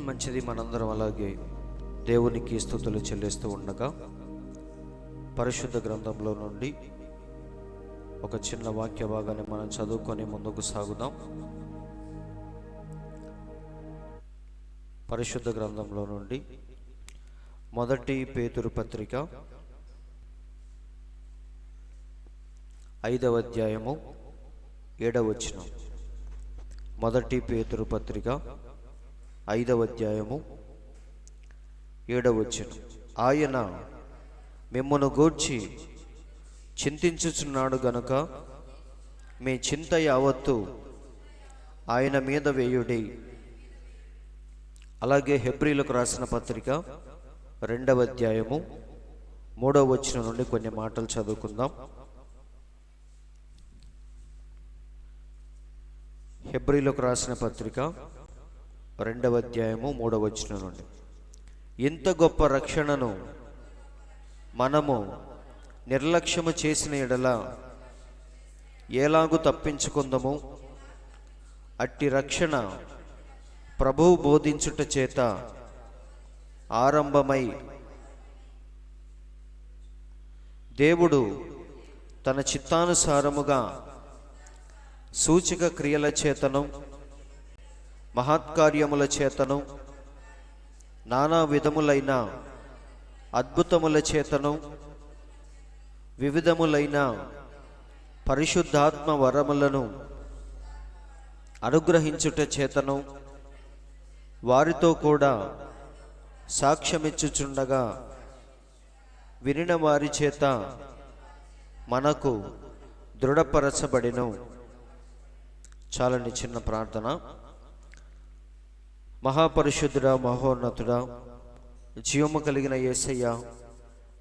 మంచిది. మనందరం అలాగే దేవునికి స్తుతులు చెల్లిస్తూ ఉండగా పరిశుద్ధ గ్రంథంలో నుండి ఒక చిన్న వాక్య భాగాన్ని మనం చదువుకొని ముందుకు సాగుదాం. పరిశుద్ధ గ్రంథంలో నుండి మొదటి పేతురు పత్రిక 5వ అధ్యాయము 7వ వచనం. మొదటి పేతురు పత్రిక 5వ అధ్యాయము 7వ వచనం. ఆయన మిమ్మును గూర్చి చింతించుచున్నాడు గనుక మీ చింత యావత్తు ఆయన మీద వేయుడి. అలాగే హెబ్రీలకు రాసిన పత్రిక 2వ అధ్యాయము 3వ వచనం నుండి కొన్ని మాటలు చదువుకుందాం. హెబ్రీలకు రాసిన పత్రిక 2వ అధ్యాయము 3వ వచనం నుండి, ఇంత గొప్ప రక్షణను మనము నిర్లక్ష్యము చేసిన ఎడల ఎలాగూ తప్పించుకుందాము? అట్టి రక్షణ ప్రభువు బోధించుట చేత ఆరంభమై దేవుడు తన చిత్తానుసారముగా సూచక క్రియల చేతను మహత్కార్యముల చేతను నానా విధములైన అద్భుతముల చేతను వివిధములైన పరిశుద్ధాత్మ వరములను అనుగ్రహించుట చేతను వారితో కూడా సాక్ష్యమిచ్చుచుండగా వినిన వారి చేత మనకు దృఢపరచబడిను. చాలని చిన్న ప్రార్థన. మహాపరిశుద్ధుడా, మహోన్నతుడా, జీవము కలిగిన యేసయ్య,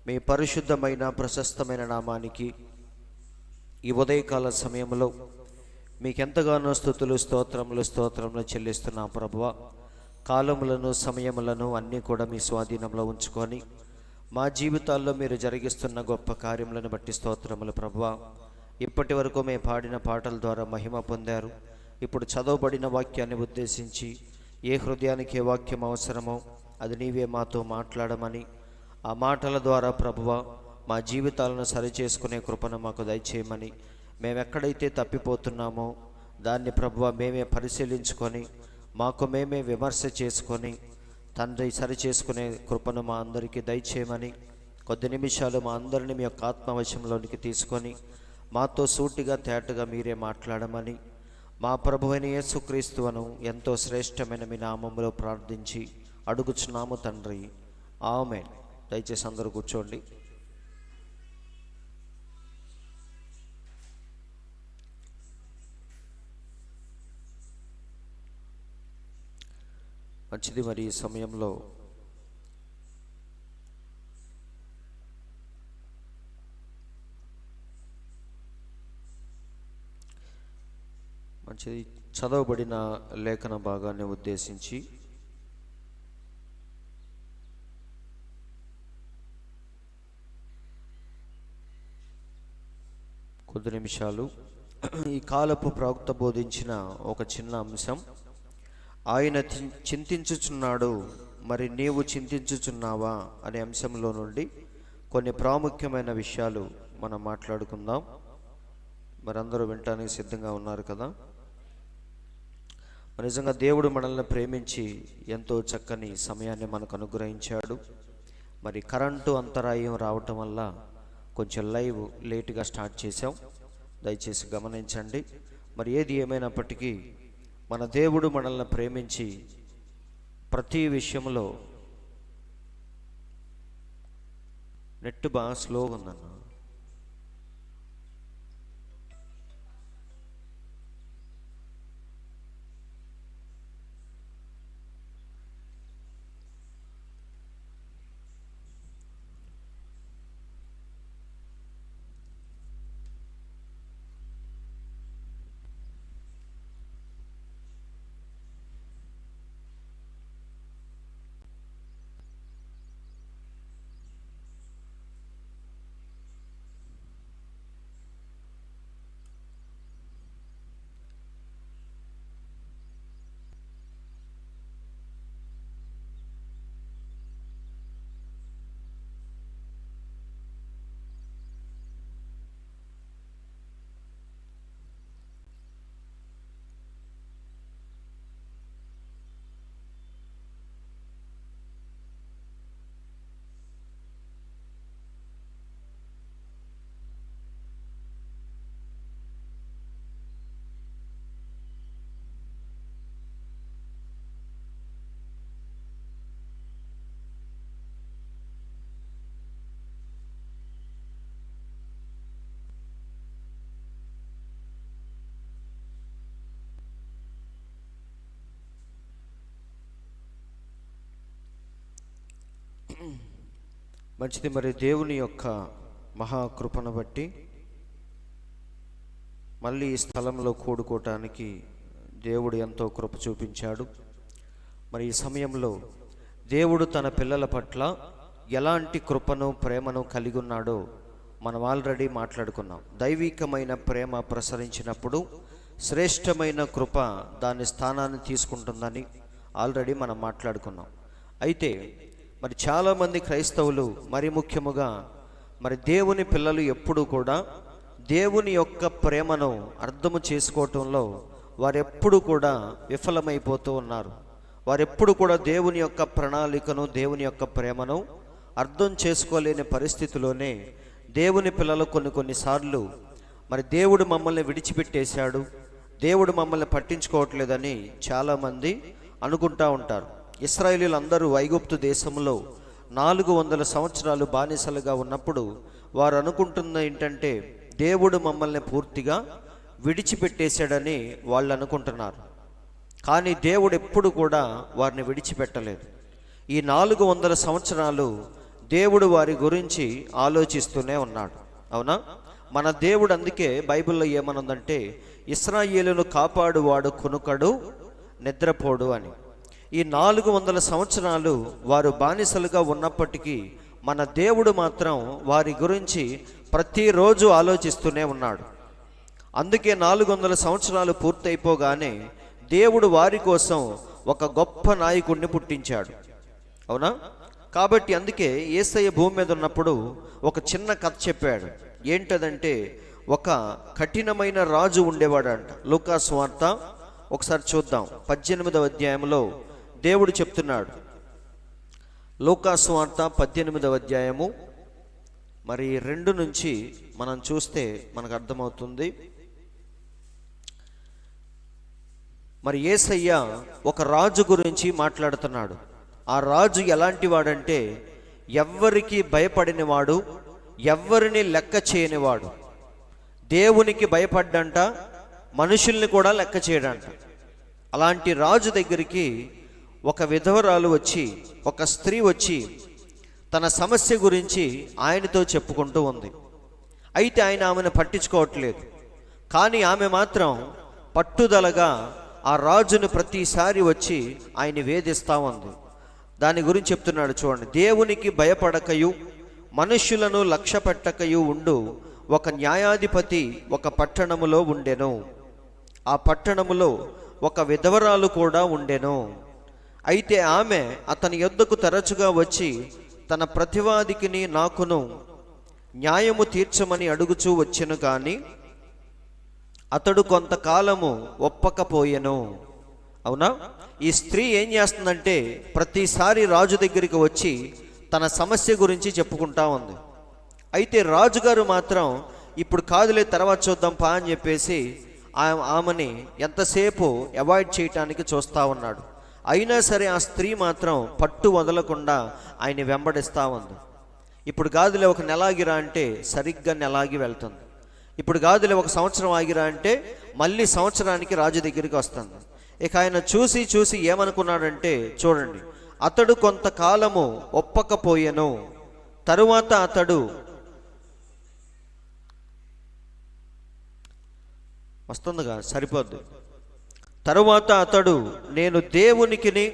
మీ పరిశుద్ధమైన ప్రశస్తమైన నామానికి ఈ ఉదయకాల సమయంలో మీకెంతగానో స్తుతులు స్తోత్రములు చెల్లిస్తున్నా ప్రభువా. కాలములను సమయములను అన్నీ కూడా మీ స్వాధీనంలో ఉంచుకొని మా జీవితాల్లో మీరు జరిగిస్తున్న గొప్ప కార్యములను బట్టి స్తోత్రములు ప్రభువా. ఇప్పటి వరకు మేము పాడిన పాటల ద్వారా మహిమ పొందారు. ఇప్పుడు చదవబడిన వాక్యాన్ని ఉద్దేశించి ఏ హృదయానికి ఏ వాక్యం అవసరమో అది నీవే మాతో మాట్లాడమని, ఆ మాటల ద్వారా ప్రభువా మా జీవితాలను సరిచేసుకునే కృపను మాకు దయచేయమని, మేమెక్కడైతే తప్పిపోతున్నామో దాన్ని ప్రభువా మేమే పరిశీలించుకొని మాకు మేమే విమర్శ చేసుకొని తండ్రి సరిచేసుకునే కృపను మా అందరికీ దయచేయమని, కొద్ది నిమిషాలు మా అందరినీ మీ యొక్క ఆత్మవశంలోనికి తీసుకొని మాతో సూటిగా తేటగా మీరే మాట్లాడమని మా ప్రభువైన యేసుక్రీస్తువును ఎంతో శ్రేష్టమైన మీ నామములో ప్రార్థించి అడుగుచున్నాము తండ్రి, ఆమేన్. దయచేసి అందరూ కూర్చోండి. మంచిది. మరి ఈ సమయంలో మంచిది చదవబడిన లేఖన భాగాన్ని ఉద్దేశించి కొద్ది నిమిషాలు ఈ కాలపు ప్రవక్త బోధించిన ఒక చిన్న అంశం, ఆయన చింతించుచున్నాడు, మరి నీవు చింతించుచున్నావా అనే అంశంలో నుండి కొన్ని ప్రాముఖ్యమైన విషయాలు మనం మాట్లాడుకుందాం. మరి అందరూ వినటానికి సిద్ధంగా ఉన్నారు కదా? నిజంగా దేవుడు మనల్ని ప్రేమించి ఎంతో చక్కని సమయాన్ని మనకు అనుగ్రహించాడు. మరి కరెంటు అంతరాయం రావటం వల్ల కొంచెం లైవ్ లేటుగా స్టార్ట్ చేసాం, దయచేసి గమనించండి. మరి ఏది ఏమైనప్పటికీ మన దేవుడు మనల్ని ప్రేమించి ప్రతి విషయంలో నెట్ బాగా స్లోగా ఉందన్న. మంచిది. మరి దేవుని యొక్క మహాకృపను బట్టి మళ్ళీ ఈ స్థలంలో కూడుకోవటానికి దేవుడు ఎంతో కృప చూపించాడు. మరి ఈ సమయంలో దేవుడు తన పిల్లల పట్ల ఎలాంటి కృపను ప్రేమను కలిగి ఉన్నాడో మనం ఆల్రెడీ మాట్లాడుకున్నాం. దైవికమైన ప్రేమ ప్రసరించినప్పుడు శ్రేష్టమైన కృప దాని స్థానాన్ని తీసుకుంటుందని ఆల్రెడీ మనం మాట్లాడుకున్నాం. అయితే మరి చాలామంది క్రైస్తవులు, మరి ముఖ్యముగా మరి దేవుని పిల్లలు ఎప్పుడూ కూడా దేవుని యొక్క ప్రేమను అర్థము చేసుకోవటంలో వారెప్పుడు కూడా విఫలమైపోతూ ఉన్నారు. వారెప్పుడు కూడా దేవుని యొక్క ప్రణాళికను, దేవుని యొక్క ప్రేమను అర్థం చేసుకోలేని పరిస్థితిలోనే దేవుని పిల్లలు కొన్నిసార్లు మరి దేవుడు మమ్మల్ని విడిచిపెట్టేశాడు, దేవుడు మమ్మల్ని పట్టించుకోవట్లేదని చాలామంది అనుకుంటూ ఉంటారు. ఇశ్రాయేలీయులు అందరూ ఐగుప్తు దేశంలో 400 సంవత్సరాలు బానిసలుగా ఉన్నప్పుడు వారు అనుకుంటున్న ఏంటంటే దేవుడు మమ్మల్ని పూర్తిగా విడిచిపెట్టేశాడని వాళ్ళు అనుకుంటున్నారు. కానీ దేవుడు ఎప్పుడు కూడా వారిని విడిచిపెట్టలేదు. ఈ 400 సంవత్సరాలు దేవుడు వారి గురించి ఆలోచిస్తూనే ఉన్నాడు. అవునా? మన దేవుడు అందుకే బైబిల్లో ఏమనుందంటే ఇశ్రాయేలును కాపాడువాడు కునుకడు నిద్రపోడు అని. ఈ 400 సంవత్సరాలు వారు బానిసలుగా ఉన్నప్పటికీ మన దేవుడు మాత్రం వారి గురించి ప్రతిరోజు ఆలోచిస్తూనే ఉన్నాడు. అందుకే 400 సంవత్సరాలు పూర్తయిపోగానే దేవుడు వారి కోసం ఒక గొప్ప నాయకుడిని పుట్టించాడు. అవునా? కాబట్టి అందుకే యేసయ్య భూమి మీద ఉన్నప్పుడు ఒక చిన్న కథ చెప్పాడు. ఏంటదంటే ఒక కఠినమైన రాజు ఉండేవాడంట. లూకా సువార్త ఒకసారి చూద్దాం. 18వ అధ్యాయంలో దేవుడు చెప్తున్నాడు. లూకా సువార్త 18వ అధ్యాయము మరి 2 నుంచి మనం చూస్తే మనకు అర్థమవుతుంది. మరి యేసయ్య ఒక రాజు గురించి మాట్లాడుతున్నాడు. ఆ రాజు ఎలాంటి వాడంటే ఎవ్వరికి భయపడినవాడు, ఎవ్వరిని లెక్క చేయనివాడు. దేవునికి భయపడ్డంట, మనుషుల్ని కూడా లెక్క చేయడంట. అలాంటి రాజు దగ్గరికి ఒక విధవరాలు వచ్చి, ఒక స్త్రీ వచ్చి తన సమస్య గురించి ఆయనతో చెప్పుకుంటూ ఉంది. అయితే ఆయన ఆమెను పట్టించుకోవట్లేదు. కానీ ఆమె మాత్రం పట్టుదలగా ఆ రాజును ప్రతిసారి వచ్చి ఆయన వేధిస్తూ ఉంది. దాని గురించి చెప్తున్నాడు చూడండి. దేవునికి భయపడకయు మనుష్యులను లక్ష్య పెట్టకయు ఉండు ఒక న్యాయాధిపతి ఒక పట్టణములో ఉండెను. ఆ పట్టణములో ఒక విధవరాలు కూడా ఉండెను. అయితే ఆమె అతని యొద్దకు తరచుగా వచ్చి తన ప్రతివాదికిని నాకును న్యాయము తీర్చమని అడుగుచూ వచ్చెను. కానీ అతడు కొంతకాలము ఒప్పకపోయెను. అవునా? ఈ స్త్రీ ఏం చేస్తుందంటే ప్రతిసారి రాజు దగ్గరికి వచ్చి తన సమస్య గురించి చెప్పుకుంటా ఉంది. అయితే రాజుగారు మాత్రం ఇప్పుడు కాదులే, తర్వాత చూద్దాం పా అని చెప్పేసి ఆమెని ఎంతసేపు అవాయిడ్ చేయటానికి చూస్తూ ఉన్నాడు. అయినా సరే ఆ స్త్రీ మాత్రం పట్టు వదలకుండా ఆయన వెంబడిస్తూ ఉంది. ఇప్పుడు కాదులే, ఒక నెల ఆగిరా అంటే సరిగ్గా నెలాగి వెళ్తుంది. ఇప్పుడు కాదులే, ఒక సంవత్సరం ఆగిరా అంటే మళ్ళీ సంవత్సరానికి రాజు దగ్గరికి వస్తుంది. ఇక ఆయన చూసి చూసి ఏమనుకున్నాడంటే చూడండి, అతడు కొంతకాలము ఒప్పకపోయెను. తరువాత అతడు వస్తుందిగా, సరిపోద్ది. తరువాత అతడు నేను దేవునికిని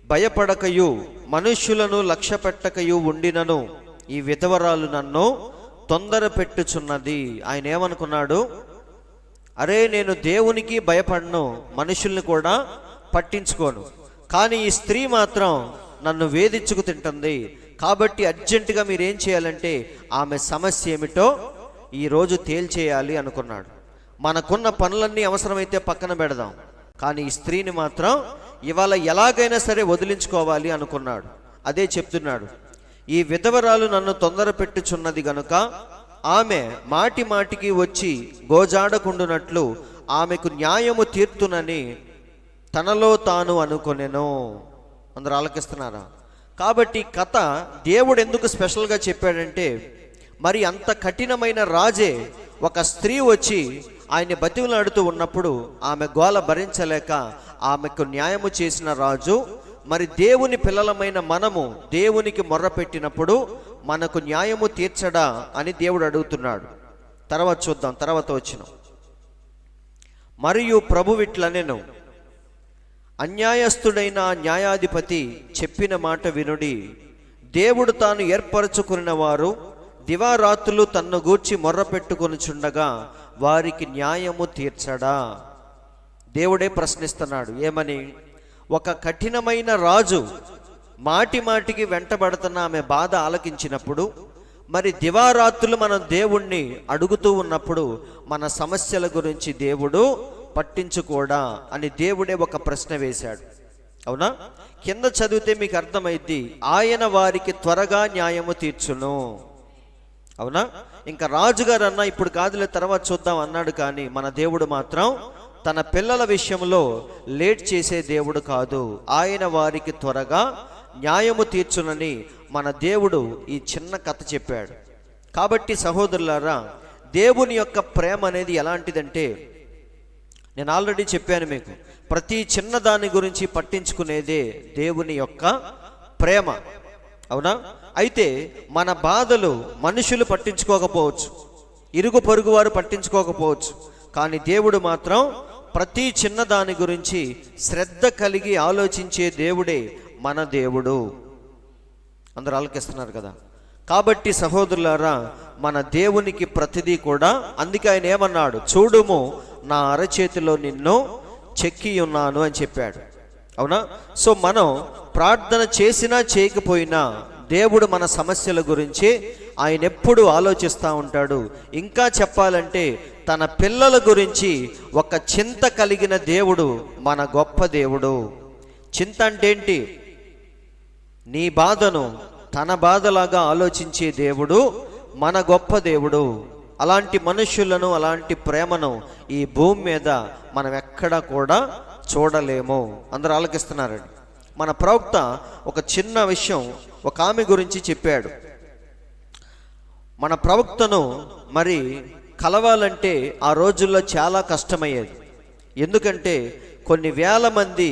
భయపడకయు మనుష్యులను లక్ష్య పెట్టకయు ఉండినను ఈ విధవరాలు నన్ను తొందర పెట్టుచున్నది. ఆయన ఏమనుకున్నాడు? అరే, నేను దేవునికి భయపడను, మనుషుల్ని కూడా పట్టించుకోను, కానీ ఈ స్త్రీ మాత్రం నన్ను వేధించుకు తింటుంది. కాబట్టి అర్జెంటుగా మీరేం చేయాలంటే ఆమె సమస్య ఏమిటో ఈరోజు తేల్చేయాలి అనుకున్నాడు. మనకున్న పనులన్నీ అవసరమైతే పక్కన పెడదాం, కానీ ఈ స్త్రీని మాత్రం ఇవాళ ఎలాగైనా సరే వదిలించుకోవాలి అనుకున్నాడు. అదే చెప్తున్నాడు, ఈ విధవరాలు నన్ను తొందర పెట్టుచున్నది గనుక ఆమె మాటి మాటికి వచ్చి గోజాడకుండునట్లు ఆమెకు న్యాయము తీర్తునని తనలో తాను అనుకొనెను. అందరూ ఆలకిస్తున్నారా? కాబట్టి కథ దేవుడు ఎందుకు స్పెషల్గా చెప్పాడంటే, మరి అంత కఠినమైన రాజే ఒక స్త్రీ వచ్చి ఆయన్ని బతిమలాడుతూ ఉన్నప్పుడు ఆమె గోల భరించలేక ఆమెకు న్యాయము చేసిన రాజు మరి దేవుని పిల్లలమైన మనము దేవునికి మొర్రపెట్టినప్పుడు మనకు న్యాయము తీర్చడా అని దేవుడు అడుగుతున్నాడు. తర్వాత చూద్దాం, తర్వాత వచ్చిన మరియు ప్రభువిట్లనెను, అన్యాయస్థుడైన న్యాయాధిపతి చెప్పిన మాట వినుడి. దేవుడు తాను ఏర్పరచుకున్న వారు దివారాత్రులు తన్ను గూర్చి మొర్రపెట్టుకొనుచుండగా వారికి న్యాయము తీర్చడా? దేవుడే ప్రశ్నిస్తున్నాడు. ఏమని? ఒక కఠినమైన రాజు మాటి మాటికి వెంటబడుతున్న ఆమె బాధ ఆలకించినప్పుడు, మరి దివారాత్రులు మనం దేవుణ్ణి అడుగుతూ ఉన్నప్పుడు మన సమస్యల గురించి దేవుడు పట్టించుకోడా అని దేవుడే ఒక ప్రశ్న వేశాడు. అవునా? కింద చదివితే మీకు అర్థమైద్ది. ఆయన వారికి త్వరగా న్యాయము తీర్చును. అవునా? ఇంకా రాజుగారు అన్న ఇప్పుడు కాదులే తర్వాత చూద్దాం అన్నాడు. కానీ మన దేవుడు మాత్రం తన పిల్లల విషయంలో లేట్ చేసే దేవుడు కాదు. ఆయన వారికి త్వరగా న్యాయము తీర్చునని మన దేవుడు ఈ చిన్న కథ చెప్పాడు. కాబట్టి సహోదరులారా, దేవుని యొక్క ప్రేమ అనేది ఎలాంటిదంటే, నేను ఆల్రెడీ చెప్పాను మీకు, ప్రతి చిన్న దాని గురించి పట్టించుకునేదే దేవుని యొక్క ప్రేమ. అవునా? అయితే మన బాధలు మనుషులు పట్టించుకోకపోవచ్చు, ఇరుగు పొరుగు వారు పట్టించుకోకపోవచ్చు, కానీ దేవుడు మాత్రం ప్రతి చిన్న దాని గురించి శ్రద్ధ కలిగి ఆలోచించే దేవుడే మన దేవుడు. అందరూ ఆలకిస్తున్నారు కదా? కాబట్టి సహోదరులారా, మన దేవునికి ప్రతిదీ కూడా, అందుకే ఆయన ఏమన్నాడు? చూడుము, నా అరచేతిలో నిన్ను చెక్కి ఉన్నాను అని చెప్పాడు. అవునా? సో మనం ప్రార్థన చేసినా చేయకపోయినా దేవుడు మన సమస్యల గురించి ఆయన ఎప్పుడు ఆలోచిస్తూ ఉంటాడు. ఇంకా చెప్పాలంటే తన పిల్లల గురించి ఒక చింత కలిగిన దేవుడు మన గొప్ప దేవుడు. చింత అంటే ఏంటి? నీ బాధను తన బాధలాగా ఆలోచించే దేవుడు మన గొప్ప దేవుడు. అలాంటి మనుషులను, అలాంటి ప్రేమను ఈ భూమి మీద మనం ఎక్కడా కూడా చూడలేము. అందరూ ఆలకిస్తున్నారండి. మన ప్రవక్త ఒక చిన్న విషయం ఒక ఆమె గురించి చెప్పాడు. మన ప్రవక్తను మరి కలవాలంటే ఆ రోజుల్లో చాలా కష్టమయ్యేది. ఎందుకంటే కొన్ని వేల మంది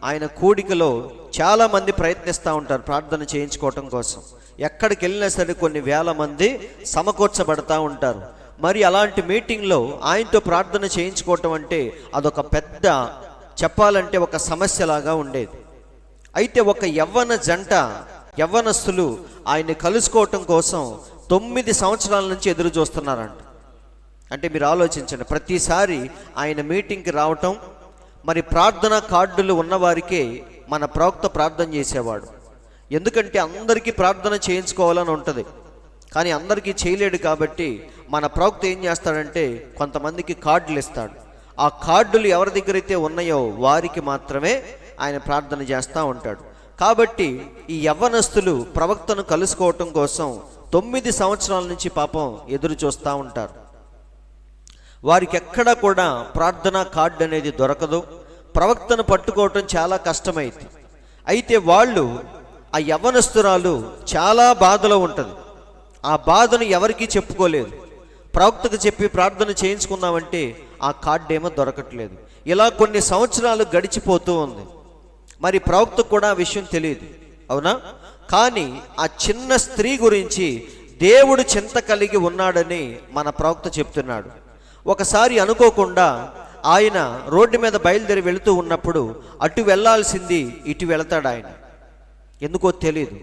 ఆయన కూడికలో చాలామంది ప్రయత్నిస్తూ ఉంటారు ప్రార్థన చేయించుకోవటం కోసం. ఎక్కడికి వెళ్ళినా సరే కొన్ని వేల మంది సమకూర్చబడతా ఉంటారు. మరి అలాంటి మీటింగ్లో ఆయనతో ప్రార్థన చేయించుకోవటం అంటే అదొక పెద్ద, చెప్పాలంటే ఒక సమస్యలాగా ఉండేది. అయితే ఒక యవ్వనస్తులు ఆయన్ని కలుసుకోవటం కోసం 9 సంవత్సరాల నుంచి ఎదురు చూస్తున్నారంట. అంటే మీరు ఆలోచించండి, ప్రతిసారి ఆయన మీటింగ్కి రావటం, మరి ప్రార్థన కార్డులు ఉన్నవారికే మన ప్రవక్త ప్రార్థన చేసేవాడు. ఎందుకంటే అందరికీ ప్రార్థన చేయించుకోవాలని ఉంటుంది, కానీ అందరికీ చేయలేడు. కాబట్టి మన ప్రవక్త ఏం చేస్తాడంటే కొంతమందికి కార్డులు ఇస్తాడు. ఆ కార్డులు ఎవరి దగ్గర అయితే ఉన్నాయో వారికి మాత్రమే ఆయన ప్రార్థన చేస్తూ ఉంటాడు. కాబట్టి ఈ యవ్వనస్తులు ప్రవక్తను కలుసుకోవటం కోసం 9 సంవత్సరాల నుంచి పాపం ఎదురు చూస్తూ ఉంటారు. వారికి ఎక్కడా కూడా ప్రార్థనా కార్డు అనేది దొరకదు. ప్రవక్తను పట్టుకోవటం చాలా కష్టమైంది. అయితే వాళ్ళు, ఆ యవ్వనస్తురాలు చాలా బాధలో ఉంటుంది. ఆ బాధను ఎవరికీ చెప్పుకోలేదు. ప్రవక్తకు చెప్పి ప్రార్థన చేయించుకుందామంటే ఆ కార్డు ఏమో దొరకట్లేదు. ఇలా కొన్ని సంవత్సరాలు గడిచిపోతూ ఉంది. మరి ప్రవక్తకు కూడా ఆ విషయం తెలియదు. అవునా? కానీ ఆ చిన్న స్త్రీ గురించి దేవుడు చింత కలిగి ఉన్నాడని మన ప్రవక్త చెప్తున్నాడు. ఒకసారి అనుకోకుండా ఆయన రోడ్డు మీద బయలుదేరి వెళుతూ ఉన్నప్పుడు అటు వెళ్ళాల్సింది ఇటు వెళతాడు ఆయన. ఎందుకో తెలియదు.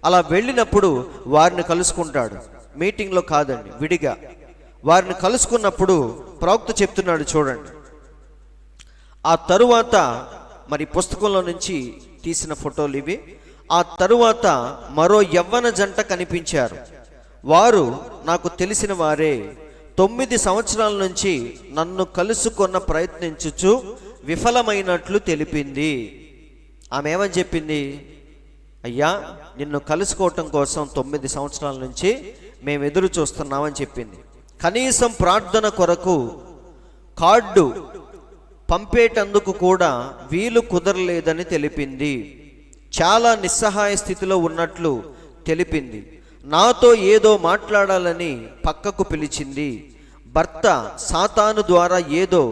అలా వెళ్ళినప్పుడు వారిని కలుసుకుంటాడు. మీటింగ్లో కాదండి, విడిగా వారిని కలుసుకున్నప్పుడు ప్రవక్త చెప్తున్నాడు, చూడండి. ఆ తరువాత, మరి పుస్తకంలో నుంచి తీసిన ఫోటోలు ఇవి. ఆ తరువాత మరో యవ్వన జంట కనిపించారు. వారు నాకు తెలిసిన వారే. 9 సంవత్సరాల నుంచి నన్ను కలుసుకొన్న ప్రయత్నించుచు విఫలమైనట్లు తెలిపింది. ఆమె ఏమని చెప్పింది? అయ్యా, నిన్ను కలుసుకోవటం కోసం 9 సంవత్సరాల నుంచి మేము ఎదురు చూస్తున్నామని చెప్పింది. కనీసం ప్రార్థన కొరకు కార్డు పంపేటందుకు కూడా వీలు కుదరలేదని తెలిపింది. చాలా నిస్సహాయ స్థితిలో ఉన్నట్లు తెలిపింది. నాతో ఏదో మాట్లాడాలని పక్కకు పిలిచింది. భర్త సాతాను ద్వారా ఏదో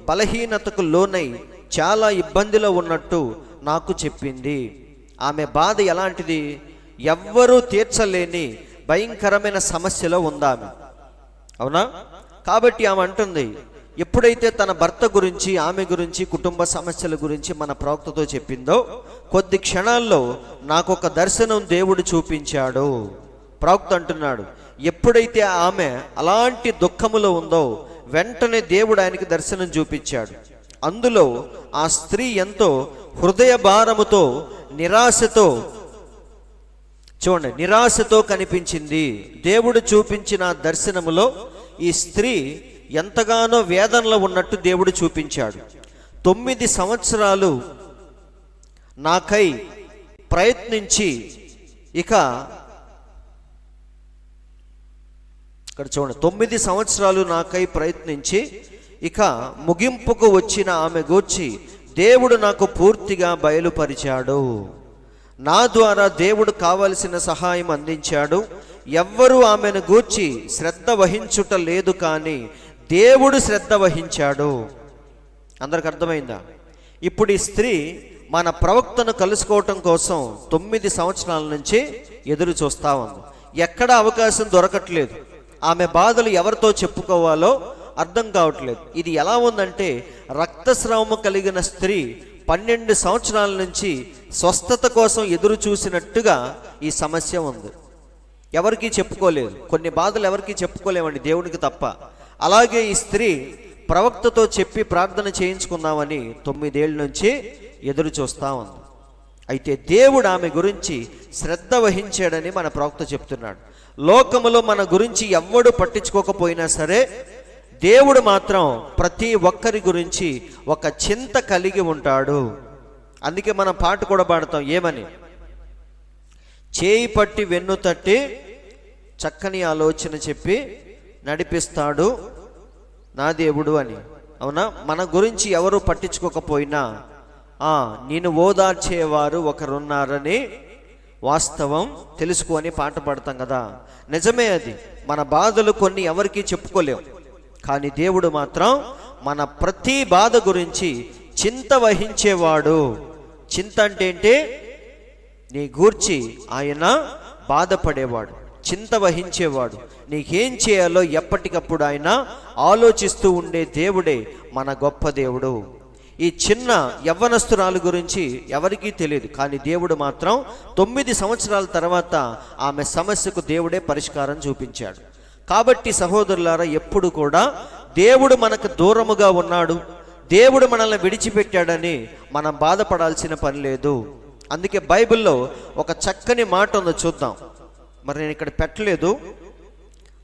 బలహీనతకు లోనై చాలా ఇబ్బందిలో ఉన్నట్టు నాకు చెప్పింది. ఆమె బాధ ఎలాంటిది? ఎవ్వరూ తీర్చలేని భయంకరమైన సమస్యలో ఉందామె. అవునా? కాబట్టి ఆమె అంటుంది, ఎప్పుడైతే తన భర్త గురించి, ఆమె గురించి, కుటుంబ సమస్యల గురించి మన ప్రవక్తతో చెప్పిందో, కొద్ది క్షణాల్లో నాకు ఒక దర్శనం దేవుడు చూపించాడు. ప్రవక్త అంటున్నాడు, ఎప్పుడైతే ఆమె అలాంటి దుఃఖములో ఉందో వెంటనే దేవుడు ఆయనకి దర్శనం చూపించాడు. అందులో ఆ స్త్రీ ఎంతో హృదయ భారముతో, నిరాశతో, చూడండి, నిరాశతో కనిపించింది. దేవుడు చూపించిన దర్శనములో ఈ స్త్రీ ఎంతగానో వేదనలో ఉన్నట్టు దేవుడు చూపించాడు. 9 సంవత్సరాలు నాకై ప్రయత్నించి, ఇక్కడ చూడండి, 9 సంవత్సరాలు నాకై ప్రయత్నించి ఇక ముగింపుకు వచ్చిన ఆమె గూర్చి దేవుడు నాకు పూర్తిగా బయలుపరిచాడు. నా ద్వారా దేవుడు కావలసిన సహాయం అందించాడు. ఎవ్వరూ ఆమెను గూర్చి శ్రద్ధ వహించుట లేదు, కానీ దేవుడు శ్రద్ధ వహించాడు. అందరికి అర్థమైందా? ఇప్పుడు ఈ స్త్రీ మన ప్రవక్తను కలుసుకోవటం కోసం 9 సంవత్సరాల నుంచి ఎదురు చూస్తా ఉంది. ఎక్కడ అవకాశం దొరకట్లేదు. ఆమె బాధలు ఎవరితో చెప్పుకోవాలో అర్థం కావట్లేదు. ఇది ఎలా ఉందంటే, రక్తస్రావము కలిగిన స్త్రీ 12 సంవత్సరాల నుంచి స్వస్థత కోసం ఎదురు చూసినట్టుగా ఈ సమస్య ఉంది. ఎవరికి చెప్పుకోలేదు. కొన్ని బాధలు ఎవరికి చెప్పుకోలేమండి, దేవునికి తప్ప. అలాగే ఈ స్త్రీ ప్రవక్తతో చెప్పి ప్రార్థన చేయించుకుందామని 9 ఏళ్ళ నుంచి ఎదురు చూస్తూ ఉంది. అయితే దేవుడు ఆమె గురించి శ్రద్ధ వహించాడని మన ప్రవక్త చెప్తున్నాడు. లోకములో మన గురించి ఎవ్వడు పట్టించుకోకపోయినా సరే, దేవుడు మాత్రం ప్రతి ఒక్కరి గురించి ఒక చింత కలిగి ఉంటాడు. అందుకే మనం పాట కూడా పాడతాం, ఏమని? చేయి పట్టి వెన్ను తట్టి చక్కని ఆలోచన చెప్పి నడిపిస్తాడు నా దేవుడు అని. అవునా? మన గురించి ఎవరు పట్టించుకోకపోయినా నేను ఓదార్చేవారు ఒకరున్నారని వాస్తవం తెలుసుకొని పాట పాడతాం కదా. నిజమే అది. మన బాధలు కొన్ని ఎవరికి చెప్పుకోలేం, కానీ దేవుడు మాత్రం మన ప్రతి బాధ గురించి చింత వహించేవాడు. చింత అంటే ఏంటి? నీ గూర్చి ఆయన బాధపడేవాడు, చింత వహించేవాడు. నీకేం చేయాలో ఎప్పటికప్పుడు ఆయన ఆలోచిస్తూ ఉండే దేవుడే మన గొప్ప దేవుడు. ఈ చిన్న యవ్వనస్తురాలు గురించి ఎవరికీ తెలియదు, కానీ దేవుడు మాత్రం 9 సంవత్సరాల తర్వాత ఆమె సమస్యకు దేవుడే పరిష్కారం చూపించాడు. కాబట్టి సహోదరులారా, ఎప్పుడు కూడా దేవుడు మనకు దూరముగా ఉన్నాడు, దేవుడు మనల్ని విడిచిపెట్టాడని మనం బాధపడాల్సిన పని లేదు. అందుకే బైబిల్లో ఒక చక్కని మాట ఉందో చూద్దాం. మరి నేను ఇక్కడ పెట్టలేదు,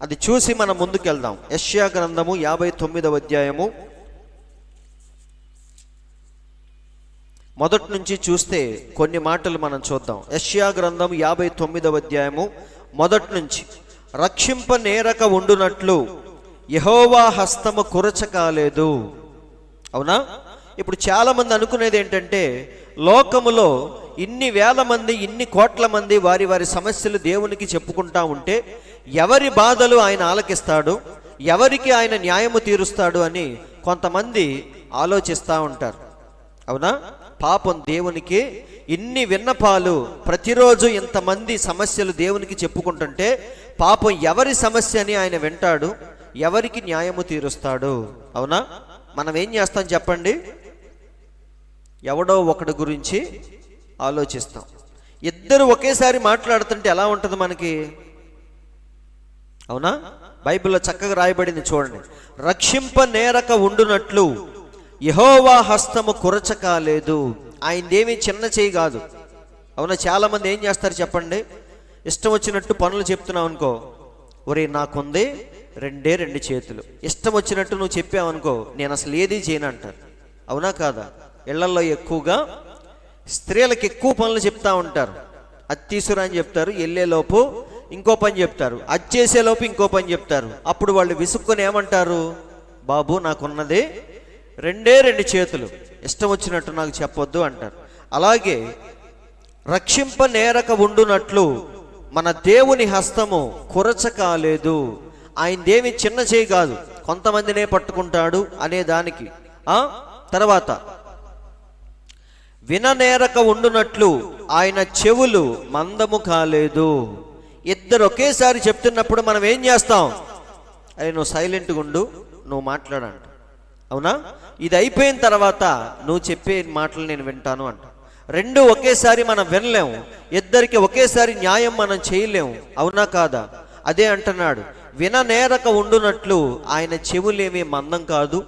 అది చూసి మనం ముందుకెళ్దాం. యెషయా గ్రంథము 59వ అధ్యాయము మొదటి నుంచి చూస్తే కొన్ని మాటలు మనం చూద్దాం. యెషయా గ్రంథం 59వ అధ్యాయము మొదటి నుంచి. రక్షింప నేరక ఉండునట్లు యెహోవా హస్తము కురచ కాలేదు. అవునా? ఇప్పుడు చాలామంది అనుకునేది ఏంటంటే, లోకములో ఇన్ని వేల మంది, ఇన్ని కోట్ల మంది వారి వారి సమస్యలు దేవునికి చెప్పుకుంటా ఉంటే ఎవరి బాధలు ఆయన ఆలకిస్తాడు, ఎవరికి ఆయన న్యాయము తీరుస్తాడు అని కొంతమంది ఆలోచిస్తూ ఉంటారు. అవునా? పాపం, దేవునికి ఇన్ని విన్నపాలు, ప్రతిరోజు ఇంతమంది సమస్యలు దేవునికి చెప్పుకుంటుంటే పాపం ఎవరి సమస్య అని ఆయన వింటాడు, ఎవరికి న్యాయము తీరుస్తాడు? అవునా? మనం ఏం చేస్తాం చెప్పండి? ఎవడో ఒకటి గురించి ఆలోచిస్తాం. ఇద్దరు ఒకేసారి మాట్లాడుతుంటే ఎలా ఉంటుంది మనకి? అవునా? బైబిల్లో చక్కగా రాయబడింది చూడండి. రక్షింప నేరక ఉండునట్లు యెహోవా హస్తము కురచ కాలేదు. ఆయనదేమీ చిన్న చేయి కాదు. అవునా? చాలామంది ఏం చేస్తారు చెప్పండి? ఇష్టం వచ్చినట్టు పనులు చెప్తున్నావు అనుకో, ఒరే నాకుంది 2 చేతులు, ఇష్టం వచ్చినట్టు నువ్వు చెప్పావనుకో, నేను అసలు ఏది చేయను అంటారు. అవునా కాదా? ఇళ్లల్లో ఎక్కువగా స్త్రీలకు ఎక్కువ పనులు చెప్తా ఉంటారు. అది తీసుకురా అని చెప్తారు, వెళ్ళేలోపు ఇంకో పని చెప్తారు, అది చేసేలోపు ఇంకో పని చెప్తారు. అప్పుడు వాళ్ళు విసుక్కొని ఏమంటారు? బాబు నాకున్నది 2 చేతులు, ఇష్టం వచ్చినట్టు నాకు చెప్పొద్దు అంటారు. అలాగే రక్షింప నేరక ఉండునట్లు మన దేవుని హస్తము కురచ కాలేదు. ఆయనదేమి చిన్న చేయి కాదు, కొంతమందినే పట్టుకుంటాడు అనే దానికి. తర్వాత విననేరక ఉండునట్లు ఆయన చెవులు మందము కాలేదు. ఇద్దరు ఒకేసారి చెప్తున్నప్పుడు మనం ఏం చేస్తాం? అరే నువ్వు సైలెంట్గా ఉండు, నువ్వు మాట్లాడంట. అవునా? ఇది అయిపోయిన తర్వాత నువ్వు చెప్పే మాటలు నేను వింటాను అంట. రెండు ఒకేసారి మనం వినలేము, ఇద్దరికి ఒకేసారి న్యాయం మనం చేయలేము. అవునా కాదా? అదే అంటున్నాడు, విననేరక ఉండునట్లు ఆయన చెవులేమీ మందం కాదు,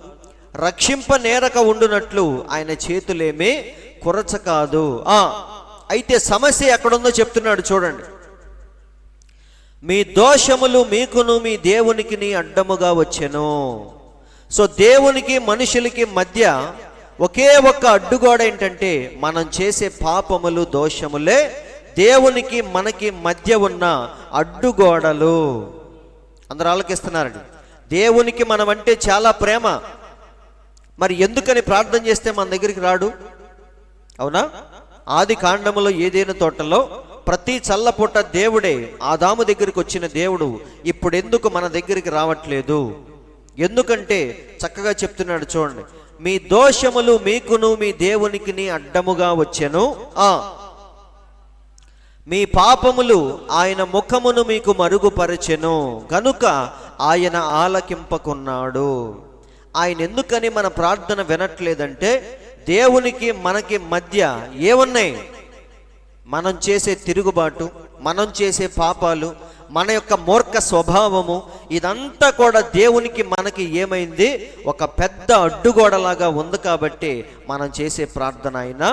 రక్షింప నేరక ఉండునట్లు ఆయన చేతులేమీ కురచ కాదు. అయితే సమస్య ఎక్కడుందో చెప్తున్నాడు చూడండి. మీ దోషములు మీకును మీ దేవునికి అడ్డముగా వచ్చెను. సో దేవునికి మనుషులకి మధ్య ఒకే ఒక్క అడ్డుగోడ ఏంటంటే మనం చేసే పాపములు, దోషములే దేవునికి మనకి మధ్య ఉన్న అడ్డుగోడలు. అందరూ ఆలకిస్తున్నారండి. దేవునికి మనం అంటే చాలా ప్రేమ, మరి ఎందుకని ప్రార్థన చేస్తే మన దగ్గరికి రాడు? అవునా? ఆది కాండములో ఏదైనా తోటలో ప్రతి చల్లపూట దేవుడే ఆదాము దగ్గరికి వచ్చిన దేవుడు ఇప్పుడు ఎందుకు మన దగ్గరికి రావట్లేదు? ఎందుకంటే చక్కగా చెప్తున్నాడు చూడండి, మీ దోషములు మీకును మీ దేవునికి అడ్డముగా వచ్చెను, మీ పాపములు ఆయన ముఖమును మీకు మరుగుపరచెను గనుక ఆయన ఆలకింపకున్నాడు. ఆయన ఎందుకని మన ప్రార్థన వినట్లేదంటే దేవునికి మనకి మధ్య ఏమున్నాయి? మనం చేసే తిరుగుబాటు, మనం చేసే పాపాలు, మన యొక్క మూర్ఖ స్వభావము, ఇదంతా కూడా దేవునికి మనకి ఏమైంది? ఒక పెద్ద అడ్డుగోడలాగా ఉంది. కాబట్టి మనం చేసే ప్రార్థన అయినా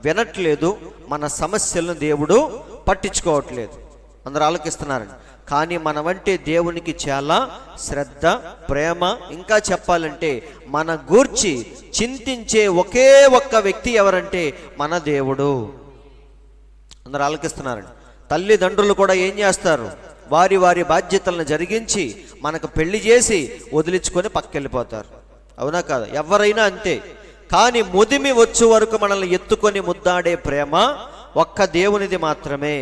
వినట్లేదు, మన సమస్యలను దేవుడు పట్టించుకోవట్లేదు. అందరూ ఆలకిస్తున్నారండి. కానీ మనమంటే దేవునికి చాలా శ్రద్ధ, ప్రేమ. ఇంకా చెప్పాలంటే మన గూర్చి చింతించే ఒకే ఒక్క వ్యక్తి ఎవరంటే మన దేవుడు. అందరూ ఆలకిస్తున్నారండి. తల్లిదండ్రులు కూడా ఏం చేస్తారు? వారి వారి బాధ్యతలను జరిగించి మనకు పెళ్లి చేసి వదిలించుకొని పక్కెళ్ళిపోతారు. అవునా కాదా? ఎవరైనా అంతే. కానీ ముదిమి వచ్చు వరకు మనల్ని ఎత్తుకొని ముద్దాడే ప్రేమ ఒక్క దేవునిది మాత్రమే.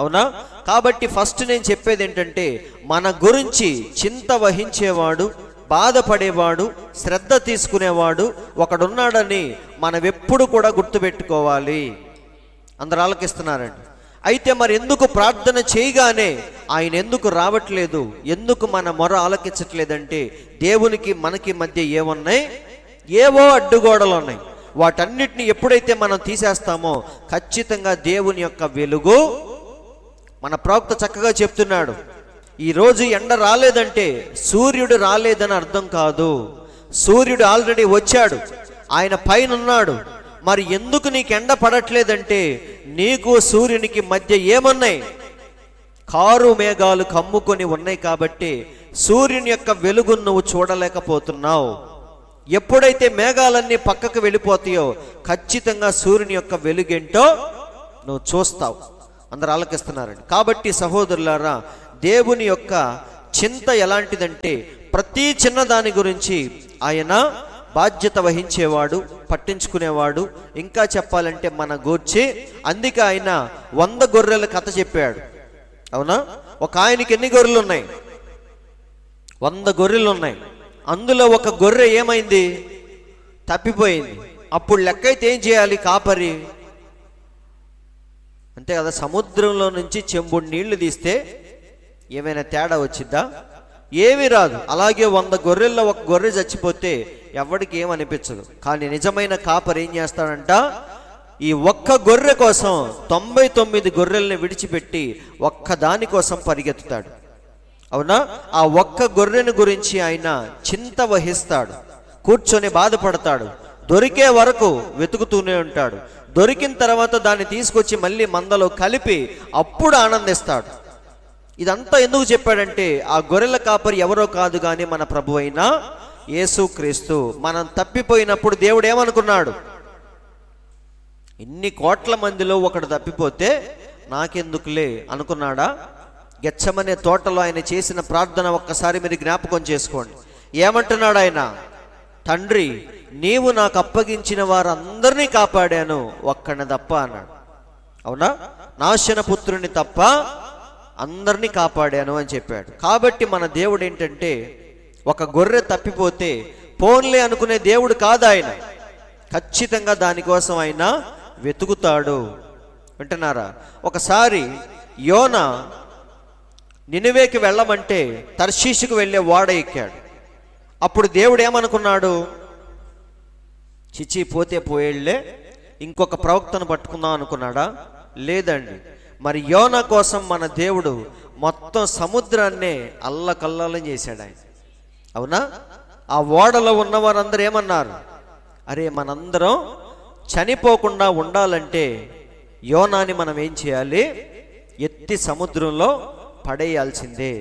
అవునా? కాబట్టి ఫస్ట్ నేను చెప్పేది ఏంటంటే మన గురించి చింత వహించేవాడు, బాధపడేవాడు, శ్రద్ధ తీసుకునేవాడు ఒకడున్నాడని మనం ఎప్పుడు కూడా గుర్తుపెట్టుకోవాలి. అందరూ ఆలకిస్తున్నారండి. అయితే మరి ఎందుకు ప్రార్థన చేయగానే ఆయన ఎందుకు రావట్లేదు? ఎందుకు మన మొర ఆలకించట్లేదంటే దేవునికి మనకి మధ్య ఏమున్నాయి? ఏవో అడ్డుగోడలు ఉన్నాయి. వాటన్నిటిని ఎప్పుడైతే మనం తీసేస్తామో ఖచ్చితంగా దేవుని యొక్క వెలుగు, మన ప్రవక్త చక్కగా చెప్తున్నాడు, ఈరోజు ఎండ రాలేదంటే సూర్యుడు రాలేదని అర్థం కాదు. సూర్యుడు ఆల్రెడీ వచ్చాడు, ఆయన పైన ఉన్నాడు. మరి ఎందుకు నీకు ఎండ పడట్లేదంటే నీకు సూర్యునికి మధ్య ఏమున్నాయి? కారు మేఘాలు కమ్ముకొని ఉన్నాయి. కాబట్టి సూర్యుని యొక్క వెలుగును నువ్వు చూడలేకపోతున్నావు. ఎప్పుడైతే మేఘాలన్నీ పక్కకు వెళ్ళిపోతాయో ఖచ్చితంగా సూర్యుని యొక్క వెలుగేంటో నువ్వు చూస్తావు. అందరూ ఆలకిస్తున్నారండి. కాబట్టి సహోదరులారా, దేవుని యొక్క చింత ఎలాంటిదంటే ప్రతి చిన్నదాని గురించి ఆయన బాధ్యత వహించేవాడు, పట్టించుకునేవాడు. ఇంకా చెప్పాలంటే మన గూర్చి, అందుకే ఆయన 100 గొర్రెల కథ చెప్పాడు. అవునా? ఒక ఆయనకి ఎన్ని గొర్రెలు ఉన్నాయి? 100 గొర్రెలు ఉన్నాయి. అందులో ఒక గొర్రె ఏమైంది? తప్పిపోయింది. అప్పుడు లెక్కైతే ఏం చేయాలి కాపరి? అంతే కదా, సముద్రంలో నుంచి చెంబుడు నీళ్లు తీస్తే ఏమైనా తేడా వచ్చిద్దా? ఏమీ రాదు. అలాగే 100 గొర్రెల్లో ఒక గొర్రె చచ్చిపోతే ఎవరికి ఏమనిపించదు. కానీ నిజమైన కాపరి ఏం చేస్తాడంట? ఈ ఒక్క గొర్రె కోసం 99 గొర్రెల్ని విడిచిపెట్టి ఒక్క దాని కోసం పరిగెత్తుతాడు. అవునా? ఆ ఒక్క గొర్రెని గురించి ఆయన చింత వహిస్తాడు, కూర్చొని బాధపడతాడు, దొరికే వరకు వెతుకుతూనే ఉంటాడు. దొరికిన తర్వాత దాన్ని తీసుకొచ్చి మళ్ళీ మందలో కలిపి అప్పుడు ఆనందిస్తాడు. ఇదంతా ఎందుకు చెప్పాడంటే ఆ గొర్రెల కాపరి ఎవరో కాదు కానీ మన ప్రభు అయిన యేసుక్రీస్తు. మనం తప్పిపోయినప్పుడు దేవుడు ఏమనుకున్నాడు? ఇన్ని కోట్ల మందిలో ఒకడు తప్పిపోతే నాకెందుకులే అనుకున్నాడా? గెత్సెమనే తోటలో ఆయన చేసిన ప్రార్థన ఒక్కసారి మీరు జ్ఞాపకం చేసుకోండి. ఏమంటున్నాడు ఆయన? తండ్రి, నీవు నాకు అప్పగించిన వారందరినీ కాపాడాను, ఒక్కడిని తప్ప అన్నాడు. అవునా? నాశన పుత్రుని తప్ప అందరినీ కాపాడాను అని చెప్పాడు. కాబట్టి మన దేవుడు ఏంటంటే ఒక గొర్రె తప్పిపోతే పోన్లే అనుకునే దేవుడు కాదు ఆయన. ఖచ్చితంగా దానికోసం ఆయన వెతుకుతాడు. వింటున్నారా? ఒకసారి యోన నినివేకి వెళ్ళమంటే తర్షీషుకు వెళ్ళే ఓడ ఎక్కాడు. అప్పుడు దేవుడు ఏమనుకున్నాడు? చిచి పోతే పోయేళ్లే, ఇంకొక ప్రవక్తను పట్టుకుందాం అనుకున్నాడా? లేదండి. మరి యోన కోసం మన దేవుడు మొత్తం సముద్రాన్నే అల్లకల్లోలం చేశాడు ఆయన. అవునా? ఆ ఓడలో ఉన్న వారందరూ ఏమన్నారు? అరే, మనందరం చనిపోకుండా ఉండాలంటే యోనాని మనం ఏం చేయాలి? ఎత్తి సముద్రంలో పడేయాల్సిందే.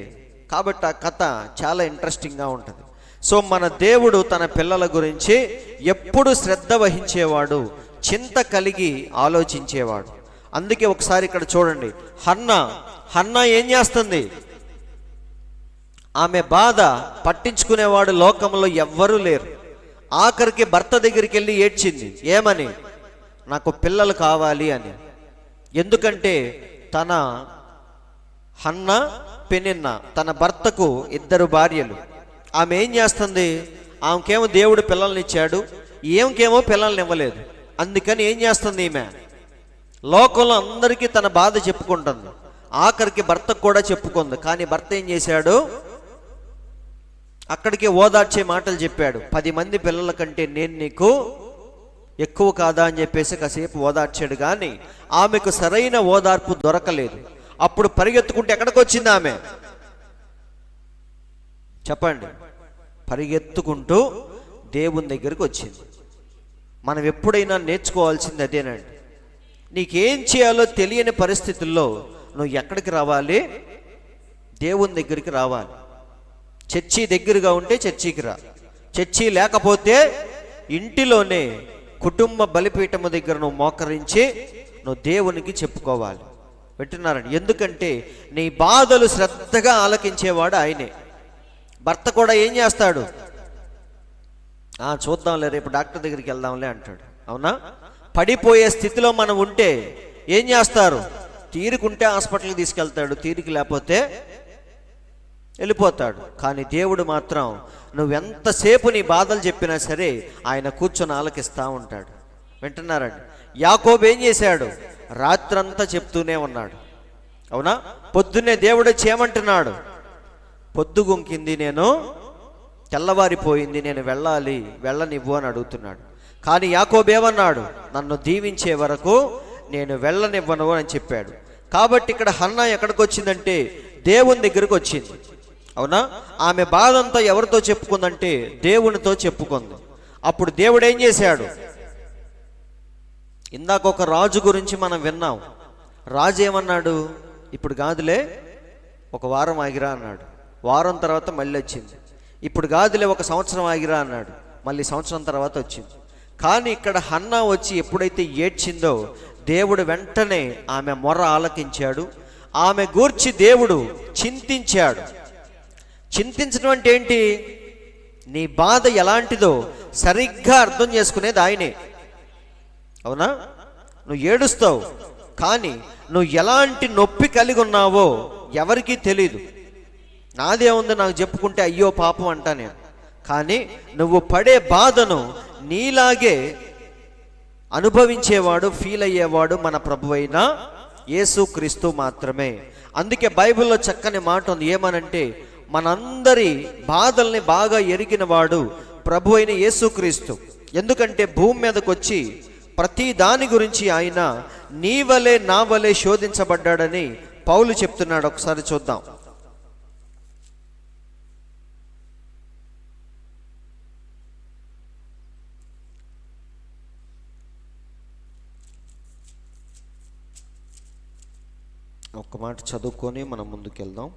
కాబట్టి ఆ కథ చాలా ఇంట్రెస్టింగ్గా ఉంటుంది. సో మన దేవుడు తన పిల్లల గురించి ఎప్పుడు శ్రద్ధ వహించేవాడు, చింత కలిగి ఆలోచించేవాడు. అందుకే ఒకసారి ఇక్కడ చూడండి, హన్నా ఏం చేస్తుంది? ఆమె బాధ పట్టించుకునేవాడు లోకంలో ఎవ్వరూ లేరు. ఆఖరికి భర్త దగ్గరికి వెళ్ళి ఏడ్చింది. ఏమని? నాకు పిల్లలు కావాలి అని. ఎందుకంటే తన హన్నా పెనిన్నా, తన భర్తకు 2 భార్యలు. ఆమె ఏం చేస్తుంది? ఆమెకేమో దేవుడు పిల్లల్ని ఇచ్చాడు, ఏమకేమో పిల్లల్ని ఇవ్వలేదు. అందుకని ఏం చేస్తుంది? ఈమె లోకంలో అందరికీ తన బాధ చెప్పుకుంటుంది. ఆఖరికి భర్తకు కూడా చెప్పుకుంది. కానీ భర్త ఏం చేశాడు? అక్కడికి ఓదార్చే మాటలు చెప్పాడు. 10 మంది పిల్లల కంటే నేను నీకు ఎక్కువ కాదా అని చెప్పేసి కాసేపు ఓదార్చాడు. కానీ ఆమెకు సరైన ఓదార్పు దొరకలేదు. అప్పుడు పరిగెత్తుకుంటే ఎక్కడికి వచ్చింది ఆమె? చెప్పండి. పరిగెత్తుకుంటూ దేవుని దగ్గరికి వచ్చింది. మనం ఎప్పుడైనా నేర్చుకోవాల్సింది అదేనండి. నీకేం చేయాలో తెలియని పరిస్థితుల్లో నువ్వు ఎక్కడికి రావాలి? దేవుని దగ్గరికి రావాలి. చర్చి దగ్గరగా ఉంటే చర్చికి రా. చర్చి లేకపోతే ఇంటిలోనే కుటుంబ బలిపీఠము దగ్గర నువ్వు మోకరించి నువ్వు దేవునికి చెప్పుకోవాలి. వింటున్నారండి? ఎందుకంటే నీ బాధలు శ్రద్ధగా ఆలకించేవాడు ఆయనే. భర్త కూడా ఏం చేస్తాడు? చూద్దాంలే, రేపు డాక్టర్ దగ్గరికి వెళ్దాంలే అంటాడు. అవునా? పడిపోయే స్థితిలో మనం ఉంటే ఏం చేస్తారు? తీరికుంటే హాస్పిటల్కి తీసుకెళ్తాడు, తీరిక లేకపోతే వెళ్ళిపోతాడు. కానీ దేవుడు మాత్రం నువ్వెంతసేపు నీ బాధలు చెప్పినా సరే ఆయన కూర్చొని ఆలకిస్తూ ఉంటాడు. వింటున్నారండి? యాకోబు ఏం చేశాడు? రాత్రంతా చెప్తూనే ఉన్నాడు. అవునా? పొద్దున్నే దేవుడు చేయమంటున్నాడు, పొద్దు గుంకింది, నేను తెల్లవారిపోయింది, నేను వెళ్ళాలి, వెళ్ళనివ్వు అని అడుగుతున్నాడు. కానీ యాకోబు ఏమన్నాడు? నన్ను దీవించే వరకు నేను వెళ్ళనివ్వను అని చెప్పాడు. కాబట్టి ఇక్కడ హన్నా ఎక్కడికి వచ్చిందంటే దేవుని దగ్గరకు వచ్చింది. అవునా? ఆమె బాధ అంతా ఎవరితో చెప్పుకుందంటే దేవునితో చెప్పుకుంది. అప్పుడు దేవుడు ఏం చేశాడు? ఇందాక ఒక రాజు గురించి మనం విన్నాం. రాజు ఏమన్నాడు? ఇప్పుడు కాదులే, ఒక వారం ఆగిరా అన్నాడు. వారం తర్వాత మళ్ళీ వచ్చింది. ఇప్పుడు కాదులే, ఒక సంవత్సరం ఆగిరా అన్నాడు. మళ్ళీ సంవత్సరం తర్వాత వచ్చింది. కానీ ఇక్కడ హన్నా వచ్చి ఎప్పుడైతే ఏడ్చిందో దేవుడు వెంటనే ఆమె మొర ఆలకించాడు. ఆమె గూర్చి దేవుడు చింతించాడు. చింతించడం అంటే ఏంటి? నీ బాధ ఎలాంటిదో సరిగ్గా అర్థం చేసుకునేది ఆయనే. అవునా? నువ్వు ఏడుస్తావు, కానీ నువ్వు ఎలాంటి నొప్పి కలిగి ఉన్నావో ఎవరికీ తెలీదు. నాదేముంది, నాకు చెప్పుకుంటే అయ్యో పాపం అంటా నేను. కానీ నువ్వు పడే బాధను నీలాగే అనుభవించేవాడు, ఫీల్ అయ్యేవాడు మన ప్రభువైన యేసుక్రీస్తు మాత్రమే. అందుకే బైబిల్లో చక్కని మాట ఉంది. ఏమనంటే మనందరి బాధల్ని బాగా ఎరిగిన వాడు ప్రభువైన యేసుక్రీస్తు. ఎందుకంటే భూమి మీదకి వచ్చి ప్రతి దాని గురించి ఆయన నీ వలే నా వలే శోధించబడ్డాడని పౌలు చెప్తున్నాడు. ఒకసారి చూద్దాం. ఒక్క మాట చదువుకొని మనం ముందుకెళ్దాం.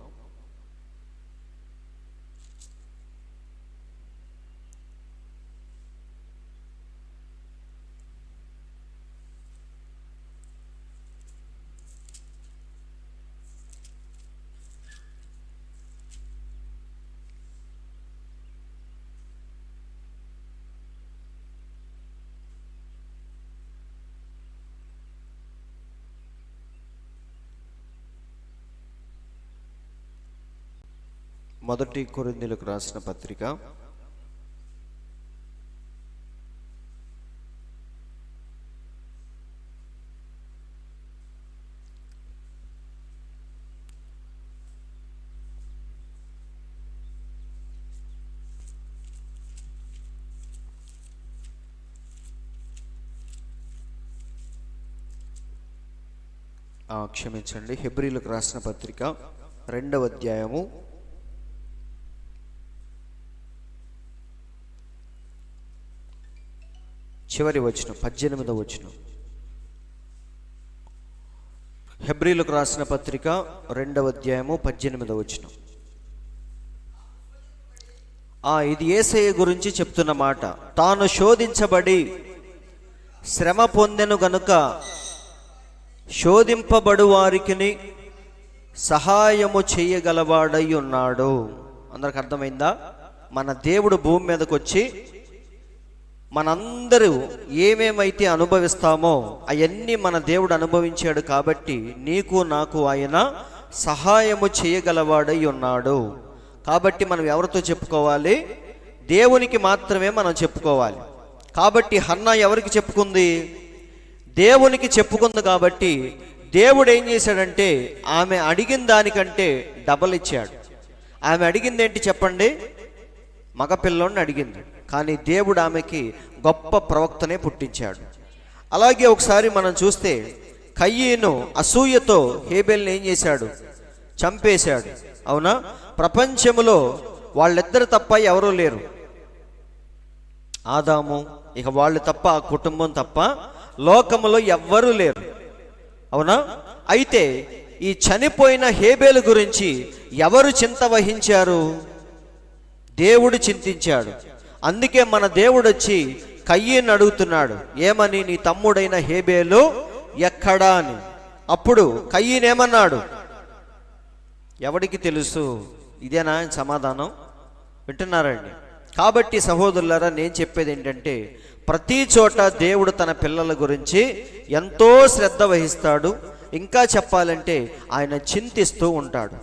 మొదటి కొరింథీయులకు రాసిన పత్రిక క్షమించండి, హెబ్రీలకు రాసిన పత్రిక 2వ అధ్యాయము 18వ వచనం. హెబ్రీలకు రాసిన పత్రిక 2వ అధ్యాయము 18వ వచనం. ఇది యేసయ్య గురించి చెప్తున్న మాట. తాను శోధించబడి శ్రమ పొందెను గనుక శోధింపబడు వారికి సహాయము చేయగలవాడై ఉన్నాడు. అందరికి అర్థమైందా? మన దేవుడు భూమి మీదకి వచ్చి మనందరూ ఏమేమైతే అనుభవిస్తామో అవన్నీ మన దేవుడు అనుభవించాడు. కాబట్టి నీకు నాకు ఆయన సహాయము చేయగలవాడై ఉన్నాడు. కాబట్టి మనం ఎవరితో చెప్పుకోవాలి? దేవునికి మాత్రమే మనం చెప్పుకోవాలి. కాబట్టి హన్నా ఎవరికి చెప్పుకుంది? దేవునికి చెప్పుకుంది. కాబట్టి దేవుడు ఏం చేశాడంటే ఆమె అడిగిన దానికంటే డబల్ ఇచ్చాడు. ఆమె అడిగింది ఏంటి చెప్పండి? మగపిల్లోని అడిగింది. కానీ దేవుడు ఆమెకి గొప్ప ప్రవక్తనే పుట్టించాడు. అలాగే ఒకసారి మనం చూస్తే కయ్యను అసూయతో హేబెల్ని ఏం చేశాడు? చంపేశాడు. అవునా? ప్రపంచంలో వాళ్ళిద్దరు తప్ప ఎవరూ లేరు. ఆదాము, ఇక వాళ్ళు తప్ప, ఆ కుటుంబం తప్ప లోకములో ఎవ్వరూ లేరు. అవునా? అయితే ఈ చనిపోయిన హేబెలు గురించి ఎవరు చింత వహించారు? దేవుడు చింతించాడు. అందుకే మన దేవుడు వచ్చి కయ్యను అడుగుతున్నాడు, ఏమని? నీ తమ్ముడైన హేబెలు ఎక్కడా అని. అప్పుడు కయ్యను ఏమన్నాడు? ఎవడికి తెలుసు? ఇదేనా సమాధానం? వింటున్నారండి? కాబట్టి సహోదరులారా, నేను చెప్పేది ఏంటంటే ప్రతి చోట దేవుడు తన పిల్లల గురించి ఎంతో శ్రద్ధ వహిస్తాడు. ఇంకా చెప్పాలంటే ఆయన చింతిస్తూ ఉంటాడు.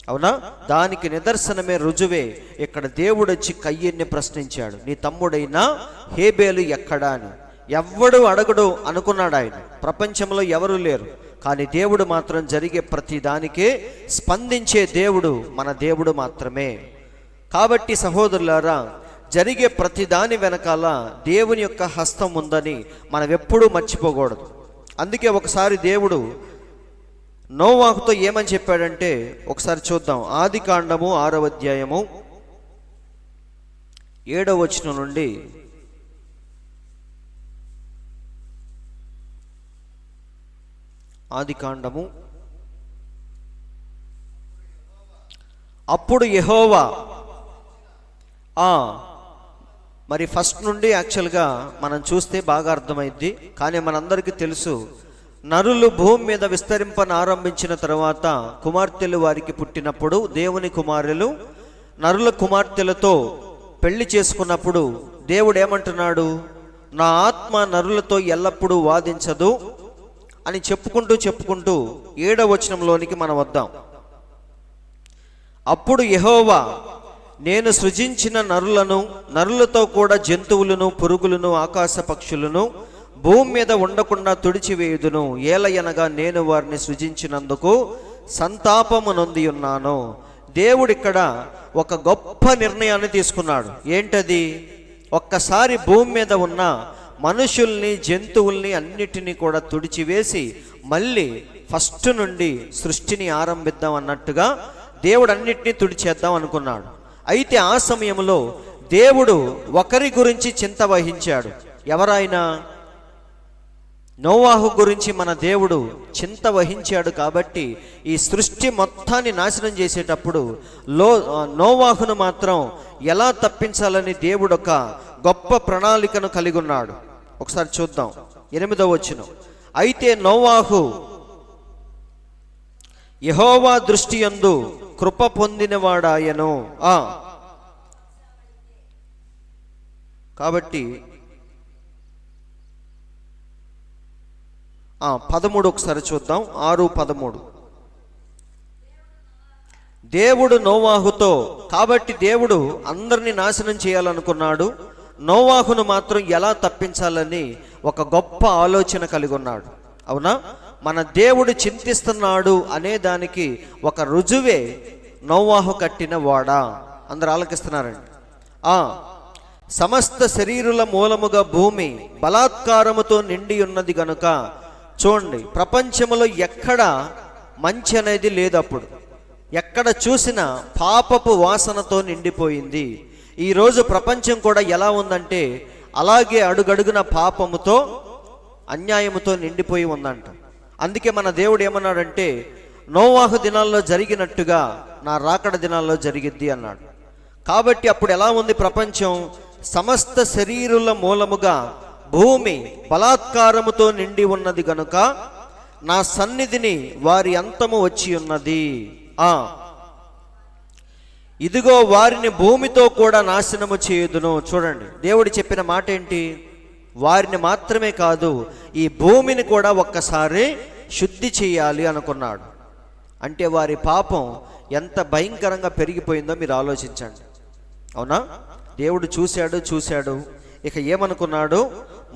అవునా? దానికి నిదర్శనమే, రుజువే ఇక్కడ దేవుడు వచ్చి కయ్యన్ని ప్రశ్నించాడు, నీ తమ్ముడైన హేబెలు ఎక్కడా అని. ఎవ్వడు అడగడు అనుకున్నాడు ఆయన. ప్రపంచంలో ఎవరు లేరు. కానీ దేవుడు మాత్రం జరిగే ప్రతి దానికే స్పందించే దేవుడు మన దేవుడు మాత్రమే. కాబట్టి సహోదరులారా, జరిగే ప్రతి దాని వెనకాల దేవుని యొక్క హస్తం ఉందని మనం ఎప్పుడూ మర్చిపోకూడదు. అందుకే ఒకసారి దేవుడు నోవాహుతో ఏమని చెప్పాడంటే ఒకసారి చూద్దాం. ఆదికాండము 6వ అధ్యాయము 7వ వచనం నుండి ఆదికాండము. అప్పుడు యెహోవా మరి ఫస్ట్ నుండి యాక్చువల్గా మనం చూస్తే బాగా అర్థమైంది. కానీ మనందరికీ తెలుసు, నరులు భూమి మీద విస్తరింపనారంభించిన తర్వాత కుమార్తెలు వారికి పుట్టినప్పుడు దేవుని కుమారులు నరుల కుమార్తెలతో పెళ్లి చేసుకున్నప్పుడు దేవుడు ఏమంటున్నాడు? నా ఆత్మ నరులతో ఎల్లప్పుడూ వాదించదు అని చెప్పుకుంటూ 7వ వచనంలోనికి మనం వద్దాం. అప్పుడు యెహోవా, నేను సృజించిన నరులతో కూడా జంతువులను, పురుగులను, ఆకాశ పక్షులను భూమి మీద ఉండకుండా తుడిచివేయుదును. ఏలయనగా నేను వారిని సృజించినందుకు సంతాపము నొంది ఉన్నాను. దేవుడు ఇక్కడ ఒక గొప్ప నిర్ణయాన్ని తీసుకున్నాడు. ఏంటది? ఒక్కసారి భూమి మీద ఉన్న మనుషుల్ని, జంతువుల్ని అన్నిటినీ కూడా తుడిచివేసి మళ్ళీ ఫస్ట్ నుండి సృష్టిని ఆరంభిద్దాం అన్నట్టుగా దేవుడు అన్నిటినీ తుడిచేద్దాం అనుకున్నాడు. అయితే ఆ సమయంలో దేవుడు ఒకరి గురించి చింత వహించాడు. ఎవరైనా? నోవాహు గురించి మన దేవుడు చింత వహించాడు. కాబట్టి ఈ సృష్టి మొత్తాన్ని నాశనం చేసేటప్పుడు నోవాహును మాత్రం ఎలా తప్పించాలని దేవుడు ఒక గొప్ప ప్రణాళికను కలిగి ఉన్నాడు. ఒకసారి చూద్దాం 8వ వచనం. అయితే నోవాహు యెహోవా దృష్టి యందు కృప పొందినవాడాయను. కాబట్టి 13 ఒకసారి చూద్దాం. 6:13. దేవుడు నోవాహుతో, కాబట్టి దేవుడు అందరినీ నాశనం చేయాలనుకున్నాడు. నోవాహును మాత్రం ఎలా తప్పించాలని ఒక గొప్ప ఆలోచన కలిగి ఉన్నాడు. అవునా? మన దేవుడు చింతిస్తున్నాడు అనే దానికి ఒక రుజువే నోవాహు కట్టిన ఓడ. అందరు ఆలకిస్తున్నారండి. సమస్త శరీరుల మూలముగా భూమి బలాత్కారముతో నిండి ఉన్నది గనుక చూడండి, ప్రపంచంలో ఎక్కడ మంచి అనేది లేదు. అప్పుడు ఎక్కడ చూసినా పాపపు వాసనతో నిండిపోయింది. ఈరోజు ప్రపంచం కూడా ఎలా ఉందంటే అలాగే అడుగడుగున పాపముతో అన్యాయముతో నిండిపోయి ఉందంట. అందుకే మన దేవుడు ఏమన్నాడంటే, నోవాహు దినాల్లో జరిగినట్టుగా నా రాకడ దినాల్లో జరిగిద్ది అన్నాడు. కాబట్టి అప్పుడు ఎలా ఉంది ప్రపంచం? సమస్త శరీరుల మూలముగా భూమి బలాత్కారముతో నిండి ఉన్నది గనుక నా సన్నిధిని వారి అంతము వచ్చి ఉన్నది. ఇదిగో వారిని భూమితో కూడా నాశనము చేయుదును. చూడండి, దేవుడు చెప్పిన మాట ఏంటి? వారిని మాత్రమే కాదు, ఈ భూమిని కూడా ఒక్కసారి శుద్ధి చేయాలి అనుకున్నాడు. అంటే వారి పాపం ఎంత భయంకరంగా పెరిగిపోయిందో మీరు ఆలోచించండి. అవునా? దేవుడు చూశాడు. ఇక ఏమనుకున్నాడు?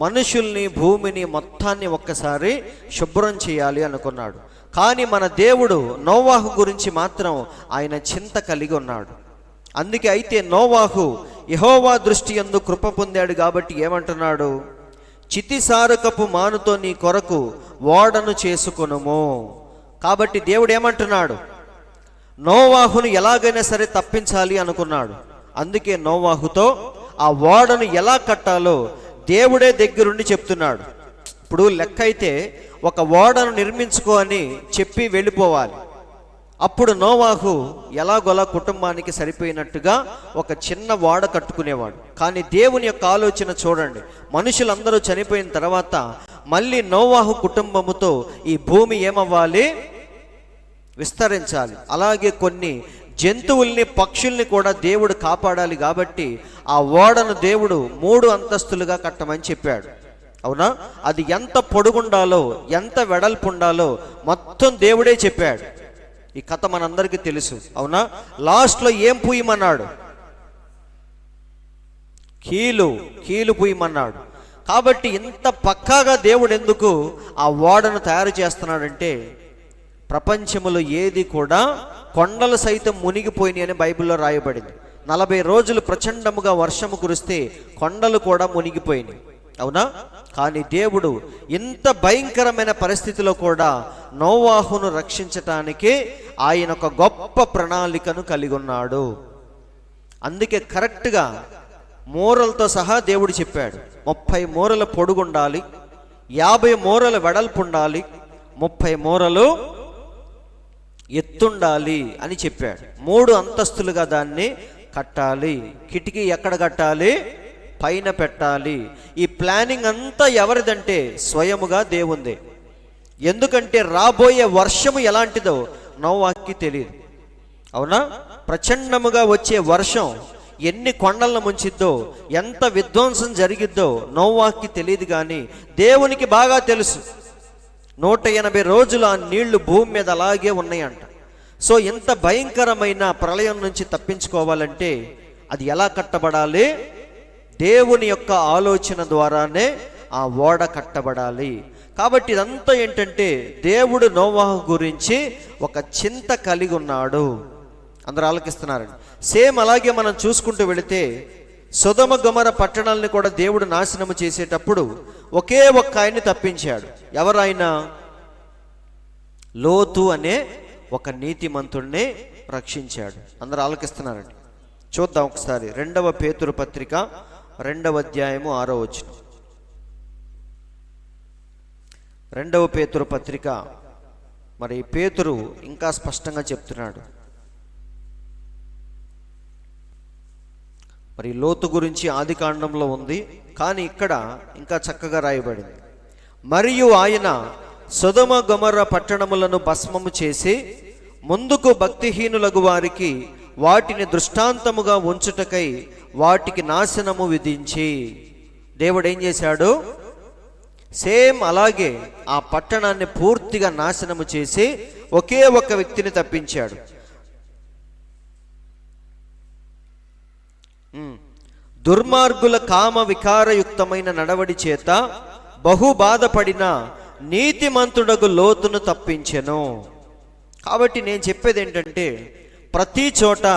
మనుషుల్ని, భూమిని మొత్తాన్ని ఒక్కసారి శుభ్రం చేయాలి అనుకున్నాడు. కానీ మన దేవుడు నోవాహు గురించి మాత్రం ఆయన చింత కలిగి ఉన్నాడు. అందుకే అయితే నోవాహు యెహోవా దృష్టి యందు కృప పొందాడు కాబట్టి ఏమంటున్నాడు? చితిసారకపు మానుతో నీ కొరకు ఓడను చేసుకొనుము. కాబట్టి దేవుడు ఏమంటున్నాడు? నోవాహును ఎలాగైనా సరే తప్పించాలి అనుకున్నాడు. అందుకే నోవాహుతో ఆ ఓడను ఎలా కట్టాలో దేవుడే దగ్గరుండి చెప్తున్నాడు. ఇప్పుడు లెక్క అయితే ఒక ఓడను నిర్మించుకో అని చెప్పి వెళ్ళిపోవాలి. అప్పుడు నోవాహు ఎలాగోలా కుటుంబానికి సరిపోయినట్టుగా ఒక చిన్న ఓడ కట్టుకునేవాడు. కానీ దేవుని యొక్క ఆలోచన చూడండి, మనుషులందరూ చనిపోయిన తర్వాత మళ్ళీ నోవాహు కుటుంబముతో ఈ భూమి ఏమవ్వాలి? విస్తరించాలి. అలాగే కొన్ని జంతువుల్ని, పక్షుల్ని కూడా దేవుడు కాపాడాలి. కాబట్టి ఆ ఓడను దేవుడు 3 అంతస్తులుగా కట్టమని చెప్పాడు. అవునా? అది ఎంత పొడుగుండాలో, ఎంత వెడల్పు ఉండాలో మొత్తం దేవుడే చెప్పాడు. ఈ కథ మనందరికీ తెలుసు. అవునా? లాస్ట్లో ఏం పూయమన్నాడు? కీలు పూయమన్నాడు. కాబట్టి ఇంత పక్కాగా దేవుడు ఎందుకు ఆ ఓడను తయారు చేస్తున్నాడంటే, ప్రపంచంలో ఏది కూడా కొండలు సైతం మునిగిపోయినాయి అని బైబిల్లో రాయబడింది. 40 రోజులు ప్రచండముగా వర్షము కురిస్తే కొండలు కూడా మునిగిపోయినాయి. అవునా? కానీ దేవుడు ఇంత భయంకరమైన పరిస్థితిలో కూడా నోవాహును రక్షించటానికి ఆయన ఒక గొప్ప ప్రణాళికను కలిగి ఉన్నాడు. అందుకే కరెక్ట్గా మూరలతో సహా దేవుడు చెప్పాడు. 30 మూరల పొడుగుండాలి, 50 మూరల వెడల్పు ఉండాలి, 30 మూరలు ఎత్తుండాలి అని చెప్పాడు. 3 అంతస్తులుగా దాన్ని కట్టాలి. కిటికీ ఎక్కడ కట్టాలి? పైన పెట్టాలి. ఈ ప్లానింగ్ అంతా ఎవరిదంటే స్వయముగా దేవుందే. ఎందుకంటే రాబోయే వర్షము ఎలాంటిదో నోవాహుకి తెలియదు. అవునా? ప్రచండముగా వచ్చే వర్షం ఎన్ని కొండలను ముంచిద్దో, ఎంత విధ్వంసం జరిగిద్దో నోవాహుకి తెలియదు. కానీ దేవునికి బాగా తెలుసు. 180 రోజులు ఆ నీళ్లు భూమి మీద అలాగే ఉన్నాయంట. సో ఇంత భయంకరమైన ప్రళయం నుంచి తప్పించుకోవాలంటే అది ఎలా కట్టబడాలి? దేవుని యొక్క ఆలోచన ద్వారానే ఆ ఓడ కట్టబడాలి. కాబట్టి ఇదంతా ఏంటంటే దేవుడు నోవాహు గురించి ఒక చింత కలిగి ఉన్నాడు. అందరూ ఆలకిస్తున్నారండి. సేమ్ అలాగే మనం చూసుకుంటూ వెళితే సొదొమ గొమొర పట్టణాలని కూడా దేవుడు నాశనము చేసేటప్పుడు ఒకే ఒక్క ఆయన్ని తప్పించాడు. ఎవరైనా? లోతు అనే ఒక నీతిమంతుడిని రక్షించాడు. అందరూ ఆలకిస్తున్నారండి. చూద్దాం ఒకసారి 2వ పేతురు పత్రిక 2వ అధ్యాయము 6వ వచనం. 2వ పేతురు పత్రిక, మరి పేతురు ఇంకా స్పష్టంగా చెప్తున్నాడు. మరి లోతు గురించి ఆది కాండంలో ఉంది, కానీ ఇక్కడ ఇంకా చక్కగా రాయబడింది. మరియు ఆయన సొదొమ గొమొర పట్టణములను భస్మము చేసి ముందుకు భక్తిహీనులగు వారికి వాటిని దృష్టాంతముగా ఉంచుటకై వాటికి నాశనము విధించి. దేవుడు ఏం చేశాడు? సేమ్ అలాగే ఆ పట్టణాన్ని పూర్తిగా నాశనము చేసి ఒకే ఒక వ్యక్తిని తప్పించాడు. దుర్మార్గుల కామ వికారయుక్తమైన నడవడి చేత బహు బాధపడిన నీతిమంతుడగు లోతును తప్పించెను. కాబట్టి నేను చెప్పేది ఏంటంటే, ప్రతి చోట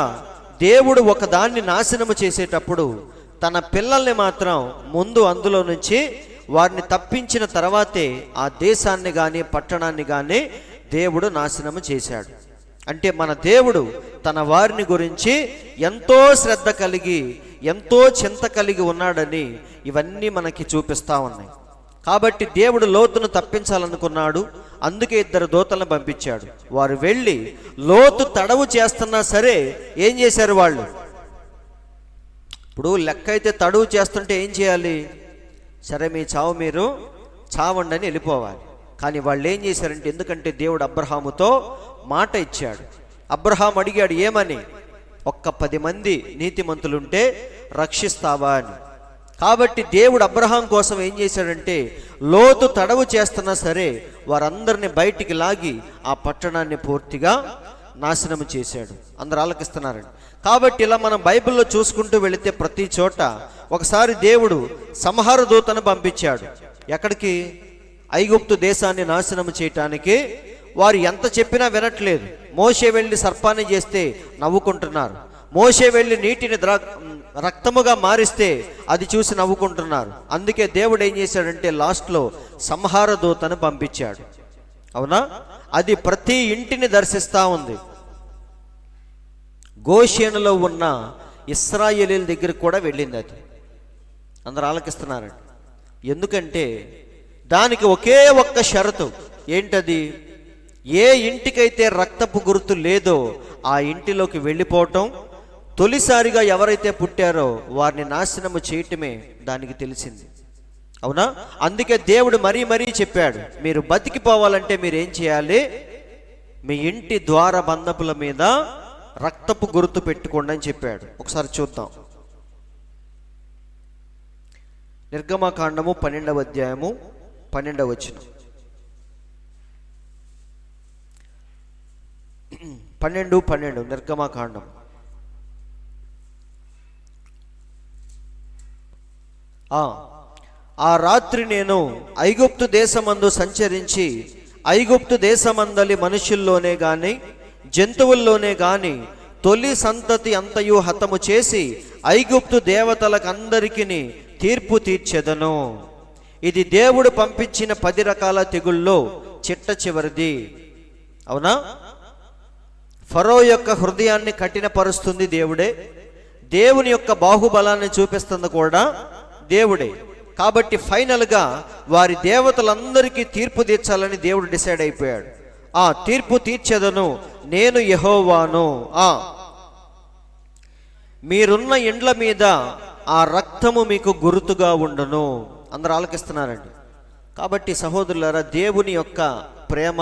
దేవుడు ఒకదాన్ని నాశనము చేసేటప్పుడు తన పిల్లల్ని మాత్రం ముందు అందులో నుంచి వారిని తప్పించిన తర్వాతే ఆ దేశాన్ని కానీ పట్టణాన్ని కానీ దేవుడు నాశనము చేశాడు. అంటే మన దేవుడు తన వారిని గురించి ఎంతో శ్రద్ధ కలిగి, ఎంతో చింత కలిగి ఉన్నాడని ఇవన్నీ మనకి చూపిస్తూ ఉన్నాయి. కాబట్టి దేవుడు లోతును తప్పించాలనుకున్నాడు. అందుకే 2 దూతలను పంపించాడు. వారు వెళ్ళి లోతు తడవు చేస్తున్నా సరే ఏం చేశారు వాళ్ళు? ఇప్పుడు లెక్క అయితే తడువు చేస్తుంటే ఏం చేయాలి? సరే మీ చావు మీరు చావండి అని వెళ్ళిపోవాలి. కానీ వాళ్ళు ఏం చేశారంటే, ఎందుకంటే దేవుడు అబ్రహాముతో మాట ఇచ్చాడు. అబ్రహాం అడిగాడు ఏమని? ఒక్క 10 మంది నీతిమంతులుంటే రక్షిస్తావా అని. కాబట్టి దేవుడు అబ్రహాం కోసం ఏం చేశాడంటే, లోతు తడవు చేస్తున్నా సరే వారందరిని బయటికి లాగి ఆ పట్టణాన్ని పూర్తిగా నాశనం చేశాడు. అందరు ఆలకిస్తున్నారండి. కాబట్టి ఇలా మనం బైబిల్లో చూసుకుంటూ వెళితే ప్రతి చోట ఒకసారి దేవుడు సంహార దూతను పంపించాడు. ఎక్కడికి? ఐగుప్తు దేశాన్ని నాశనం చేయటానికి. వారు ఎంత చెప్పినా వినట్లేదు. మోషే వెళ్ళి సర్పాన్ని చేస్తే నవ్వుకుంటున్నారు. మోషే వెళ్ళి నీటిని రక్తముగా మారిస్తే అది చూసి నవ్వుకుంటున్నారు. అందుకే దేవుడు ఏం చేశాడంటే లాస్ట్లో సంహార దూతను పంపించాడు. అవునా? అది ప్రతి ఇంటిని దర్శిస్తూ ఉంది. గోషేనులో ఉన్న ఇశ్రాయేలీల దగ్గరికి కూడా వెళ్ళింది అది. అందరూ ఆలకిస్తున్నారండి. ఎందుకంటే దానికి ఒకే ఒక్క షరతు. ఏంటది? ఏ ఇంటికైతే రక్తపు గుర్తు లేదో ఆ ఇంటిలోకి వెళ్ళిపోవటం, తొలిసారిగా ఎవరైతే పుట్టారో వారిని నాశనము చేయటమే దానికి తెలిసింది. అవునా? అందుకే దేవుడు మరీ చెప్పాడు, మీరు బతికిపోవాలంటే మీరు ఏం చేయాలి? మీ ఇంటి ద్వార బంధపుల మీద రక్తపు గుర్తు పెట్టుకోండి అని చెప్పాడు. ఒకసారి చూద్దాం. నిర్గమకాండము 12వ అధ్యాయము 12వ వచనం. 12 నిర్గమకాండం. ఆ రాత్రి నేను ఐగుప్తు దేశమందు సంచరించి ఐగుప్తు దేశమందలి మనుషుల్లోనే గాని జంతువుల్లోనే గాని తొలి సంతతి అంతయు హతము చేసి ఐగుప్తు దేవతలకందరికీ తీర్పు తీర్చెదను. ఇది దేవుడు పంపించిన 10 రకాల తెగుల్లో చిట్ట చివరిది. అవునా? ఫరో యొక్క హృదయాన్ని కఠినపరుస్తుంది దేవుడే. దేవుని యొక్క బాహుబలాన్ని చూపిస్తుంది కూడా దేవుడే. కాబట్టి ఫైనల్గా వారి దేవతలందరికీ తీర్పు తీర్చాలని దేవుడు డిసైడ్ అయిపోయాడు. ఆ తీర్పు తీర్చెదను, నేను యెహోవాను. మీరున్న ఇండ్ల మీద ఆ రక్తము మీకు గుర్తుగా ఉండును. అందరూ ఆలకిస్తున్నారండి. కాబట్టి సహోదరులారా, దేవుని యొక్క ప్రేమ,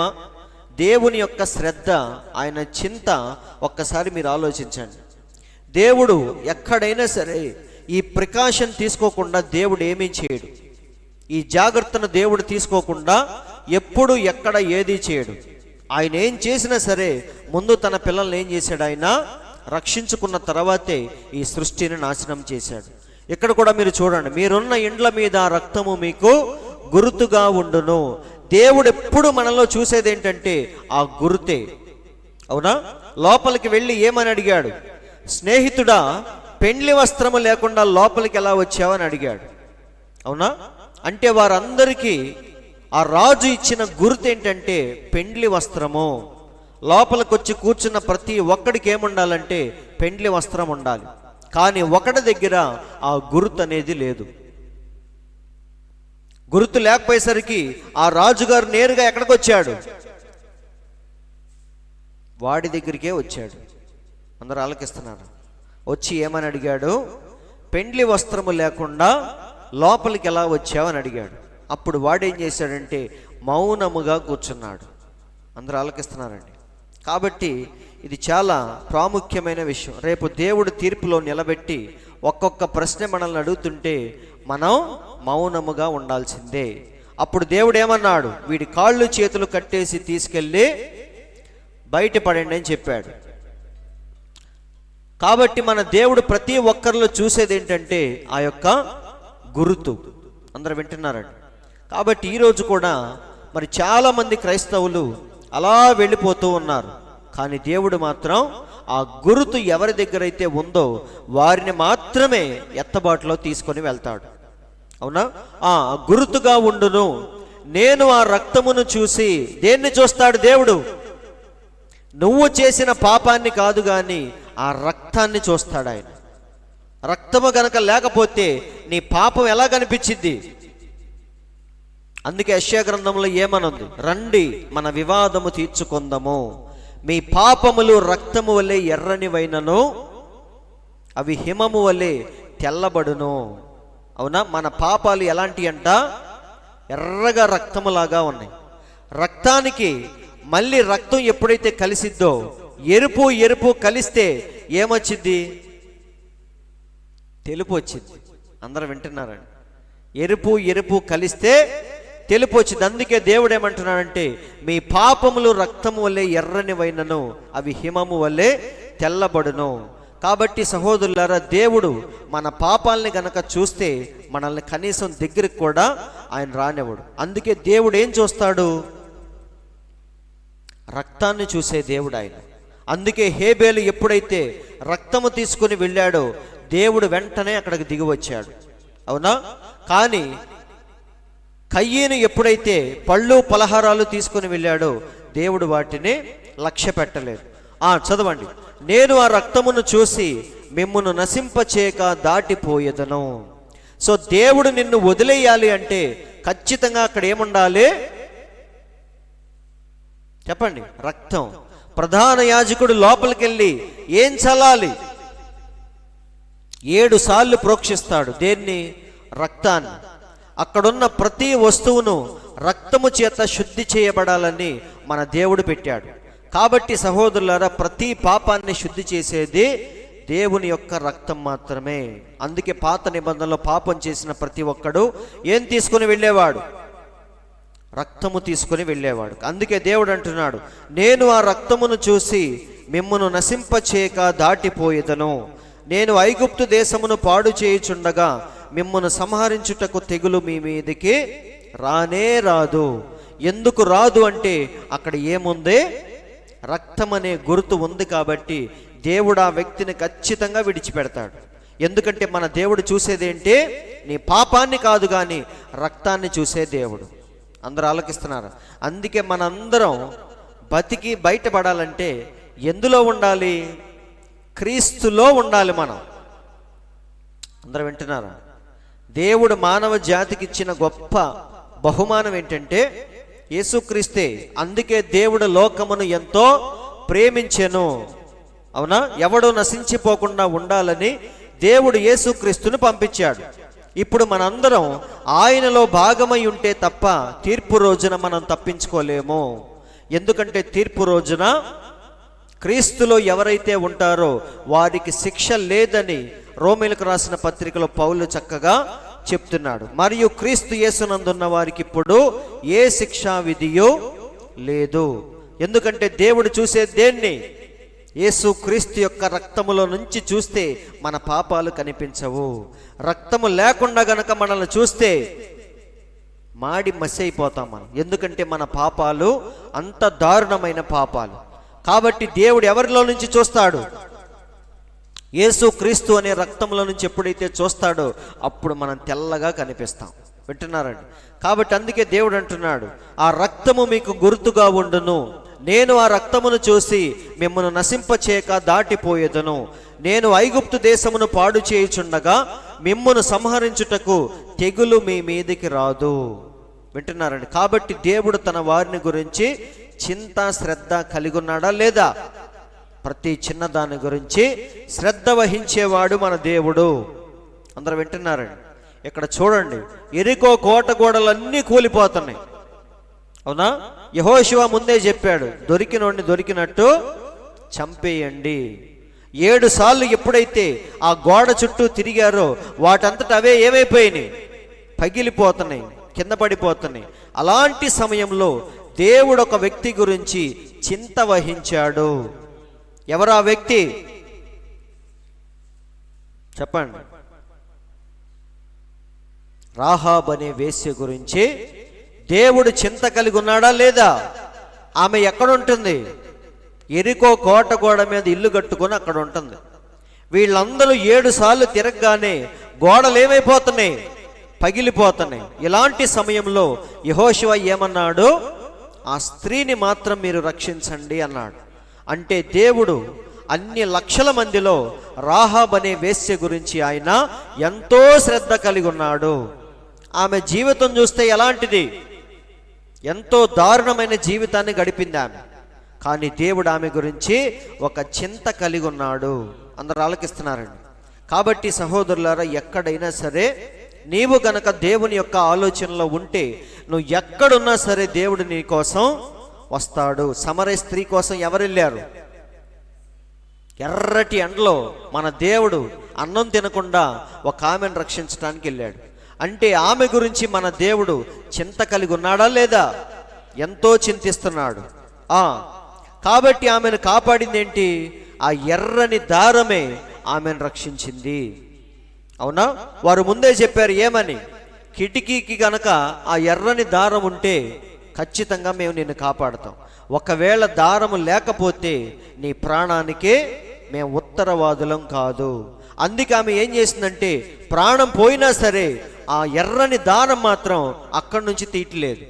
దేవుని యొక్క శ్రద్ధ, ఆయన చింత ఒక్కసారి మీరు ఆలోచించండి. దేవుడు ఎక్కడైనా సరే ఈ ప్రికాషన్ తీసుకోకుండా దేవుడు ఏమీ చేయడు. ఈ జాగ్రత్తను దేవుడు తీసుకోకుండా ఎప్పుడు ఎక్కడ ఏది చేయడు. ఆయన ఏం చేసినా సరే ముందు తన పిల్లల్ని ఏం చేశాడు? ఆయన రక్షించుకున్న తర్వాతే ఈ సృష్టిని నాశనం చేశాడు. ఇక్కడ కూడా మీరు చూడండి, మీరున్న ఇండ్ల మీద రక్తము మీకు గుర్తుగా ఉండును. దేవుడు ఎప్పుడు మనలో చూసేది ఏంటంటే ఆ గుర్తే. అవునా? లోపలికి వెళ్ళి ఏమని అడిగాడు? స్నేహితుడా, పెండ్లి వస్త్రము లేకుండా లోపలికి ఎలా వచ్చావని అడిగాడు. అవునా? అంటే వారందరికీ ఆ రాజు ఇచ్చిన గుర్తు ఏంటంటే పెండ్లి వస్త్రము. లోపలికి వచ్చి కూర్చున్న ప్రతి ఒక్కడికి ఏముండాలంటే పెండ్లి వస్త్రం ఉండాలి. కానీ ఒకటి దగ్గర ఆ గుర్తు అనేది లేదు. గుర్తు లేకపోయేసరికి ఆ రాజుగారు నేరుగా ఎక్కడికి వచ్చాడు? వాడి దగ్గరికే వచ్చాడు. అందరూ ఆలకిస్తున్నారు. వచ్చి ఏమని అడిగాడు? పెండ్లి వస్త్రము లేకుండా లోపలికి ఎలా వచ్చావని అడిగాడు. అప్పుడు వాడేం చేశాడంటే మౌనముగా కూర్చున్నాడు. అందరూ ఆలకిస్తున్నారండి. కాబట్టి ఇది చాలా ప్రాముఖ్యమైన విషయం. రేపు దేవుడు తీర్పులో నిలబెట్టి ఒక్కొక్క ప్రశ్న మనల్ని అడుగుతుంటే మనం మౌనముగా ఉండాల్సిందే. అప్పుడు దేవుడు ఏమన్నాడు? వీడి కాళ్ళు చేతులు కట్టేసి తీసుకెళ్ళి బయటపడండి అని చెప్పాడు. కాబట్టి మన దేవుడు ప్రతి ఒక్కరిలో చూసేది ఏంటంటే ఆ యొక్క గుర్తు. అందరూ వింటున్నారండి. కాబట్టి ఈరోజు కూడా మరి చాలామంది క్రైస్తవులు అలా వెళ్ళిపోతూ ఉన్నారు. కానీ దేవుడు మాత్రం ఆ గుర్తు ఎవరి దగ్గర అయితే ఉందో వారిని మాత్రమే ఎత్తబాటులో తీసుకొని వెళ్తాడు. అవునా? గుర్తుగా ఉండును. నేను ఆ రక్తమును చూసి, దేన్ని చూస్తాడు దేవుడు? నువ్వు చేసిన పాపాన్ని కాదు కానీ ఆ రక్తాన్ని చూస్తాడు ఆయన. రక్తము గనక లేకపోతే నీ పాపం ఎలా కనిపించింది? అందుకే యెషయా గ్రంథంలో ఏమనుంది? రండి మన వివాదము తీర్చుకుందాము, మీ పాపములు రక్తము వలె ఎర్రనివైనను అవి హిమము వలె తెల్లబడును. అవునా? మన పాపాలు ఎలాంటి అంట? ఎర్రగా రక్తములాగా ఉన్నాయి. రక్తానికి మళ్ళీ రక్తం ఎప్పుడైతే కలిసిద్దో, ఎరుపు ఎరుపు కలిస్తే ఏమొచ్చింది? తెలుపు వచ్చింది. అందరూ వింటున్నారండి? ఎరుపు ఎరుపు కలిస్తే తెలుపు వచ్చింది. అందుకే దేవుడు ఏమంటున్నాడంటే, మీ పాపములు రక్తము వల్లే ఎర్రనివైనను అవి హిమము వల్లే తెల్లబడును. కాబట్టి సహోదరులారా, దేవుడు మన పాపాలని గనక చూస్తే మనల్ని కనీసం దగ్గరికి కూడా ఆయన రానివ్వడు. అందుకే దేవుడు ఏం చూస్తాడు? రక్తాన్ని చూసే దేవుడు ఆయన. అందుకే హేబేలు ఎప్పుడైతే రక్తము తీసుకుని వెళ్ళాడో దేవుడు వెంటనే అక్కడికి దిగి వచ్చాడు. అవునా? కానీ కయ్యను ఎప్పుడైతే పళ్ళు పలహారాలు తీసుకుని వెళ్ళాడో దేవుడు వాటిని లక్ష్య పెట్టలేదు. చదవండి. నేను ఆ రక్తమును చూసి మిమ్మును నశింపచేయక దాటిపోయేదను. సో దేవుడు నిన్ను వదిలేయాలి అంటే ఖచ్చితంగా అక్కడ ఏముండాలి? చెప్పండి. రక్తం. ప్రధాన యాజకుడు లోపలికి వెళ్ళి ఏం చల్లాలి? 7 సార్లు ప్రోక్షిస్తాడు. దేన్ని? రక్తాన్ని. అక్కడున్న ప్రతి వస్తువును రక్తము చేత శుద్ధి చేయబడాలని మన దేవుడు పెట్టాడు. కాబట్టి సహోదరులారా, ప్రతి పాపాన్ని శుద్ధి చేసేది దేవుని యొక్క రక్తం మాత్రమే. అందుకే పాత నిబంధనలో పాపం చేసిన ప్రతి ఒక్కడు ఏం తీసుకుని వెళ్ళేవాడు? రక్తము తీసుకుని వెళ్ళేవాడు. అందుకే దేవుడు అంటున్నాడు, నేను ఆ రక్తమును చూసి మిమ్మును నశింపచేయక దాటిపోయేదను. నేను ఐగుప్తు దేశమును పాడు చేయుచుండగా మిమ్మును సంహరించుటకు తెగులు మీ మీదికి రానే రాదు. ఎందుకు రాదు అంటే అక్కడ ఏముంది? రక్తం అనే గుర్తు ఉంది. కాబట్టి దేవుడు ఆ వ్యక్తిని ఖచ్చితంగా విడిచిపెడతాడు. ఎందుకంటే మన దేవుడు చూసేదేంటి? నీ పాపాన్ని కాదు కానీ రక్తాన్ని చూసే దేవుడు. అందరూ ఆలోకిస్తున్నారు? అందుకే మనందరం బతికి బయటపడాలంటే ఎందులో ఉండాలి? క్రీస్తులో ఉండాలి మనం. అందరూ వింటున్నారా? దేవుడు మానవ జాతికి ఇచ్చిన గొప్ప బహుమానం ఏంటంటే యేసుక్రీస్తే. అందుకే దేవుడు లోకమును ఎంతో ప్రేమించెను. అవునా? ఎవడో నశించిపోకుండా ఉండాలని దేవుడు యేసుక్రీస్తును పంపించాడు. ఇప్పుడు మనందరం ఆయనలో భాగమై ఉంటే తప్ప తీర్పు రోజున మనం తప్పించుకోలేము. ఎందుకంటే తీర్పు రోజున క్రీస్తులో ఎవరైతే ఉంటారో వారికి శిక్ష లేదని రోమీలకు రాసిన పత్రికలో పౌలు చక్కగా చెప్తున్నాడు. మరియు క్రీస్తు యేసునందున్న వారికి ఇప్పుడు ఏ శిక్షా విధియో లేదు. ఎందుకంటే దేవుడు చూసే దేన్ని? యేసు క్రీస్తు యొక్క రక్తములో నుంచి చూస్తే మన పాపాలు కనిపించవు. రక్తము లేకుండా గనక మనల్ని చూస్తే మాడి మసి అయిపోతాం మనం. ఎందుకంటే మన పాపాలు అంత దారుణమైన పాపాలు. కాబట్టి దేవుడు ఎవరిలో నుంచి చూస్తాడు? యేసు క్రీస్తు అనే రక్తంలో నుంచి ఎప్పుడైతే చూస్తాడో అప్పుడు మనం తెల్లగా కనిపిస్తాం. వింటున్నారండి? కాబట్టి అందుకే దేవుడు అంటున్నాడు, ఆ రక్తము మీకు గుర్తుగా ఉండును. నేను ఆ రక్తమును చూసి మిమ్మల్ని నశింపచేయక దాటిపోయేదను. నేను ఐగుప్తు దేశమును పాడు చేయుచుండగా మిమ్మును సంహరించుటకు తెగులు మీ మీదికి రాదు. వింటున్నారండి? కాబట్టి దేవుడు తన వారిని గురించి చింత శ్రద్ధ కలిగి ఉన్నాడా లేదా? ప్రతి చిన్నదాని గురించి శ్రద్ధ వహించేవాడు మన దేవుడు. అందరూ వింటున్నారండి? ఇక్కడ చూడండి, ఎరికో కోట గోడలన్నీ కూలిపోతున్నాయి. అవునా? యెహోషువ ముందే చెప్పాడు, దొరికినోడిని దొరికినట్టు చంపేయండి. 7 సార్లు ఎప్పుడైతే ఆ గోడ చుట్టూ తిరిగారో వాటంతట అవే ఏమైపోయినాయి? పగిలిపోతున్నాయి, కింద పడిపోతున్నాయి. అలాంటి సమయంలో దేవుడు ఒక వ్యక్తి గురించి చింత వహించాడు. ఎవరా వ్యక్తి? చెప్పండి. రాహాబ్ అనే వేశ్య గురించి దేవుడు చింత కలిగి ఉన్నాడా లేదా? ఆమె ఎక్కడ ఉంటుంది? ఎరికో కోట గోడ మీద ఇల్లు కట్టుకొని అక్కడ ఉంటుంది. వీళ్ళందరూ 7 సార్లు తిరగగానే గోడలు ఏమైపోతున్నాయి? పగిలిపోతున్నాయి. ఇలాంటి సమయంలో యెహోషువ ఏమన్నాడు? ఆ స్త్రీని మాత్రం మీరు రక్షించండి అన్నాడు. అంటే దేవుడు అన్ని లక్షల మందిలో రాహాబ్ అనే వేశ్య గురించి ఆయన ఎంతో శ్రద్ధ కలిగి ఉన్నాడు. ఆమె జీవితం చూస్తే ఎలాంటిది? ఎంతో దారుణమైన జీవితాన్ని గడిపింది ఆమె. కానీ దేవుడు ఆమె గురించి ఒక చింత కలిగి ఉన్నాడు. అందరూ ఆలకిస్తున్నారండి. కాబట్టి సహోదరులారా, ఎక్కడైనా సరే నీవు గనక దేవుని యొక్క ఆలోచనలో ఉంటే నువ్వు ఎక్కడున్నా సరే దేవుడు నీ కోసం వస్తాడు. సమరయ స్త్రీ కోసం ఎవరు వెళ్ళారు? ఎర్రటి ఎండలో మన దేవుడు అన్నం తినకుండా ఒక ఆమెను రక్షించడానికి వెళ్ళాడు. అంటే ఆమె గురించి మన దేవుడు చింత కలిగి ఉన్నాడా లేదా? ఎంతో చింతిస్తున్నాడు. కాబట్టి ఆమెను కాపాడింది ఏంటి? ఆ ఎర్రని దారమే ఆమెను రక్షించింది. అవునా? వారు ముందే చెప్పారు ఏమని? కిటికీకి గనక ఆ ఎర్రని దారం ఉంటే ఖచ్చితంగా మేము నిన్ను కాపాడుతాం. ఒకవేళ దారము లేకపోతే నీ ప్రాణానికే మేము ఉత్తరవాదులం కాదు. అందుకే ఆమె ఏం చేసిందంటే ప్రాణం పోయినా సరే ఆ ఎర్రని దారం మాత్రం అక్కడి నుంచి తీయట్లేదు.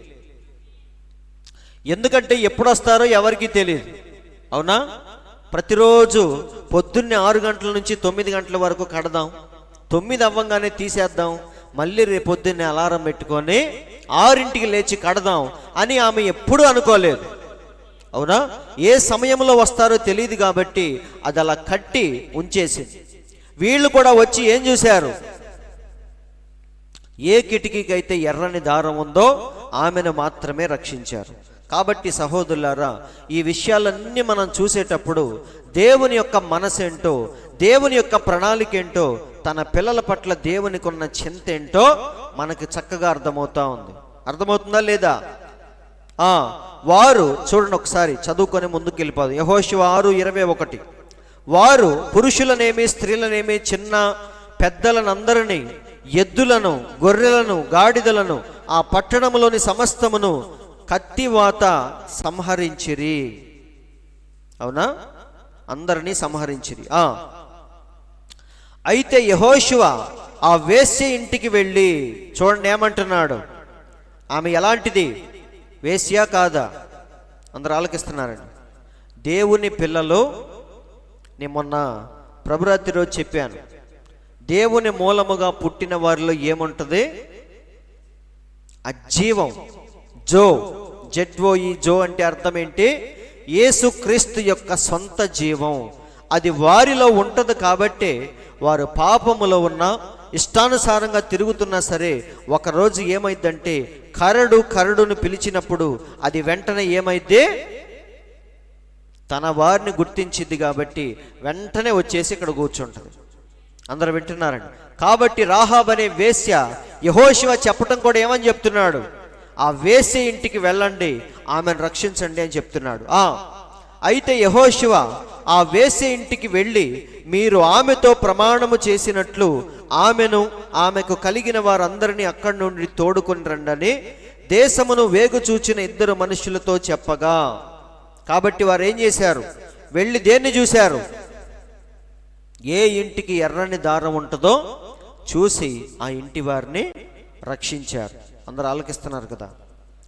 ఎందుకంటే ఎప్పుడు వస్తారో ఎవరికీ తెలియదు. అవునా? ప్రతిరోజు పొద్దున్నే 6 గంటల నుంచి 9 గంటల వరకు కడదాం, 9 అవ్వంగానే తీసేద్దాం, మళ్ళీ రేపు పొద్దున్నే అలారం పెట్టుకొని 6ంటికి లేచి కడదాం అని ఆమె ఎప్పుడూ అనుకోలేదు. అవునా? ఏ సమయంలో వస్తారో తెలియదు కాబట్టి అది అలా కట్టి ఉంచేసింది. వీళ్ళు కూడా వచ్చి ఏం చూశారు? ఏ కిటికీకి అయితే ఎర్రని దారం ఉందో ఆమెను మాత్రమే రక్షించారు. కాబట్టి సహోదరులారా, ఈ విషయాలన్నీ మనం చూసేటప్పుడు దేవుని యొక్క మనసేంటో, దేవుని యొక్క ప్రణాళిక ఏంటో, తన పిల్లల పట్ల దేవునికి ఉన్న చింత ఏంటో మనకి చక్కగా అర్థమవుతా ఉంది. అర్థమవుతుందా లేదా? వారు చూడండి, ఒకసారి చదువుకొని ముందుకు వెళ్ళిపోదు. యెహోషువ 6:21. వారు పురుషులనేమి స్త్రీలనేమి చిన్న పెద్దలనందరినీ, ఎద్దులను, గొర్రెలను, గాడిదలను, ఆ పట్టణంలోని సమస్తమును కత్తివాత సంహరించిరి. అవునా? అందరినీ సంహరించిరి. అయితే యెహోషువ ఆ వేశ్య ఇంటికి వెళ్ళి, చూడండి ఏమంటున్నాడు? ఆమె ఎలాంటిది? వేశ్య కాదా? అందరూ ఆలకిస్తున్నారండి. దేవుని పిల్లలు, నేను మొన్న ప్రభురాత్రి రోజు చెప్పాను, దేవుని మూలముగా పుట్టిన వారిలో ఏముంటుంది? అజీవం. జో అంటే అర్థం ఏంటి? యేసుక్రీస్తు యొక్క సొంత జీవం అది వారిలో ఉంటుంది. కాబట్టి వారు పాపములో ఉన్న, ఇష్టానుసారంగా తిరుగుతున్నా సరే ఒకరోజు ఏమైందంటే కరడును పిలిచినప్పుడు అది వెంటనే ఏమైంది? తన వారిని గుర్తించింది. కాబట్టి వెంటనే వచ్చేసి ఇక్కడ కూర్చుంటుంది. అందరూ వింటున్నారండి. కాబట్టి రాహాబ్ అనే వేశ్య యెహోషువ చెప్పటం కూడా ఏమని చెప్తున్నాడు? ఆ వేశ్య ఇంటికి వెళ్ళండి, ఆమెను రక్షించండి అని చెప్తున్నాడు. అయితే యెహోషువ ఆ వేశ్య ఇంటికి వెళ్ళి, మీరు ఆమెతో ప్రమాణము చేసినట్లు ఆమెను, ఆమెకు కలిగిన వారందరినీ అక్కడి నుండి తోడుకొని రండని దేశమును వేగు చూచిన 2 మనుషులతో చెప్పగా, కాబట్టి వారు ఏం చేశారు? వెళ్ళి దేన్ని చూశారు? ఏ ఇంటికి ఎర్రని దారం ఉంటుందో చూసి ఆ ఇంటి వారిని రక్షించారు. అందరూ ఆలకిస్తున్నారు కదా.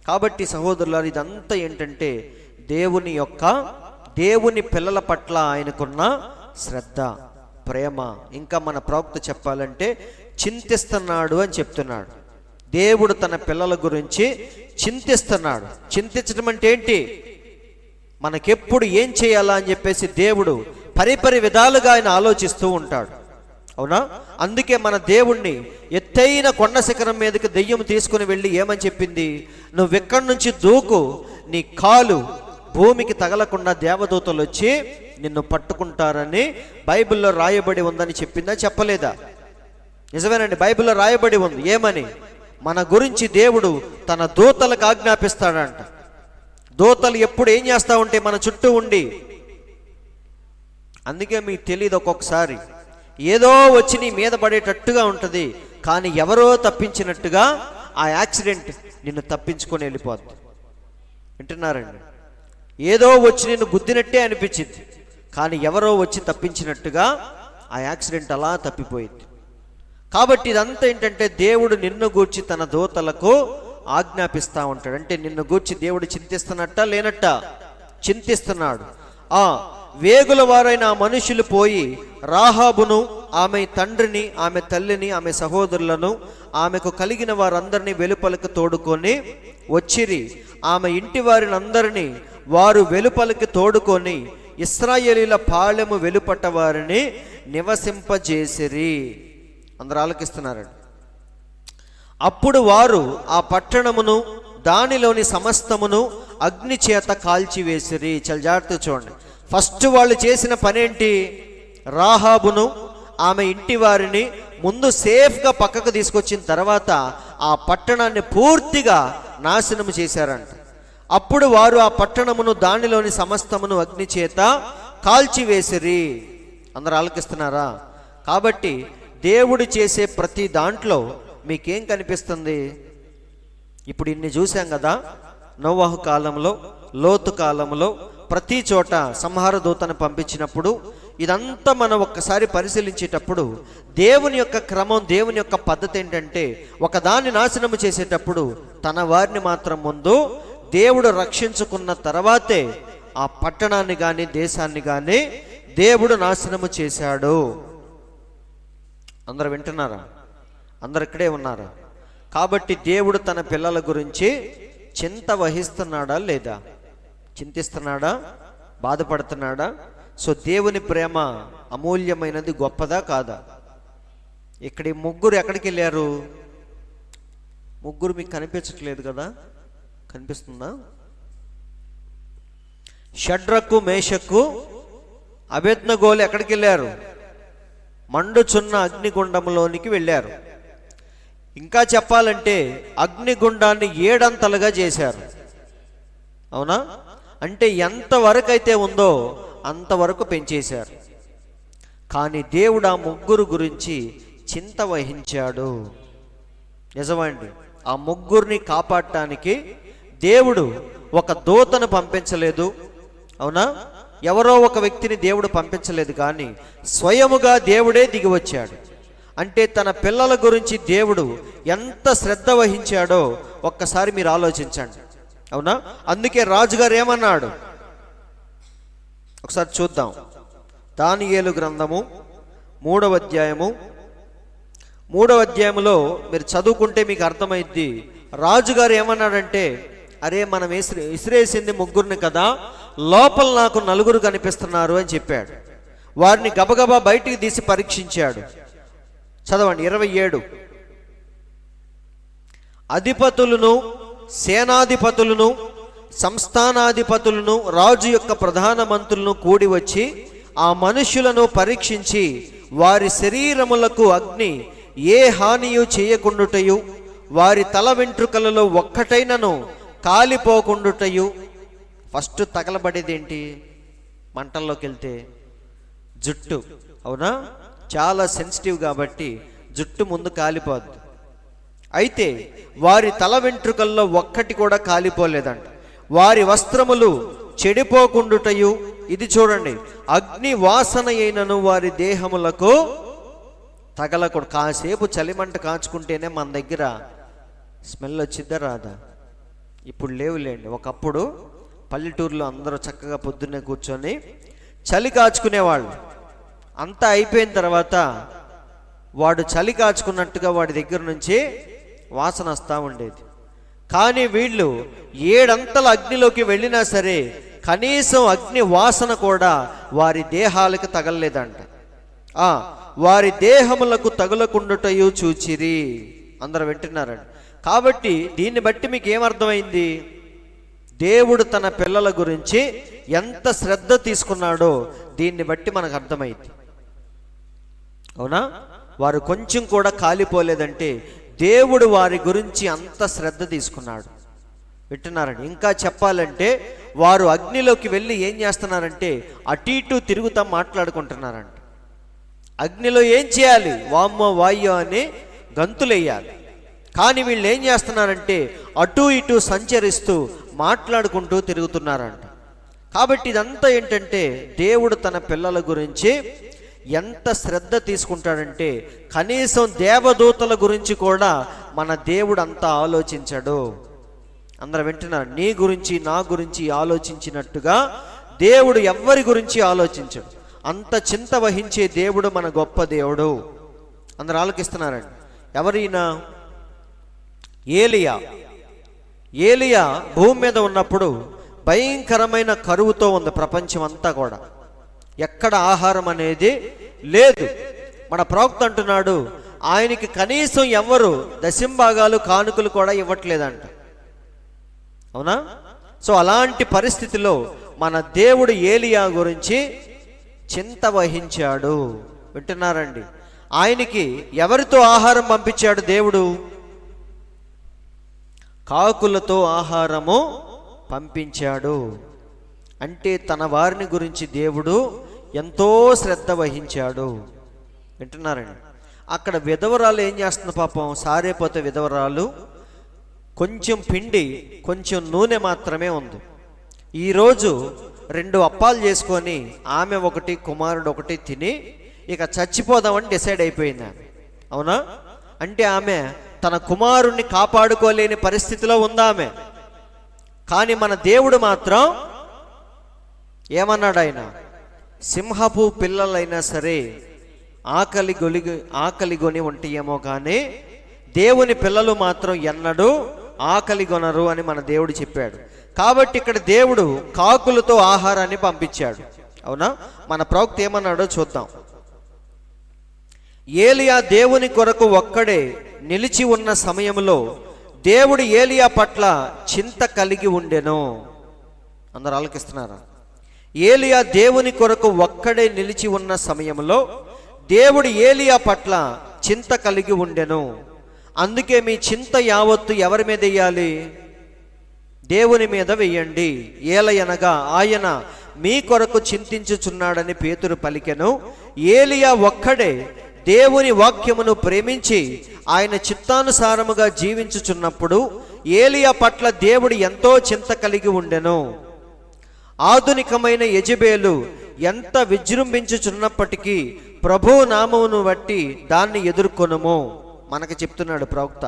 కాబట్టి సహోదరులారు, ఇదంతా ఏంటంటే దేవుని పిల్లల పట్ల ఆయనకున్న శ్రద్ధ, ప్రేమ. ఇంకా మన ప్రవక్త చెప్పాలంటే చింతిస్తున్నాడు అని చెప్తున్నాడు. దేవుడు తన పిల్లల గురించి చింతిస్తున్నాడు. చింతించడం అంటే ఏంటి? మనకెప్పుడు ఏం చేయాలా అని చెప్పేసి దేవుడు పరిపరి విధాలుగా ఆయన ఆలోచిస్తూ ఉంటాడు. అవునా? అందుకే మన దేవుణ్ణి ఎత్తైన కొండ శిఖరం మీదకి దెయ్యం తీసుకుని వెళ్ళి ఏమని చెప్పింది? నువ్వు ఎక్కడి నుంచి దూకు, నీ కాలు భూమికి తగలకుండా దేవదూతలు వచ్చి నిన్ను పట్టుకుంటారని బైబిల్లో రాయబడి ఉందని చెప్పిందా? చెప్పలేదా? నిజమేనండి, బైబిల్లో రాయబడి ఉంది. ఏమని? మన గురించి దేవుడు తన దూతలకు ఆజ్ఞాపిస్తాడంట. దూతలు ఎప్పుడు ఏం చేస్తూ ఉంటే మన చుట్టూ ఉండి, అందుకే మీకు తెలియదు, ఒక్కొక్కసారి ఏదో వచ్చి నీ మీద పడేటట్టుగా ఉంటుంది, కానీ ఎవరో తప్పించినట్టుగా ఆ యాక్సిడెంట్ నిన్ను తప్పించుకొని వెళ్ళిపోద్ది. వింటున్నారండి? ఏదో వచ్చి నిన్ను గుద్దినట్టే అనిపించింది, కానీ ఎవరో వచ్చి తప్పించినట్టుగా ఆ యాక్సిడెంట్ అలా తప్పిపోయింది. కాబట్టి ఇదంతా ఏంటంటే దేవుడు నిన్ను గూర్చి తన దూతలకు ఆజ్ఞాపిస్తూ ఉంటాడు. అంటే నిన్ను గూర్చి దేవుడు చింతిస్తున్నట్ట లేనట్ట? చింతిస్తున్నాడు. వేగుల వారైన ఆ మనుషులు పోయి రాహాబును, ఆమె తండ్రిని, ఆమె తల్లిని, ఆమె సహోదరులను, ఆమెకు కలిగిన వారందరినీ వెలుపలకు తోడుకొని వచ్చిరి. ఆమె ఇంటి వారిని అందరినీ వారు వెలుపలికి తోడుకొని ఇశ్రాయేలీల పాళెము వెలుపట వారిని నివసింపజేసిరి. అందరూ ఆలకిస్తున్నారండి. అప్పుడు వారు ఆ పట్టణమును దానిలోని సమస్తమును అగ్ని చేత కాల్చివేసిరి. చాలా జాగ్రత్తగా చూడండి. ఫస్ట్ వాళ్ళు చేసిన పనేంటి? రాహాబును, ఆమె ఇంటి వారిని ముందు సేఫ్గా పక్కకు తీసుకొచ్చిన తర్వాత ఆ పట్టణాన్ని పూర్తిగా నాశనం చేశారంట. అప్పుడు వారు ఆ పట్టణమును దానిలోని సమస్తమును అగ్ని చేత కాల్చివేసిరి. అందరూ ఆలకిస్తున్నారా? కాబట్టి దేవుడు చేసే ప్రతి దాంట్లో మీకేం కనిపిస్తుంది? ఇప్పుడు ఇన్ని చూసాం కదా, నోవహు కాలంలో, లోతు కాలంలో, ప్రతి చోట సంహార దూతను పంపించినప్పుడు ఇదంతా మనం ఒక్కసారి పరిశీలించేటప్పుడు దేవుని యొక్క క్రమం, దేవుని యొక్క పద్ధతి ఏంటంటే ఒకదాన్ని నాశనము చేసేటప్పుడు తన వారిని మాత్రం ముందు దేవుడు రక్షించుకున్న తర్వాతే ఆ పట్టణాన్ని కానీ దేశాన్ని కానీ దేవుడు నాశనము చేశాడు. అందరూ వింటున్నారా? అందరు ఇక్కడే ఉన్నారా? కాబట్టి దేవుడు తన పిల్లల గురించి చింత వహిస్తున్నాడా లేదా? చింతిస్తున్నాడా? బాధపడుతున్నాడా? సో దేవుని ప్రేమ అమూల్యమైనది, గొప్పదా కాదా? ఇక్కడ ఈ ముగ్గురు ఎక్కడికి వెళ్ళారు? ముగ్గురు మీకు కనిపించట్లేదు కదా? కనిపిస్తుందా? షడ్రకు, మేషకు, అబేద్నెగోలు ఎక్కడికి వెళ్ళారు? మండుచున్న అగ్నిగుండంలోనికి వెళ్ళారు. ఇంకా చెప్పాలంటే అగ్నిగుండాన్ని 7 అంతలుగా చేశారు. అవునా? అంటే ఎంతవరకు అయితే ఉందో అంతవరకు పెంచేశారు. కానీ దేవుడు ఆ ముగ్గురు గురించి చింత వహించాడు. నిజమండి. ఆ ముగ్గురిని కాపాడటానికి దేవుడు ఒక దూతను పంపించలేదు. అవునా? ఎవరో ఒక వ్యక్తిని దేవుడు పంపించలేదు, కానీ స్వయముగా దేవుడే దిగి వచ్చాడు. అంటే తన పిల్లల గురించి దేవుడు ఎంత శ్రద్ధ వహించాడో ఒక్కసారి మీరు ఆలోచించండి. అవునా? అందుకే రాజుగారు ఏమన్నాడు ఒకసారి చూద్దాం. దానియేలు గ్రంథము 3వ అధ్యాయము 3వ అధ్యాయంలో మీరు చదువుకుంటే మీకు అర్థమైద్ది. రాజుగారు ఏమన్నాడంటే, అరే మనం ఇసిరేసింది ముగ్గురిని కదా, లోపల నాకు 4 కనిపిస్తున్నారు అని చెప్పాడు. వారిని గబగబా బయటికి తీసి పరీక్షించాడు. చదవండి 27. అధిపతులను, సేనాధిపతులను, సంస్థానాధిపతులను, రాజు యొక్క ప్రధాన మంత్రులను కూడి వచ్చి ఆ మనుష్యులను పరీక్షించి వారి శరీరములకు అగ్ని ఏ హానియు చేయకుండుటయు, వారి తల వెంట్రుకలలో ఒక్కటైనను కాలిపోకుండుటయు. ఫస్ట్ తగలబడేది ఏంటి? మంటల్లోకి వెళ్తే జుట్టు. అవునా? చాలా సెన్సిటివ్ కాబట్టి జుట్టు ముందు కాలిపోద్ది. అయితే వారి తల వెంట్రుకల్లో ఒక్కటి కూడా కాలిపోలేదంట. వారి వస్త్రములు చెడిపోకుండుటయు. ఇది చూడండి, అగ్ని వాసన అయినను వారి దేహములకు తగలకూడదు. కాసేపు చలిమంట కాచుకుంటేనే మన దగ్గర స్మెల్ వచ్చిద్దా రాదా? ఇప్పుడు లేవులేండి. ఒకప్పుడు పల్లెటూరులో అందరూ చక్కగా పొద్దున్నే కూర్చొని చలి కాచుకునేవాళ్ళు. అంతా అయిపోయిన తర్వాత వాడు చలి కాచుకున్నట్టుగా వాడి దగ్గర నుంచి వాసన వస్తూ ఉండేది. కానీ వీళ్ళు 7 అంతల అగ్నిలోకి వెళ్ళినా సరే కనీసం అగ్ని వాసన కూడా వారి దేహాలకు తగలలేదంట. వారి దేహములకు తగులకుండుటయు చూచిరి. అందరూ వింటున్నారండి. కాబట్టి దీన్ని బట్టి మీకు ఏమర్థమైంది? దేవుడు తన పిల్లల గురించి ఎంత శ్రద్ధ తీసుకున్నాడో దీన్ని బట్టి మనకు అర్థమైంది. అవునా? వారు కొంచెం కూడా కాలిపోలేదంటే దేవుడు వారి గురించి అంత శ్రద్ధ తీసుకున్నాడు. వింటున్నారండి. ఇంకా చెప్పాలంటే వారు అగ్నిలోకి వెళ్ళి ఏం చేస్తున్నారంటే అటు ఇటు తిరుగుతా మాట్లాడుకుంటున్నారంట. అగ్నిలో ఏం చేయాలి? వామ్మో వాయ్యో అని గంతులేయాలి. కానీ వీళ్ళు ఏం చేస్తున్నారంటే అటు ఇటు సంచరిస్తూ మాట్లాడుకుంటూ తిరుగుతున్నారంట. కాబట్టి ఇదంతా ఏంటంటే దేవుడు తన పిల్లల గురించి ఎంత శ్రద్ధ తీసుకుంటాడంటే కనీసం దేవదూతల గురించి కూడా మన దేవుడు అంతా ఆలోచించాడు. అందరూ వింటున్నారు, నీ గురించి నా గురించి ఆలోచించినట్టుగా దేవుడు ఎవ్వరి గురించి ఆలోచించడు. అంత చింత వహించే దేవుడు మన గొప్ప దేవుడు. అందరూ ఆలోకిస్తున్నారండి. ఎవరైనా ఏలియా భూమి మీద ఉన్నప్పుడు భయంకరమైన కరువుతో ఉంది ప్రపంచం అంతా కూడా. ఎక్కడ ఆహారం అనేది లేదు. మన ప్రవక్త అంటున్నాడు, ఆయనకి కనీసం ఎవరు దశంభాగాలు కానుకలు కూడా ఇవ్వట్లేదంట. అవునా? సో అలాంటి పరిస్థితిలో మన దేవుడు ఏలియా గురించి చింత వహించాడు. వింటున్నారండి? ఆయనకి ఎవరితో ఆహారం పంపించాడు దేవుడు? కాకులతో ఆహారము పంపించాడు. అంటే తన వారిని గురించి దేవుడు ఎంతో శ్రద్ధ వహించాడు. వింటున్నారండి? అక్కడ విధవరాలు ఏం చేస్తుంది పాపం? సారేపోతే విధవరాలు కొంచెం పిండి కొంచెం నూనె మాత్రమే ఉంది. ఈరోజు 2 అప్పాలు చేసుకొని ఆమె ఒకటి కుమారుడు ఒకటి తిని ఇక చచ్చిపోదామని డిసైడ్ అయిపోయింది. అవునా? అంటే ఆమె తన కుమారుణ్ణి కాపాడుకోలేని పరిస్థితిలో ఉందామె. కానీ మన దేవుడు మాత్రం ఏమన్నాడు? ఆయన సింహపు పిల్లలైనా సరే ఆకలిగొని ఉంటాయేమో కానీ దేవుని పిల్లలు మాత్రం ఎన్నడూ ఆకలిగొనరు అని మన దేవుడు చెప్పాడు. కాబట్టి ఇక్కడ దేవుడు కాకులతో ఆహారాన్ని పంపించాడు. అవునా? మన ప్రవక్త ఏమన్నాడో చూద్దాం. ఏలియా దేవుని కొరకు ఒక్కడే నిలిచి ఉన్న సమయంలో దేవుడు ఏలియా పట్ల చింత కలిగి ఉండెను. అందరూ ఆలకిస్తున్నారా? ఏలియా దేవుని కొరకు ఒక్కడే నిలిచి ఉన్న సమయంలో దేవుడు ఏలియా పట్ల చింత కలిగి ఉండెను. అందుకే మీ చింత యావత్తు ఎవరి మీద వేయాలి? దేవుని మీద వెయ్యండి. ఏలయనగా ఆయన మీ కొరకు చింతించుచున్నాడని పేతురు పలికెను. ఏలియా ఒక్కడే దేవుని వాక్యమును ప్రేమించి ఆయన చిత్తానుసారముగా జీవించుచున్నప్పుడు ఏలియా పట్ల దేవుడు ఎంతో చింత కలిగి ఉండెను. ఆధునికమైన యెజెబెలు ఎంత విజృంభించుచున్నప్పటికీ ప్రభు నామమును బట్టి దాన్ని ఎదుర్కొనుము. మనకు చెప్తున్నాడు ప్రవక్త.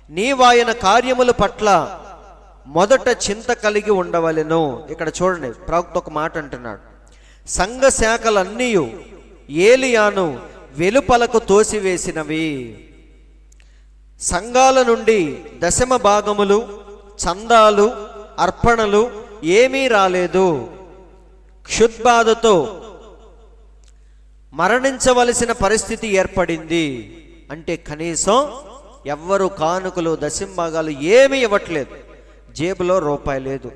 నీవాయన కార్యముల పట్ల మొదట చింత కలిగి ఉండవలెను. ఇక్కడ చూడండి, ప్రవక్త ఒక మాట అంటున్నాడు. సంఘ శాఖలన్నీ ఏలియాను వెలుపలకు తోసివేసినవి. సంఘాల నుండి దశమ భాగములు, చందాలు, అర్పణలు ఏమీ రాలేదు. క్షుద్బాధతో మరణించవలసిన పరిస్థితి ఏర్పడింది. అంటే కనీసం ఎవ్వరు కానుకలు దశంభాగాలు ఏమీ ఇవ్వట్లేదు. జేబులో రూపాయి లేదు.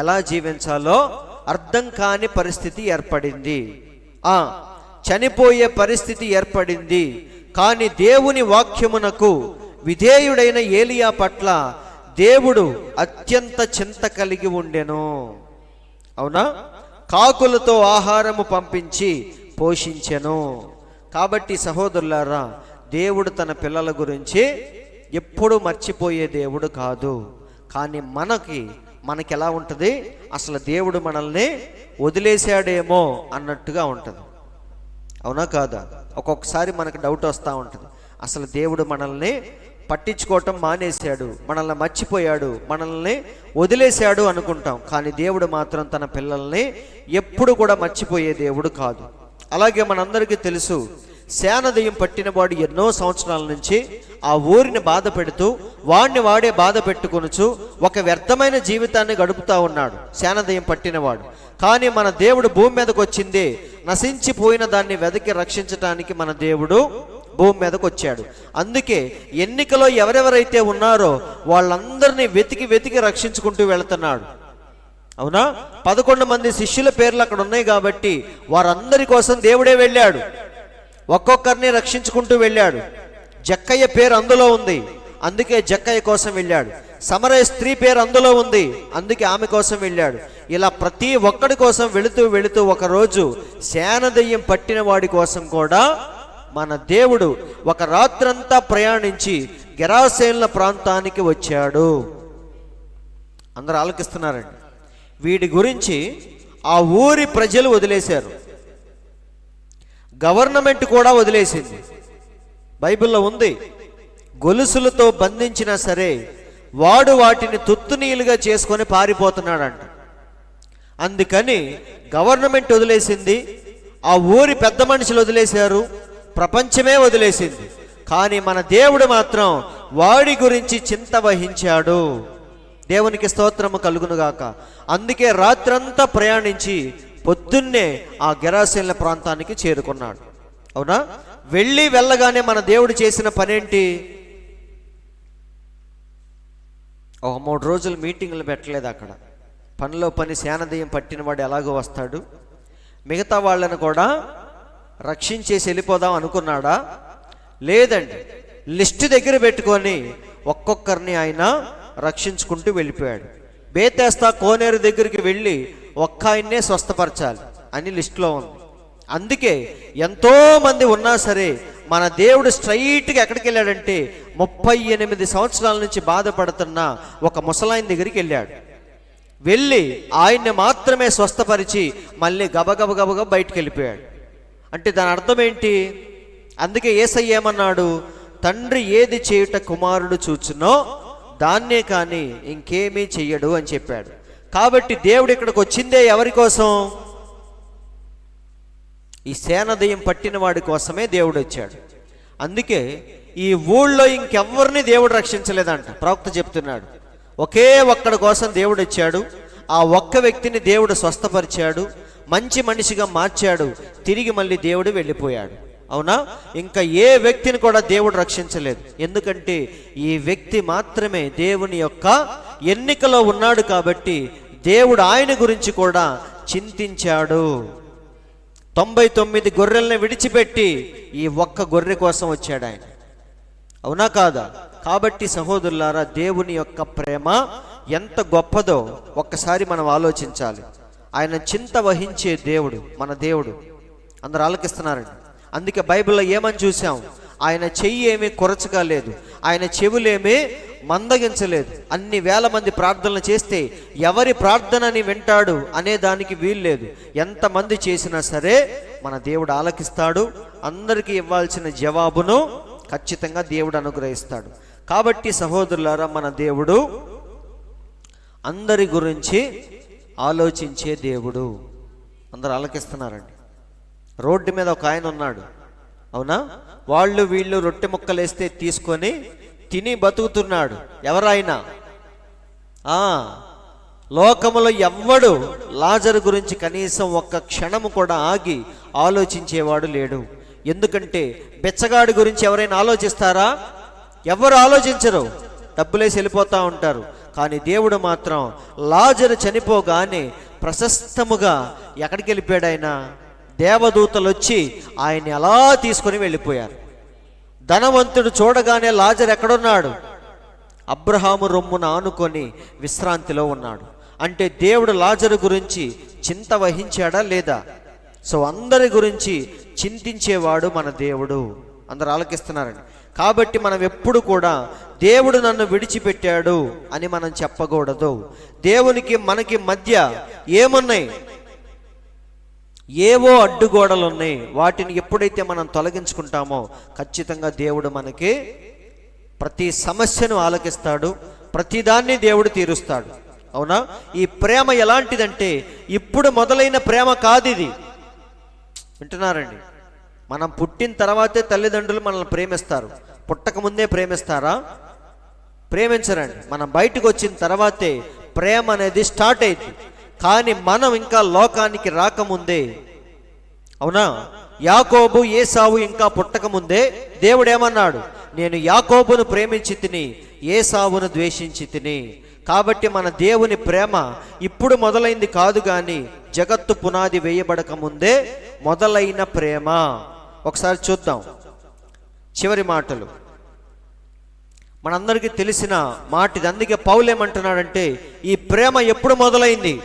ఎలా జీవించాలో అర్థం కాని పరిస్థితి ఏర్పడింది. చనిపోయే పరిస్థితి ఏర్పడింది. కానీ దేవుని వాక్యమునకు విధేయుడైన ఏలియా పట్ల దేవుడు అత్యంత చింత కలిగి ఉండెను. అవునా? కాకులతో ఆహారము పంపించి పోషించెను. కాబట్టి సహోదరులారా, దేవుడు తన పిల్లల గురించి ఎప్పుడు మర్చిపోయే దేవుడు కాదు. కానీ మనకి ఎలా ఉంటుంది? అసలు దేవుడు మనల్ని వదిలేశాడేమో అన్నట్టుగా ఉంటుంది. అవునా కాదా? ఒక్కొక్కసారి మనకు డౌట్ వస్తూ ఉంటుంది. అసలు దేవుడు మనల్ని పట్టించుకోవటం మానేశాడు, మనల్ని మర్చిపోయాడు, మనల్ని వదిలేశాడు అనుకుంటాం. కానీ దేవుడు మాత్రం తన పిల్లల్ని ఎప్పుడు కూడా మర్చిపోయే దేవుడు కాదు. అలాగే మనందరికీ తెలుసు, శానదయం పట్టినవాడు ఎన్నో సంవత్సరాల నుంచి ఆ ఊరిని బాధ పెడుతూ వాడిని వాడే బాధ పెట్టుకొనుచు ఒక వ్యర్థమైన జీవితాన్ని గడుపుతూ ఉన్నాడు శానదయం పట్టినవాడు. కానీ మన దేవుడు భూమి మీదకి వచ్చిందే నశించిపోయిన దాన్ని వెతికి రక్షించటానికి మన దేవుడు భూమి మీదకి వచ్చాడు. అందుకే ఎన్నికలో ఎవరెవరైతే ఉన్నారో వాళ్ళందరినీ వెతికి రక్షించుకుంటూ వెళుతున్నాడు. అవునా? 11 మంది శిష్యుల పేర్లు అక్కడ ఉన్నాయి కాబట్టి వారందరి కోసం దేవుడే వెళ్ళాడు. ఒక్కొక్కరిని రక్షించుకుంటూ వెళ్ళాడు. జక్కయ్య పేరు అందులో ఉంది, అందుకే జక్కయ్య కోసం వెళ్ళాడు. సమరయ స్త్రీ పేరు అందులో ఉంది, అందుకే ఆమె కోసం వెళ్ళాడు. ఇలా ప్రతి ఒక్కడి కోసం వెళుతూ ఒకరోజు శానదయ్యం పట్టిన వాడి కోసం కూడా మన దేవుడు ఒక రాత్రంతా ప్రయాణించి గెరాసేనుల ప్రాంతానికి వచ్చాడు. అందరూ ఆలకిస్తున్నారండి. వీడి గురించి ఆ ఊరి ప్రజలు వదిలేశారు. గవర్నమెంట్ కూడా వదిలేసింది. బైబిల్లో ఉంది, గొలుసులతో బంధించినా సరే వాడు వాటిని తుత్తునీలుగా చేసుకొని పారిపోతున్నాడంట. అందుకని గవర్నమెంట్ వదిలేసింది, ఆ ఊరి పెద్ద మనుషులు వదిలేశారు, ప్రపంచమే వదిలేసింది. కానీ మన దేవుడు మాత్రం వాడి గురించి చింత వహించాడు. దేవునికి స్తోత్రము కలుగునుగాక. అందుకే రాత్రంతా ప్రయాణించి పొద్దున్నే ఆ గెరాసేన్ల ప్రాంతానికి చేరుకున్నాడు. అవునా? వెళ్ళగానే మన దేవుడు చేసిన పనేంటి? ఒక 3 రోజులు మీటింగులు పెట్టలేదు అక్కడ. పనిలో పని సేనదయం పట్టినవాడు ఎలాగో వస్తాడు, మిగతా వాళ్ళను కూడా రక్షించేసి వెళ్ళిపోదాం అనుకున్నాడా? లేదండి. లిస్టు దగ్గర పెట్టుకొని ఒక్కొక్కరిని ఆయన రక్షించుకుంటూ వెళ్ళిపోయాడు. బేతేస్తా కోనేరు దగ్గరికి వెళ్ళి ఒక్క ఆయన్నే స్వస్థపరచాలి అని లిస్టులో ఉంది. అందుకే ఎంతోమంది ఉన్నా సరే మన దేవుడు స్ట్రైట్గా ఎక్కడికి వెళ్ళాడంటే 38 సంవత్సరాల నుంచి బాధపడుతున్న ఒక ముసలాయన దగ్గరికి వెళ్ళాడు. వెళ్ళి ఆయన్ని మాత్రమే స్వస్థపరిచి మళ్ళీ గబగబగబగా బయటికి వెళ్ళిపోయాడు. అంటే దాని అర్థం ఏంటి? అందుకే యేసయ్య ఏమన్నాడు? తండ్రి ఏది చేయుట కుమారుడు చూచునో దాన్నే కానీ ఇంకేమీ చెయ్యడు అని చెప్పాడు. కాబట్టి దేవుడు ఇక్కడికి వచ్చిందే ఎవరి కోసం? ఈ సేనదయం పట్టిన వాడి కోసమే దేవుడు వచ్చాడు. అందుకే ఈ ఊళ్ళో ఇంకెవ్వరిని దేవుడు రక్షించలేదంట. ప్రవక్త చెప్తున్నాడు, ఒకే ఒక్కడి కోసం దేవుడు వచ్చాడు. ఆ ఒక్క వ్యక్తిని దేవుడు స్వస్థపరిచాడు, మంచి మనిషిగా మార్చాడు, తిరిగి మళ్ళీ దేవుడు వెళ్ళిపోయాడు. అవునా? ఇంకా ఏ వ్యక్తిని కూడా దేవుడు రక్షించలేదు. ఎందుకంటే ఈ వ్యక్తి మాత్రమే దేవుని యొక్క ఎన్నికలో ఉన్నాడు. కాబట్టి దేవుడు ఆయన గురించి కూడా చింతించాడు. 99 గొర్రెల్ని విడిచిపెట్టి ఈ ఒక్క గొర్రె కోసం వచ్చాడు ఆయన. అవునా కాదా? కాబట్టి సహోదరులారా, దేవుని యొక్క ప్రేమ ఎంత గొప్పదో ఒక్కసారి మనం ఆలోచించాలి. ఆయన చింత వహించే దేవుడు మన దేవుడు. అందరూ ఆలకిస్తున్నారండి. అందుకే బైబిల్లో ఏమని చూసాం? ఆయన చెయ్యి ఏమీ కొరచగా లేదు, ఆయన చెవులేమీ మందగించలేదు. అన్ని వేల మంది ప్రార్థనలు చేస్తే ఎవరి ప్రార్థనని వింటాడు అనే దానికి వీల్లేదు. ఎంతమంది చేసినా సరే మన దేవుడు ఆలకిస్తాడు. అందరికీ ఇవ్వాల్సిన జవాబును ఖచ్చితంగా దేవుడు అనుగ్రహిస్తాడు. కాబట్టి సహోదరులారా, మన దేవుడు అందరి గురించి ఆలోచించే దేవుడు. అందరూ ఆలకిస్తున్నారండి. రోడ్డు మీద ఒక ఆయన ఉన్నాడు. అవునా? వాళ్ళు వీళ్ళు రొట్టె ముక్కలేస్తే తీసుకొని తిని బతుకుతున్నాడు. ఎవరైనా లోకములో ఎవ్వడు లాజరు గురించి కనీసం ఒక్క క్షణము కూడా ఆగి ఆలోచించేవాడు లేడు. ఎందుకంటే బెచ్చగాడి గురించి ఎవరైనా ఆలోచిస్తారా? ఎవరు ఆలోచించరు, డబ్బులేసి వెళ్ళిపోతూ ఉంటారు. కానీ దేవుడు మాత్రం లాజరు చనిపోగానే ప్రశస్తముగా ఎక్కడికి వెళ్ళిపోయాడు ఆయన? దేవదూతలు వచ్చి ఆయన్ని అలా తీసుకొని వెళ్ళిపోయారు. ధనవంతుడు చూడగానే లాజరు ఎక్కడున్నాడు? అబ్రహాము రొమ్మున ఆనుకొని విశ్రాంతిలో ఉన్నాడు. అంటే దేవుడు లాజరు గురించి చింత వహించాడా లేదా? సో అందరి గురించి చింతించేవాడు మన దేవుడు. అందరు ఆలకిస్తున్నారండి. కాబట్టి మనం ఎప్పుడు కూడా దేవుడు నన్ను విడిచిపెట్టాడు అని మనం చెప్పకూడదు. దేవునికి మనకి మధ్య ఏమున్నాయి? ఏవో అడ్డుగోడలు ఉన్నాయి. వాటిని ఎప్పుడైతే మనం తొలగించుకుంటామో ఖచ్చితంగా దేవుడు మనకి ప్రతి సమస్యను ఆలకిస్తాడు, ప్రతిదాన్ని దేవుడు తీరుస్తాడు. అవునా? ఈ ప్రేమ ఎలాంటిదంటే ఇప్పుడు మొదలైన ప్రేమ కాదు ఇది. వింటున్నారండి? మనం పుట్టిన తర్వాతే తల్లిదండ్రులు మనల్ని ప్రేమిస్తారు. పుట్టక ముందే ప్రేమిస్తారా? ప్రేమించరండి. మనం బయటకు వచ్చిన తర్వాతే ప్రేమ అనేది స్టార్ట్ అయింది. కానీ మనం ఇంకా లోకానికి రాకముందే, అవునా, యాకోబు ఏసావు ఇంకా పుట్టక ముందే దేవుడు ఏమన్నాడు? నేను యాకోబును ప్రేమించి తిని ఏసావును ద్వేషించి తిని. కాబట్టి మన దేవుని ప్రేమ ఇప్పుడు మొదలైంది కాదు, కానీ జగత్తు పునాది వేయబడక ముందే మొదలైన ప్రేమ. ఒకసారి చూద్దాం చివరి మాటలు. మనందరికీ తెలిసిన మాట ఇది. అందుకే పౌలు ఏమంటున్నాడంటే ఈ ప్రేమ ఎప్పుడు మొదలైంది?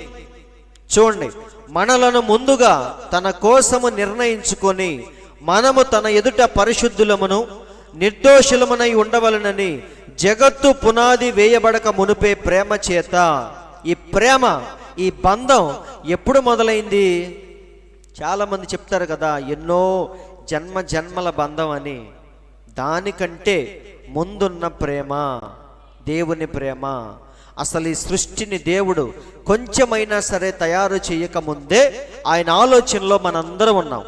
చూడండి, మనలను ముందుగా తన కోసము నిర్ణయించుకొని మనము తన ఎదుట పరిశుద్ధులమును నిర్దోషులమునై ఉండవలనని జగత్తు పునాది వేయబడక మునిపే ప్రేమ చేత. ఈ ప్రేమ, ఈ బంధం ఎప్పుడు మొదలైంది? చాలామంది చెప్తారు కదా, ఎన్నో జన్మ జన్మల బంధం అని. దానికంటే ముందున్న ప్రేమ దేవుని ప్రేమ. అసలు ఈ సృష్టిని దేవుడు కొంచెమైనా సరే తయారు చేయకముందే ఆయన ఆలోచనలో మనందరం ఉన్నాం.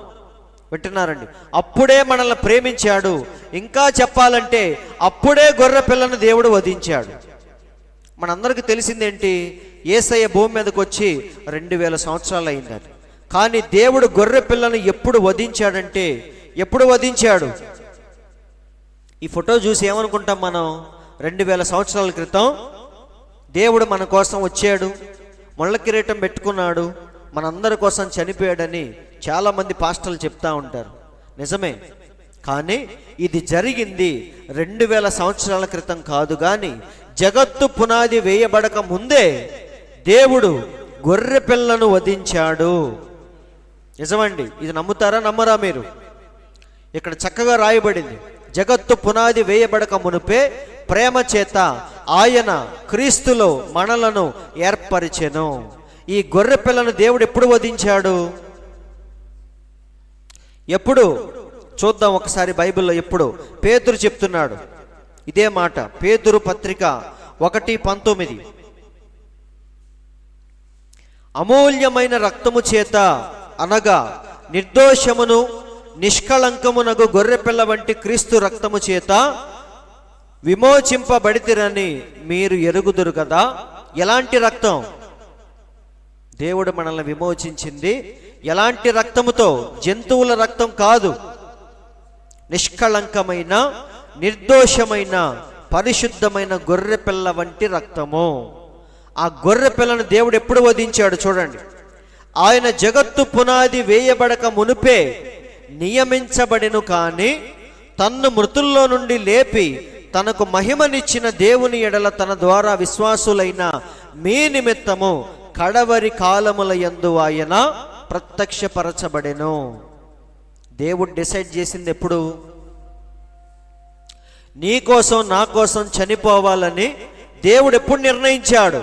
వింటున్నారండి? అప్పుడే మనల్ని ప్రేమించాడు. ఇంకా చెప్పాలంటే అప్పుడే గొర్రె పిల్లను దేవుడు వధించాడు. మనందరికీ తెలిసిందేంటి, యేసయ్య భూమి మీదకి వచ్చి 2000 సంవత్సరాలు అయిందని. కానీ దేవుడు గొర్రె పిల్లను ఎప్పుడు వధించాడంటే, ఎప్పుడు వధించాడు? ఈ ఫోటో చూసి ఏమనుకుంటాం మనం? 2000 సంవత్సరాల క్రితం దేవుడు మన కోసం వచ్చాడు, ముళ్ళ కిరీటం పెట్టుకున్నాడు, మనందరి కోసం చనిపోయాడని చాలామంది పాస్టర్లు చెప్తా ఉంటారు. నిజమే. కానీ ఇది జరిగింది 2000 సంవత్సరాల క్రితం కాదు. కానీ జగత్తు పునాది వేయబడక ముందే దేవుడు గొర్రె పిల్లను వధించాడు. నిజమండి. ఇది నమ్ముతారా నమ్మరా మీరు? ఇక్కడ చక్కగా రాయబడింది, జగత్తు పునాది వేయబడక మునుపే ప్రేమ చేత ఆయన క్రీస్తులో మనలను ఏర్పరిచెను. ఈ గొర్రె పిల్లను దేవుడు ఎప్పుడు వధించాడు? ఎప్పుడు చూద్దాం ఒకసారి బైబిల్లో. ఎప్పుడు? పేతురు చెప్తున్నాడు ఇదే మాట. పేతురు పత్రిక 1:19, అమూల్యమైన రక్తము చేత అనగా నిర్దోషమును నిష్కళంకమునగు గొర్రెపిల్ల వంటి క్రీస్తు రక్తము చేత విమోచింపబడితిరని మీరు ఎరుగుదురు కదా. ఎలాంటి రక్తం? దేవుడు మనల్ని విమోచించింది ఎలాంటి రక్తముతో? జంతువుల రక్తం కాదు, నిష్కళంకమైన నిర్దోషమైన పరిశుద్ధమైన గొర్రెపిల్ల వంటి రక్తము. ఆ గొర్రె పిల్లను దేవుడు ఎప్పుడు వధించాడు చూడండి. ఆయన జగత్తు పునాది వేయబడక మునుపే నియమించబడిను. కానీ తన్ను మృతుల్లో నుండి లేపి తనకు మహిమనిచ్చిన దేవుని ఎడల తన ద్వారా విశ్వాసులైన మీ నిమిత్తము కడవరి కాలముల యందు ఆయన ప్రత్యక్షపరచబడెను. దేవుడు డిసైడ్ చేసింది ఎప్పుడు? నీ కోసం నా కోసం చనిపోవాలని దేవుడు ఎప్పుడు నిర్ణయించాడు?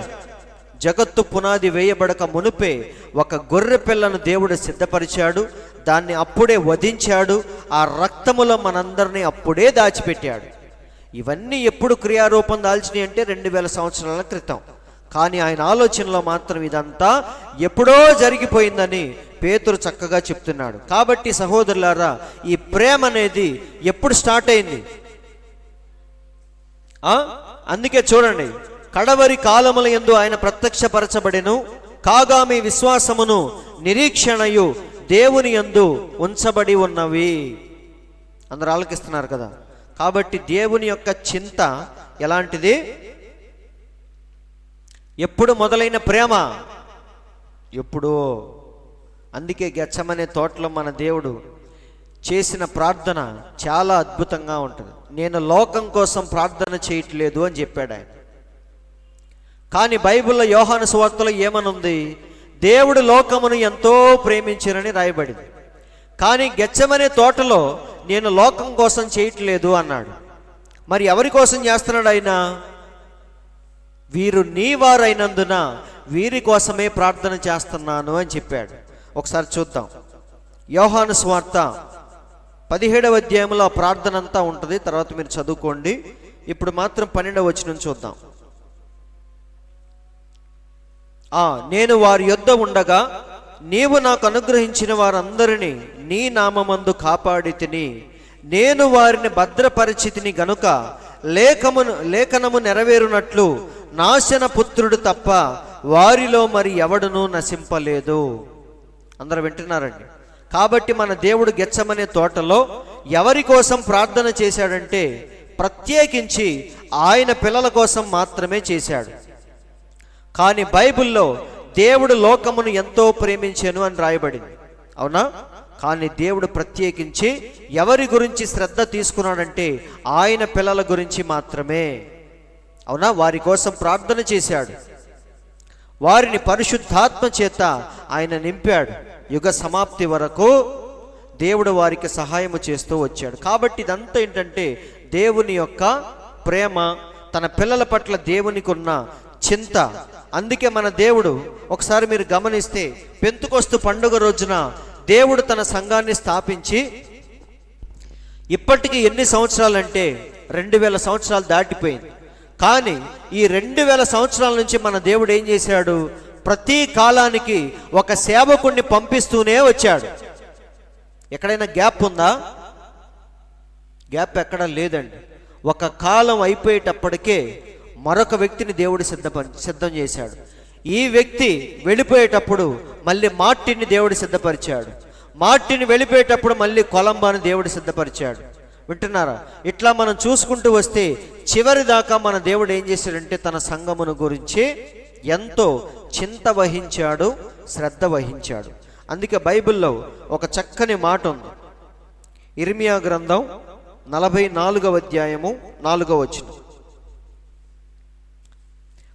జగత్తు పునాది వేయబడక మునుపే ఒక గొర్రె పిల్లను దేవుడు సిద్ధపరిచాడు, దాన్ని అప్పుడే వధించాడు, ఆ రక్తములో మనందరినీ అప్పుడే దాచిపెట్టాడు. ఇవన్నీ ఎప్పుడు క్రియారూపం దాల్చినాయి అంటే 2000 సంవత్సరాల క్రితం. కానీ ఆయన ఆలోచనలో మాత్రం ఇదంతా ఎప్పుడో జరిగిపోయిందని పేతురు చక్కగా చెప్తున్నాడు. కాబట్టి సహోదరులారా, ఈ ప్రేమ అనేది ఎప్పుడు స్టార్ట్ అయింది? అందుకే చూడండి, కడవరి కాలముల యందు ఆయన ప్రత్యక్షపరచబడెను, కాగా మీ విశ్వాసమును నిరీక్షణయు దేవుని యందు ఉంచబడి ఉన్నవి. అందరూ ఆలకిస్తున్నారు కదా. కాబట్టి దేవుని యొక్క చింత ఎలాంటిది? ఎప్పుడు మొదలైన ప్రేమ? ఎప్పుడో. అందుకే గెత్సెమనే తోటలో మన దేవుడు చేసిన ప్రార్థన చాలా అద్భుతంగా ఉంటుంది. నేను లోకం కోసం ప్రార్థన చేయట్లేదు అని చెప్పాడు ఆయన. కానీ బైబిల్లో యోహాను సువార్తలో ఏమనుంది? దేవుడు లోకమును ఎంతో ప్రేమించినని రాయబడింది. కానీ గెత్సెమనే తోటలో నేను లోకం కోసం చేయట్లేదు అన్నాడు. మరి ఎవరి కోసం చేస్తున్నాడు ఆయన? వీరు నీ వారైనందున వీరి కోసమే ప్రార్థన చేస్తున్నాను అని చెప్పాడు. ఒకసారి చూద్దాం. యోహాను సువార్త 17వ అధ్యాయంలో ఆ ప్రార్థన అంతా ఉంటుంది, తర్వాత మీరు చదువుకోండి. ఇప్పుడు మాత్రం 12వ వచనం చూద్దాం. నేను వారి యొద్ద ఉండగా నీవు నాకు అనుగ్రహించిన వారందరినీ నీ నామమందు కాపాడి తిని, నేను వారిని భద్రపరిచితిని గనుక లేఖనము నెరవేరునట్లు నాశన పుత్రుడు తప్ప వారిలో మరి ఎవడునూ నశింపలేదు. అందరూ వింటున్నారండి? కాబట్టి మన దేవుడు గెత్సెమనే తోటలో ఎవరి కోసం ప్రార్థన చేశాడంటే ప్రత్యేకించి ఆయన పిల్లల కోసం మాత్రమే చేశాడు. కానీ బైబిల్లో దేవుడు లోకమును ఎంతో ప్రేమించెను అని రాయబడింది, అవునా? కానీ దేవుడు ప్రత్యేకించి ఎవరి గురించి శ్రద్ధ తీసుకున్నాడంటే ఆయన పిల్లల గురించి మాత్రమే, అవునా? వారి కోసం ప్రార్థన చేశాడు, వారిని పరిశుద్ధాత్మ చేత ఆయన నింపాడు. యుగ సమాప్తి వరకు దేవుడు వారికి సహాయము చేస్తూ వచ్చాడు. కాబట్టి ఇదంతా ఏంటంటే దేవుని యొక్క ప్రేమ, తన పిల్లల పట్ల దేవునికి ఉన్న చింత. అందుకే మన దేవుడు ఒకసారి మీరు గమనిస్తే పెంతుకొస్తు పండుగ రోజున దేవుడు తన సంఘాన్ని స్థాపించి ఇప్పటికీ ఎన్ని సంవత్సరాలంటే 2000 సంవత్సరాలు దాటిపోయింది. కానీ ఈ 2000 సంవత్సరాల నుంచి మన దేవుడు ఏం చేశాడు? ప్రతి కాలానికి ఒక సేవకుణ్ణి పంపిస్తూనే వచ్చాడు. ఎక్కడైనా గ్యాప్ ఉందా? గ్యాప్ ఎక్కడా లేదండి. ఒక కాలం అయిపోయేటప్పటికే మరొక వ్యక్తిని దేవుడు సిద్ధం చేశాడు. ఈ వ్యక్తి వెళ్ళిపోయేటప్పుడు మళ్ళీ మార్టిన్ని దేవుడు సిద్ధపరిచాడు. మార్టిన్ వెళ్ళిపోయేటప్పుడు మళ్ళీ కొలంబాను దేవుడు సిద్ధపరిచాడు. వింటున్నారా? ఇట్లా మనం చూసుకుంటూ వస్తే చివరి దాకా మన దేవుడు ఏం చేశాడంటే తన సంఘమును గురించి ఎంతో చింత వహించాడు, శ్రద్ధ వహించాడు. అందుకే బైబిల్లో ఒక చక్కని మాట ఉంది. ఇర్మియా గ్రంథం 44వ అధ్యాయము 4వ వచనం.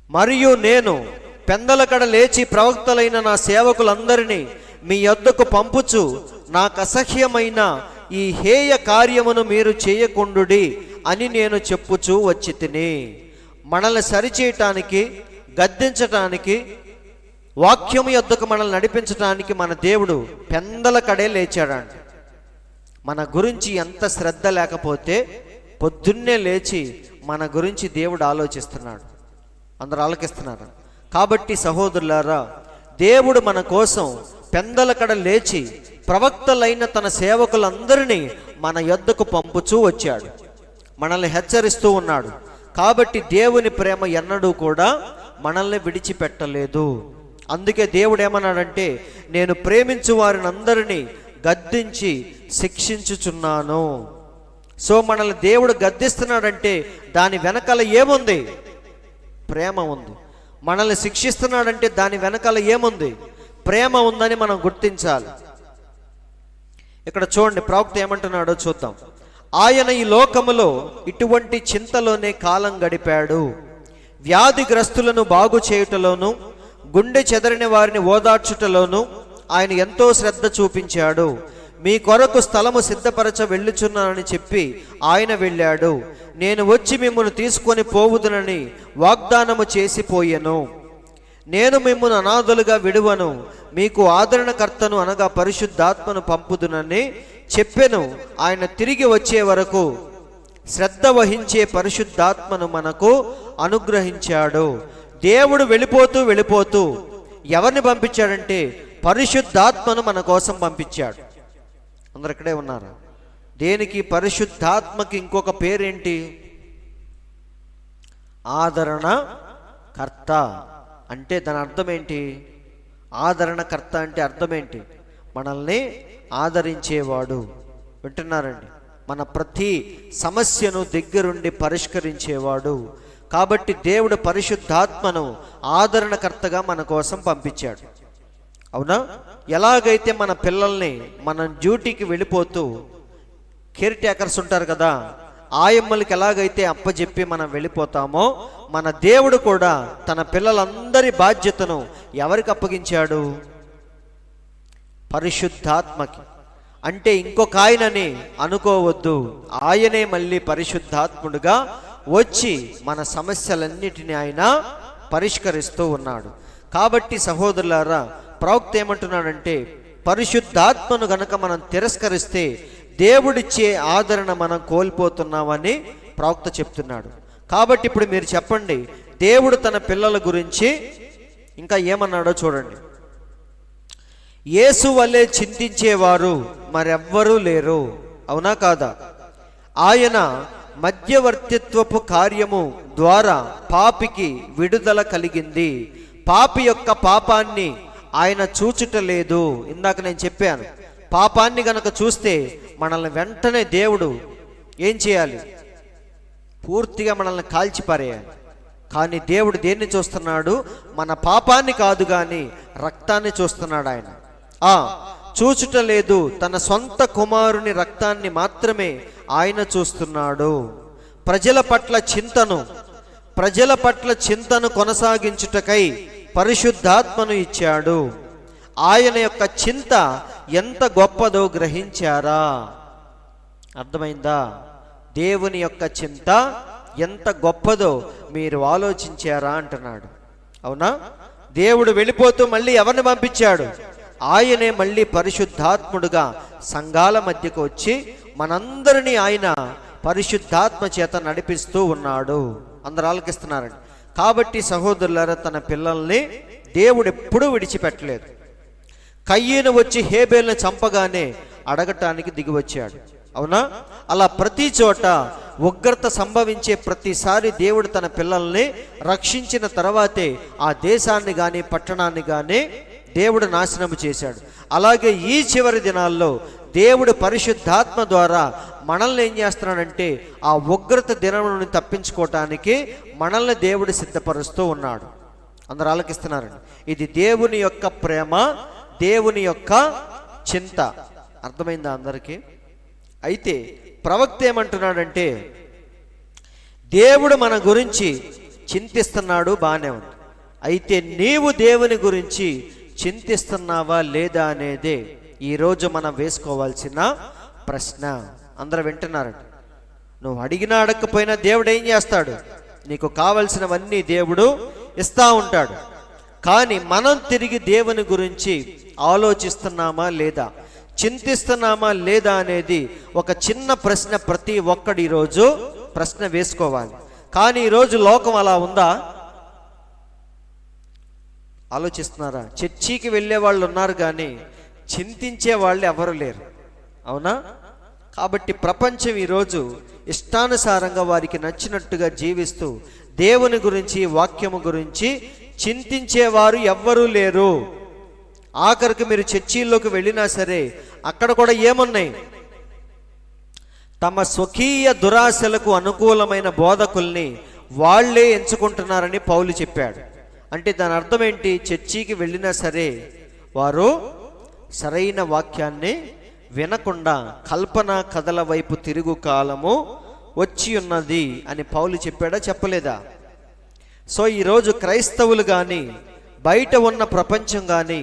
మరియు నేను పెందలకడ లేచి ప్రవక్తలైన నా సేవకులందరినీ మీ యొద్దకు పంపుచు నాకు అసహ్యమైన ఈ హేయ కార్యమును మీరు చేయకుండుడి అని నేను చెప్పుచూ వచ్చి తిని. మనల్ని సరిచేయటానికి, గద్దించటానికి, వాక్యము యొద్దకు మనల్ని నడిపించటానికి మన దేవుడు పెందలకడే లేచాడండి. మన గురించి ఎంత శ్రద్ధ లేకపోతే పొద్దున్నే లేచి మన గురించి దేవుడు ఆలోచిస్తున్నాడు. అందరూ ఆలకిస్తున్నారు. కాబట్టి సహోదరులారా, దేవుడు మన కోసం పెందలకడ లేచి ప్రవక్తలైన తన సేవకులందరినీ మన యొద్దకు పంపుచూ వచ్చాడు. మనల్ని హెచ్చరిస్తూ ఉన్నాడు. కాబట్టి దేవుని ప్రేమ ఎన్నడూ కూడా మనల్ని విడిచిపెట్టలేదు. అందుకే దేవుడు ఏమన్నాడంటే, నేను ప్రేమించు వారిని అందరినీ గద్దించి శిక్షించుచున్నాను. సో మనల్ని దేవుడు గద్దిస్తున్నాడంటే దాని వెనకాల ఏముంది? ప్రేమ ఉంది. మనల్ని శిక్షిస్తున్నాడంటే దాని వెనకాల ఏముంది? ప్రేమ ఉందని మనం గుర్తించాలి. ఇక్కడ చూడండి, ప్రవక్త ఏమంటున్నాడో చూద్దాం. ఆయన ఈ లోకములో ఇటువంటి చింతలోనే కాలం గడిపాడు. వ్యాధిగ్రస్తులను బాగు చేయుటలోను, గుండె చెదరిన వారిని ఓదార్చుటలోను ఆయన ఎంతో శ్రద్ధ చూపించాడు. మీ కొరకు స్థలము సిద్ధపరచ వెళ్ళుచున్నానని చెప్పి ఆయన వెళ్ళాడు. నేను వచ్చి మిమ్మల్ని తీసుకొని పోవుదునని వాగ్దానము చేసిపోయెను. నేను మిమ్మల్ని అనాథలుగా విడువను, మీకు ఆదరణకర్తను అనగా పరిశుద్ధాత్మను పంపుదునని చెప్పెను. ఆయన తిరిగి వచ్చే వరకు శ్రద్ధ వహించే పరిశుద్ధాత్మను మనకు అనుగ్రహించాడు. దేవుడు వెళ్ళిపోతూ ఎవరిని పంపించాడంటే పరిశుద్ధాత్మను మన కోసం పంపించాడు. అందరు ఇక్కడే ఉన్నారు. దేనికి? పరిశుద్ధాత్మకి ఇంకొక పేరేంటి? ఆదరణకర్త. అంటే దాని అర్థం ఏంటి? ఆదరణకర్త అంటే అర్థం ఏంటి? మనల్ని ఆదరించేవాడు. వింటున్నారండి? మన ప్రతి సమస్యను దగ్గరుండి పరిష్కరించేవాడు. కాబట్టి దేవుడు పరిశుద్ధాత్మను ఆదరణకర్తగా మన కోసం పంపించాడు. అవునా? ఎలాగైతే మన పిల్లల్ని మనం డ్యూటీకి వెళ్ళిపోతూ కేర్ టేకర్స్ ఉంటారు కదా, ఆయమ్మలకి ఎలాగైతే అప్పచెప్పి మనం వెళ్ళిపోతామో, మన దేవుడు కూడా తన పిల్లలందరి బాధ్యతను ఎవరికి అప్పగించాడు? పరిశుద్ధాత్మకి. అంటే ఇంకొక ఆయనని అనుకోవద్దు. ఆయనే మళ్ళీ పరిశుద్ధాత్ముడుగా వచ్చి మన సమస్యలన్నిటిని ఆయన పరిష్కరిస్తూ ఉన్నాడు. కాబట్టి సహోదరులారా, ప్రవక్త ఏమంటున్నాడంటే పరిశుద్ధాత్మను గనక మనం తిరస్కరిస్తే దేవుడిచ్చే ఆదరణ మనం కోల్పోతున్నామని ప్రవక్త చెప్తున్నాడు. కాబట్టి ఇప్పుడు మీరు చెప్పండి, దేవుడు తన పిల్లల గురించి ఇంకా ఏమన్నాడో చూడండి. యేసు వలె చింతించేవారు మరెవ్వరూ లేరు. అవునా కాదా? ఆయన మధ్యవర్తిత్వపు కార్యము ద్వారా పాపికి విడుదల కలిగింది. పాపి యొక్క పాపాన్ని ఆయన చూచుటలేదు. ఇందాక నేను చెప్పాను, పాపాన్ని గనక చూస్తే మనల్ని వెంటనే దేవుడు ఏం చేయాలి? పూర్తిగా మనల్ని కాల్చిపారేయాలి. కానీ దేవుడు దేన్ని చూస్తున్నాడు? మన పాపాన్ని కాదు కానీ రక్తాన్ని చూస్తున్నాడు. ఆయన చూచుటలేదు, తన సొంత కుమారుని రక్తాన్ని మాత్రమే ఆయన చూస్తున్నాడు. ప్రజల పట్ల చింతను కొనసాగించుటకై పరిశుద్ధాత్మను ఇచ్చాడు. ఆయన యొక్క చింత ఎంత గొప్పదో గ్రహించారా? అర్థమైందా? దేవుని యొక్క చింత ఎంత గొప్పదో మీరు ఆలోచించారా అంటున్నాడు. అవునా? దేవుడు వెళ్ళిపోతూ మళ్ళీ ఎవరిని పంపించాడు? ఆయనే మళ్ళీ పరిశుద్ధాత్ముడుగా సంఘాల మధ్యకు వచ్చి మనందరినీ ఆయన పరిశుద్ధాత్మ చేత నడిపిస్తూ ఉన్నాడు. అందరూ ఆలకిస్తున్నారండి. కాబట్టి సహోదరులారా, తన పిల్లల్ని దేవుడు ఎప్పుడూ విడిచిపెట్టలేదు. కయ్యను వచ్చి హేబేల్ని చంపగానే అడగటానికి దిగి వచ్చాడు, అవునా? అలా ప్రతి చోట ఉగ్రత సంభవించే ప్రతిసారి దేవుడు తన పిల్లల్ని రక్షించిన తర్వాతే ఆ దేశాన్ని కానీ పట్టణాన్ని కానీ దేవుడు నాశనం చేశాడు. అలాగే ఈ చివరి దినాల్లో దేవుడు పరిశుద్ధాత్మ ద్వారా మనల్ని ఏం చేస్తున్నాడంటే ఆ ఉగ్రత దినం నుండి తప్పించుకోవటానికి మనల్ని దేవుడు సిద్ధపరుస్తూ ఉన్నాడు. అందరూ ఆలకిస్తున్నారండి. ఇది దేవుని యొక్క ప్రేమ, దేవుని యొక్క చింత. అర్థమైందా అందరికీ? అయితే ప్రవక్త ఏమంటున్నాడంటే, దేవుడు మన గురించి చింతిస్తున్నాడు, బాగానే ఉంది. అయితే నీవు దేవుని గురించి చింతిస్తున్నావా లేదా అనేదే ఈరోజు మనం వేసుకోవాల్సిన ప్రశ్న. అందరూ వింటున్నారండి. నువ్వు అడిగినా అడగకపోయినా దేవుడు ఏం చేస్తాడు? నీకు కావలసినవన్నీ దేవుడు ఇస్తూ ఉంటాడు. కానీ మనం తిరిగి దేవుని గురించి ఆలోచిస్తున్నామా లేదా, చింతిస్తున్నామా లేదా అనేది ఒక చిన్న ప్రశ్న ప్రతి ఒక్కడు ఈరోజు ప్రశ్న వేసుకోవాలి. కానీ ఈరోజు లోకం అలా ఉందా? ఆలోచిస్తున్నారా? చర్చికి వెళ్ళే వాళ్ళు ఉన్నారు కానీ చింతించే వాళ్ళు ఎవరు లేరు, అవునా? కాబట్టి ప్రపంచం ఈరోజు ఇష్టానుసారంగా వారికి నచ్చినట్టుగా జీవిస్తూ దేవుని గురించి, వాక్యము గురించి చింతించేవారు ఎవ్వరూ లేరు. ఆఖరికి మీరు చర్చిల్లోకి వెళ్ళినా సరే అక్కడ కూడా ఏమున్నాయి? తమ స్వకీయ దురాశలకు అనుకూలమైన బోధకుల్ని వాళ్లే ఎంచుకుంటున్నారని పౌలు చెప్పాడు. అంటే దాని అర్థం ఏంటి? చర్చికి వెళ్ళినా సరే వారు సరైన వాక్యాన్ని వినకుండా కల్పన కథల వైపు తిరుగు కాలము వచ్చి ఉన్నది అని పౌలు చెప్పాడా, చెప్పలేదా? సో ఈరోజు క్రైస్తవులు కానీ బయట ఉన్న ప్రపంచం కానీ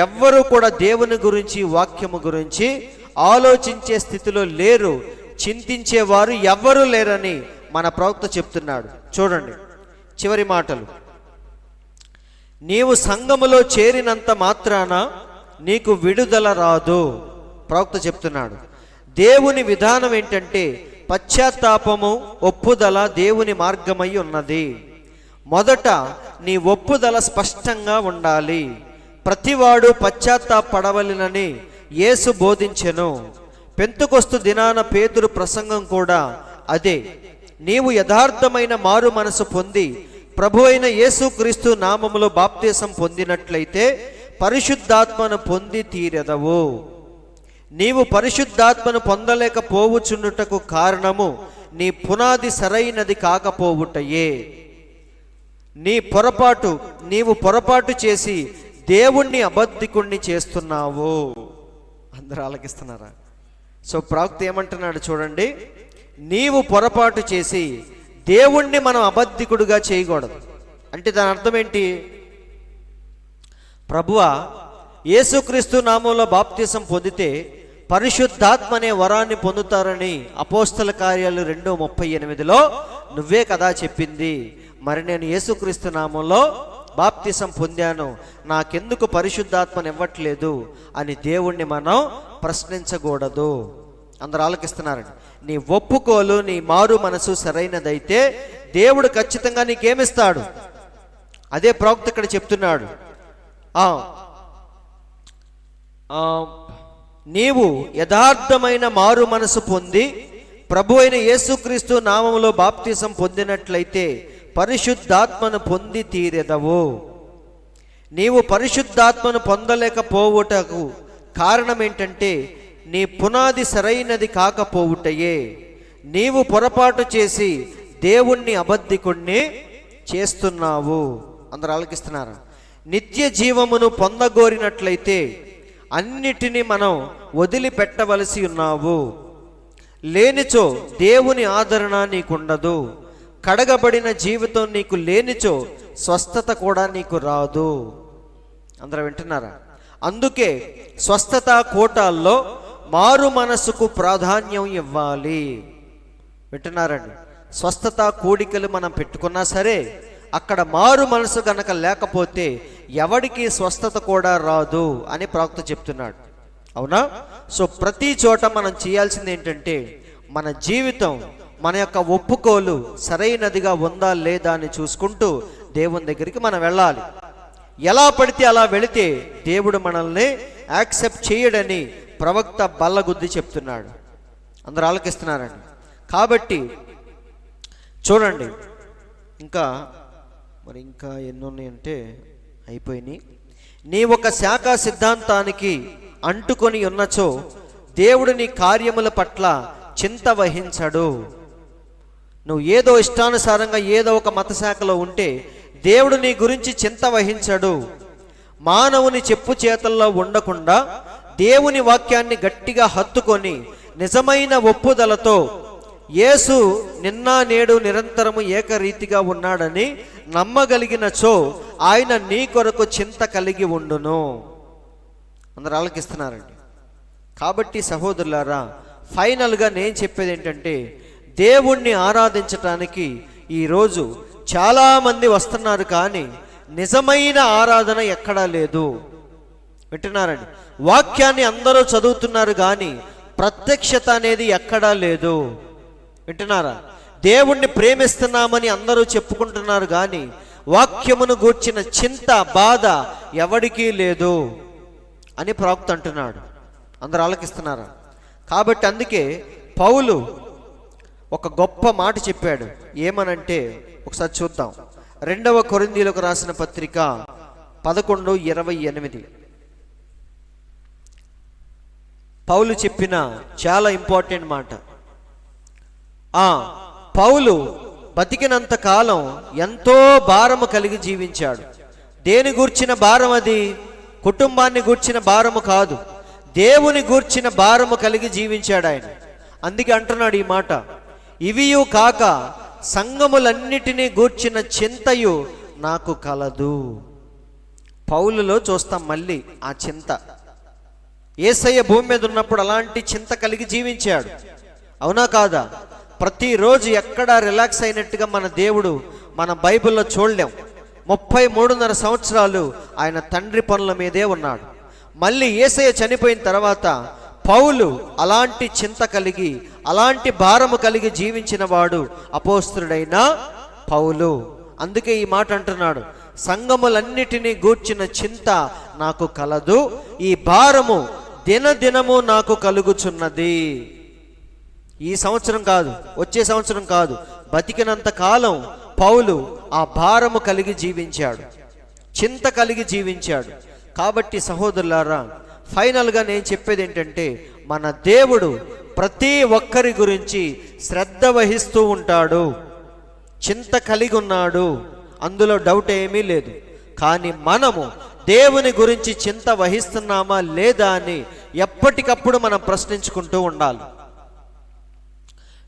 ఎవ్వరూ కూడా దేవుని గురించి, వాక్యము గురించి ఆలోచించే స్థితిలో లేరు. చింతించేవారు ఎవ్వరూ లేరని మన ప్రవక్త చెప్తున్నాడు. చూడండి చివరి మాటలు. నీవు సంఘములో చేరినంత మాత్రాన నీకు విడుదల రాదు. ప్రవక్త చెప్తున్నాడు. దేవుని విధానం ఏంటంటే పశ్చాత్తాపము, ఒప్పుదల దేవుని మార్గమై ఉన్నది. మొదట నీ ఒప్పుదల స్పష్టంగా ఉండాలి. ప్రతివాడు పశ్చాత్తాపడవలెనని యేసు బోధించెను. పెంతెకొస్తు దినాన పేతురు ప్రసంగం కూడా అదే. నీవు యథార్థమైన మారు మనసు పొంది ప్రభు అయిన యేసుక్రీస్తు నామములో బాప్తిసం పొందినట్లయితే పరిశుద్ధాత్మను పొంది తీరెదవు. నీవు పరిశుద్ధాత్మను పొందలేకపోవచ్చున్నటకు కారణము నీ పునాది సరైనది కాకపోవుటయే. నీవు పొరపాటు చేసి దేవుణ్ణి అబద్ధికుణ్ణి చేస్తున్నావు. అందరూ ఆలకిస్తున్నారా? సో ప్రవక్త ఏమంటున్నాడు చూడండి, నీవు పొరపాటు చేసి దేవుణ్ణి మనం అబద్ధికుడుగా చేయకూడదు. అంటే దాని అర్థం ఏంటి? ప్రభువా, యేసుక్రీస్తు నామంలో బాప్తిసం పొందితే పరిశుద్ధాత్మ అనే వరాన్ని పొందుతారని అపోస్తల కార్యాలు 2:38లో నువ్వే కదా చెప్పింది. మరి నేను యేసుక్రీస్తు నామంలో బాప్తిసం పొందాను, నాకెందుకు పరిశుద్ధాత్మను ఇవ్వట్లేదు అని దేవుణ్ణి మనం ప్రశ్నించకూడదు. అందరూ ఆలకిస్తున్నారండి. నీ ఒప్పుకోలు, నీ మారు మనసు సరైనదైతే దేవుడు ఖచ్చితంగా నీకేమిస్తాడు? అదే ప్రవక్త ఇక్కడ చెప్తున్నాడు. నీవు యథార్థమైన మారు మనసు పొంది ప్రభు అయిన యేసుక్రీస్తు నామములో బాప్తిసం పొందినట్లయితే పరిశుద్ధాత్మను పొంది తీరెదవు. నీవు పరిశుద్ధాత్మను పొందలేకపోవుటకు కారణం ఏంటంటే నీ పునాది సరైనది కాకపోవుటయే. నీవు పొరపాటు చేసి దేవుణ్ణి అబద్ధికుణ్ణి చేస్తున్నావు. అందరూ ఆలకిస్తున్నారా? నిత్య జీవమును పొందగోరినట్లయితే అన్నిటినీ మనం వదిలిపెట్టవలసి ఉన్నావు. లేనిచో దేవుని ఆదరణ నీకుండదు. కడగబడిన జీవితం నీకు లేనిచో స్వస్థత కూడా నీకు రాదు. అందరూ వింటున్నారా? అందుకే స్వస్థత కోటాల్లో మారు మనసుకు ప్రాధాన్యం ఇవ్వాలి. వింటున్నారండి? స్వస్థత కూడికలు మనం పెట్టుకున్నా సరే అక్కడ మారు మనసు గనక లేకపోతే ఎవడికి స్వస్థత కూడా రాదు అని ప్రవక్త చెప్తున్నాడు. అవునా? సో ప్రతి చోట మనం చేయాల్సింది ఏంటంటే మన జీవితం, మన యొక్క ఒప్పుకోలు సరైనదిగా ఉందా లేదా అని చూసుకుంటూ దేవుని దగ్గరికి మనం వెళ్ళాలి. ఎలా పడితే అలా వెళితే దేవుడు మనల్ని యాక్సెప్ట్ చేయడని ప్రవక్త బల్లగుద్ది చెప్తున్నాడు. అందరూ ఆలకిస్తున్నారండి. కాబట్టి చూడండి, ఇంకా ఎన్ని ఉన్నాయంటే అయిపోయినాయి. నీ ఒక శాఖ సిద్ధాంతానికి అంటుకొని ఉన్నచో దేవుడు నీ కార్యముల పట్ల చింత వహించడు. నువ్వు ఏదో ఇష్టానుసారంగా ఏదో ఒక మత శాఖలో ఉంటే దేవుడు నీ గురించి చింత వహించడు. మానవుని చెప్పు చేతల్లో ఉండకుండా దేవుని వాక్యాన్ని గట్టిగా హత్తుకొని నిజమైన ఒప్పుదలతో యేసు నిన్న నేడు నిరంతరము ఏకరీతిగా ఉన్నాడని నమ్మగలిగినచో ఆయన నీ కొరకు చింత కలిగి ఉండును. అందరు ఆలకిస్తున్నారండి. కాబట్టి సహోదరులారా, ఫైనల్గా నేను చెప్పేది ఏంటంటే దేవుణ్ణి ఆరాధించటానికి ఈరోజు చాలామంది వస్తున్నారు, కానీ నిజమైన ఆరాధన ఎక్కడా లేదు. వింటున్నారండి? వాక్యాన్ని అందరూ చదువుతున్నారు, కానీ ప్రత్యక్షత అనేది ఎక్కడా లేదు. వింటున్నారా? దేవుణ్ణి ప్రేమిస్తున్నామని అందరూ చెప్పుకుంటున్నారు, కానీ వాక్యమును గూర్చిన చింత, బాధ ఎవడికి లేదు అని ప్రవక్త అంటున్నాడు. అందరూ ఆలకిస్తున్నారా? కాబట్టి అందుకే పౌలు ఒక గొప్ప మాట చెప్పాడు. ఏమనంటే ఒకసారి చూద్దాం. 2వ కొరింథీయులకు రాసిన పత్రిక 11:28 పౌలు చెప్పిన చాలా ఇంపార్టెంట్ మాట. పౌలు బతికినంత కాలం ఎంతో భారము కలిగి జీవించాడు. దేని గూర్చిన భారం? అది కుటుంబాన్ని గూర్చిన భారము కాదు, దేవుని గూర్చిన భారము కలిగి జీవించాడు ఆయన. అందుకే అంటున్నాడు ఈ మాట, ఇవియు కాక సంఘములన్నిటినీ గూర్చిన చింతయు నాకు కలదు. పౌలులో చూస్తాం మళ్ళీ ఆ చింత. యేసయ్య భూమి మీద ఉన్నప్పుడు అలాంటి చింత కలిగి జీవించాడు. అవునా కాదా? ప్రతిరోజు ఎక్కడా రిలాక్స్ అయినట్టుగా మన దేవుడు మన బైబిల్లో చూడలేం. 33.5 సంవత్సరాలు ఆయన తండ్రి పనుల మీదే ఉన్నాడు. మళ్ళీ యేసయ్య చనిపోయిన తర్వాత పౌలు అలాంటి చింత కలిగి, అలాంటి భారము కలిగి జీవించిన వాడు అపోస్తలుడైన పౌలు. అందుకే ఈ మాట అంటున్నాడు, సంఘములన్నిటినీ గూర్చిన చింత నాకు కలదు, ఈ భారము దినదినము నాకు కలుగుచున్నది. ఈ సంవత్సరం కాదు, వచ్చే సంవత్సరం కాదు, బతికినంత కాలం పౌలు ఆ భారము కలిగి జీవించాడు, చింత కలిగి జీవించాడు. కాబట్టి సహోదరులారా, ఫైనల్గా నేను చెప్పేది ఏంటంటే మన దేవుడు ప్రతి ఒక్కరి గురించి శ్రద్ధ వహిస్తూ ఉంటాడు, చింత కలిగి ఉన్నాడు, అందులో డౌట్ ఏమీ లేదు. కానీ మనము దేవుని గురించి చింత వహిస్తున్నామా లేదా అని ఎప్పటికప్పుడు మనం ప్రశ్నించుకుంటూ ఉండాలి.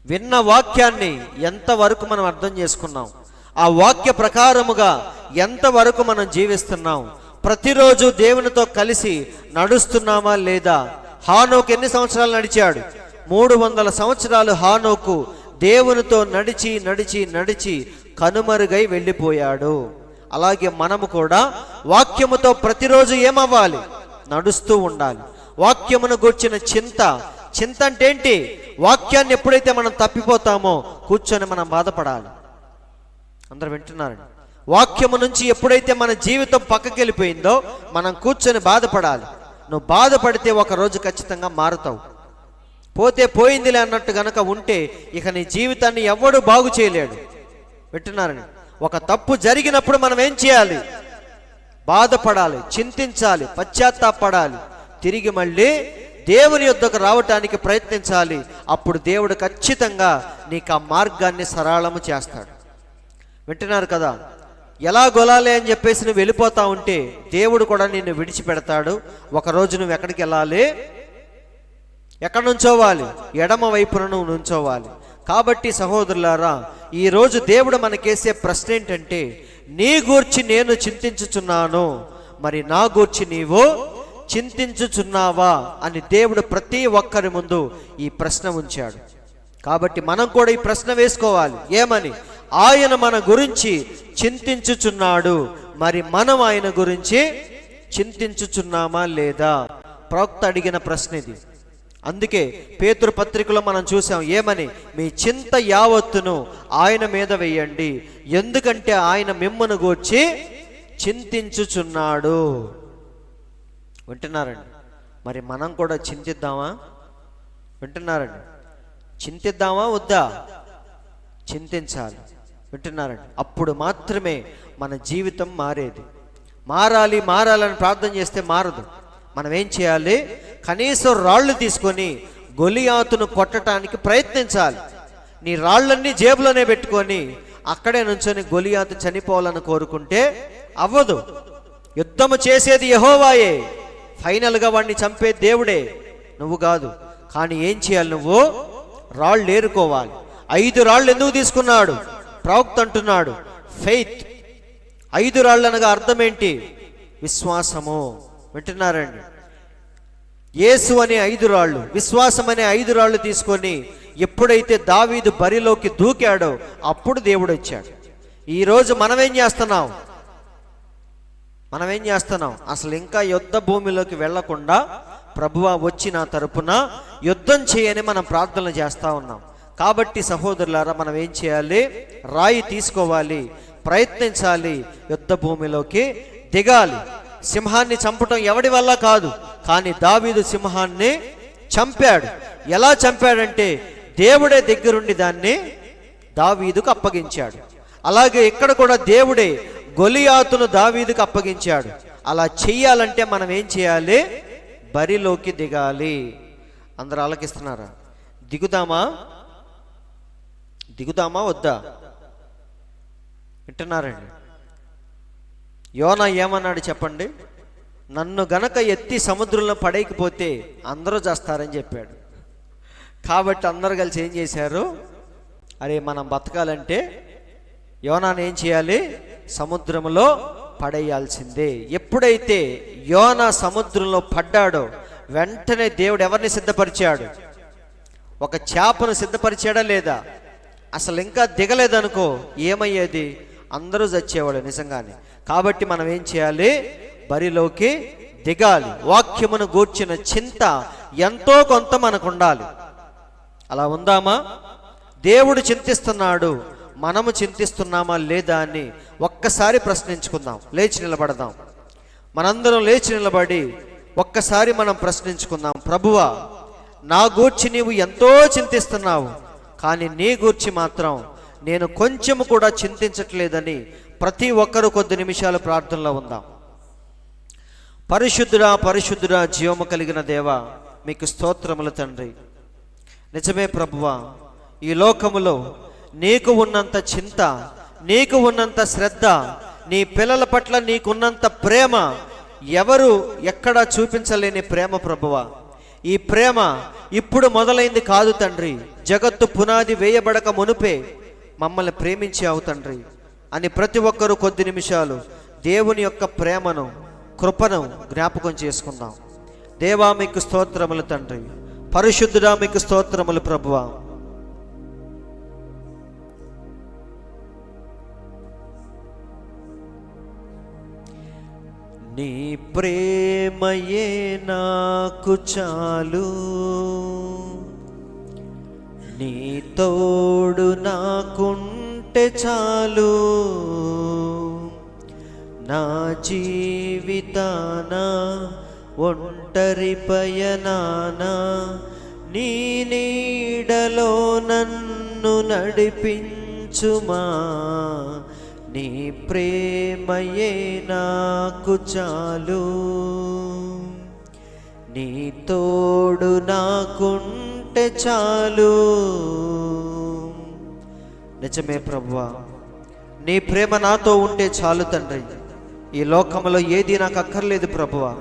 విన్న వాక్యాన్ని ఎంతవరకు మనం అర్థం చేసుకున్నాం, ఆ వాక్య ప్రకారముగా ఎంతవరకు మనం జీవిస్తున్నాం, ప్రతిరోజు దేవునితో కలిసి నడుస్తున్నామా లేదా? హానోకు ఎన్ని సంవత్సరాలు నడిచాడు? 300 సంవత్సరాలు హానోకు దేవునితో నడిచి నడిచి నడిచి కనుమరుగై వెళ్ళిపోయాడు. అలాగే మనము కూడా వాక్యముతో ప్రతిరోజు ఏమవ్వాలి? నడుస్తూ ఉండాలి. వాక్యమును గూర్చిన చింత అంటే ఏంటి? వాక్యాన్ని ఎప్పుడైతే మనం తప్పిపోతామో కూర్చొని మనం బాధపడాలి. అందరూ వింటున్నారండి? వాక్యము నుంచి ఎప్పుడైతే మన జీవితం పక్కకి వెళ్ళిపోయిందో మనం కూర్చొని బాధపడాలి. నువ్వు బాధపడితే ఒకరోజు ఖచ్చితంగా మారుతావు. పోతే పోయిందిలే అన్నట్టు గనక ఉంటే ఇక నీ జీవితాన్ని ఎవడు బాగు చేయలేడు. వింటున్నారని? ఒక తప్పు జరిగినప్పుడు మనం ఏం చేయాలి? బాధపడాలి, చింతించాలి, పశ్చాత్తాపడాలి, తిరిగి మళ్ళీ దేవుని యొద్దకు రావటానికి ప్రయత్నించాలి. అప్పుడు దేవుడు ఖచ్చితంగా నీకు ఆ మార్గాన్ని సరళము చేస్తాడు. వింటున్నారు కదా? ఎలా గొలాలి అని చెప్పేసి నువ్వు వెళ్ళిపోతా ఉంటే దేవుడు కూడా నిన్ను విడిచిపెడతాడు. ఒకరోజు నువ్వు ఎక్కడికి వెళ్ళాలి? ఎక్కడ నుంచోవాలి? ఎడమ వైపున నువ్వు నుంచోవాలి. కాబట్టి సహోదరులారా, ఈరోజు దేవుడు మనకేసే ప్రశ్న ఏంటంటే, నీ గూర్చి నేను చింతించుచున్నాను, మరి నా గూర్చి నీవు చింతించుచున్నావా అని దేవుడు ప్రతి ఒక్కరి ముందు ఈ ప్రశ్న ఉంచాడు. కాబట్టి మనం కూడా ఈ ప్రశ్న వేసుకోవాలి. ఏమని? ఆయన మన గురించి చింతించుచున్నాడు. మరి మనం ఆయన గురించి చింతించుచున్నామా లేదా? ప్రవక్త అడిగిన ప్రశ్న ఇది. అందుకే పేతురు పత్రికలో మనం చూసాం ఏమని, మీ చింత యావత్తును ఆయన మీద వేయండి, ఎందుకంటే ఆయన మిమ్మును గూర్చి చింతించుచున్నాడు. వింటున్నారండి? మరి మనం కూడా చింతిద్దామా? వింటున్నారండి? చింతిద్దామా వద్దా? చింతించాలి. వింటున్నారండి? అప్పుడు మాత్రమే మన జీవితం మారేది. మారాలని ప్రార్థన చేస్తే మారదు. మనం ఏం చేయాలి? కనీసం రాళ్ళు తీసుకొని గొలియాతును కొట్టడానికి ప్రయత్నించాలి. నీ రాళ్ళన్నీ జేబులోనే పెట్టుకొని అక్కడే నుంచొని గొలియాతు చనిపోవాలని కోరుకుంటే అవ్వదు. యుద్ధము చేసేది యెహోవాయే, ఫైనల్గా వాడిని చంపే దేవుడే, నువ్వు కాదు. కానీ ఏం చేయాలి? నువ్వు రాళ్ళు ఏరుకోవాలి. 5 రాళ్ళు ఎందుకు తీసుకున్నాడు? ప్రవక్త అంటున్నాడు ఫెయిత్. 5 రాళ్ళు అనగా అర్థం ఏంటి? విశ్వాసము. వింటున్నారండి? యేసు అనే 5 రాళ్ళు, విశ్వాసం అనే 5 రాళ్ళు తీసుకొని ఎప్పుడైతే దావీదు బరిలోకి దూకాడో అప్పుడు దేవుడు వచ్చాడు. ఈరోజు మనం ఏం చేస్తున్నాం? అసలు ఇంకా యుద్ధ భూమిలోకి వెళ్లకుండా ప్రభువా వచ్చి నా తరపున యుద్ధం చేయని మనం ప్రార్థనలు చేస్తూ ఉన్నాం. కాబట్టి సహోదరులారా, మనం ఏం చేయాలి? రాయి తీసుకోవాలి, ప్రయత్నించాలి, యుద్ధ భూమిలోకి దిగాలి. సింహాన్ని చంపటం ఎవడి వల్ల కాదు, కానీ దావీదు సింహాన్ని చంపాడు. ఎలా చంపాడంటే దేవుడే దగ్గరుండి దాన్ని దావీదుకు అప్పగించాడు. అలాగే ఇక్కడ కూడా దేవుడే గొలియాతును దావీదుకు అప్పగించాడు. అలా చెయ్యాలంటే మనం ఏం చేయాలి? బరిలోకి దిగాలి. అందరూ ఆలకిస్తున్నారా? దిగుదామా వద్దా? వింటున్నారండి? యోనా ఏమన్నాడు చెప్పండి? నన్ను గనక ఎత్తి సముద్రంలో పడేయకపోతే అందరూ చేస్తారని చెప్పాడు. కాబట్టి అందరూ కలిసి ఏం చేశారు? అరే మనం బతకాలంటే యోనాను ఏం చేయాలి? సముద్రంలో పడేయాల్సిందే. ఎప్పుడైతే యోనా సముద్రంలో పడ్డాడో వెంటనే దేవుడు ఎవరిని సిద్ధపరిచాడు? ఒక చేపను సిద్ధపరిచాడా లేదా? అసలు ఇంకా దిగలేదనుకో ఏమయ్యేది? అందరూ చచ్చేవాడు నిజంగానే. కాబట్టి మనం ఏం చేయాలి? బరిలోకి దిగాలి. వాక్యమును గూర్చిన చింత ఎంతో కొంత మనకు ఉండాలి. అలా ఉందామా? దేవుడు చింతిస్తున్నాడు, మనము చింతిస్తున్నామా లేదా అని ఒక్కసారి ప్రశ్నించుకుందాం. లేచి నిలబడదాం. మనందరం లేచి నిలబడి ఒక్కసారి మనం ప్రశ్నించుకుందాం. ప్రభువా, నా గూర్చి నీవు ఎంతో చింతిస్తున్నావు, కానీ నీ గూర్చి మాత్రం నేను కొంచెము కూడా చింతించట్లేదని ప్రతి ఒక్కరూ కొద్ది నిమిషాలు ప్రార్థనలో ఉందాం. పరిశుద్ధుడా, పరిశుద్ధుడా, జీవము కలిగిన దేవా, మీకు స్తోత్రములు తండ్రి. నిజమే ప్రభువా, ఈ లోకములో నీకు ఉన్నంత చింత, నీకు ఉన్నంత శ్రద్ధ, నీ పిల్లల పట్ల నీకున్నంత ప్రేమ ఎవరు ఎక్కడా చూపించలేని ప్రేమ ప్రభువా. ఈ ప్రేమ ఇప్పుడు మొదలైంది కాదు తండ్రి, జగత్తు పునాది వేయబడక మునుపే మమ్మల్ని ప్రేమించావు తండ్రి అని ప్రతి ఒక్కరూ కొద్ది నిమిషాలు దేవుని యొక్క ప్రేమను, కృపను జ్ఞాపకం చేసుకుందాం. దేవా మీకు స్తోత్రములు తండ్రి, పరిశుద్ధుడా మీకు స్తోత్రములు ప్రభువా. నీ ప్రేమయే నాకు చాలు, నీ తోడు నాకుంటే చాలు, నా జీవితాన ఒంటరి పయనాన నీ నీడలో నన్ను నడిపించుమా. నీ ప్రేమయే నాకు చాలు, నీ తోడు నాకుంటే చాలు. నిజమే ప్రభువా, నీ ప్రేమ నాతో ఉంటే చాలు తండ్రి, ఈ లోకంలో ఏది నాకు అక్కర్లేదు ప్రభువా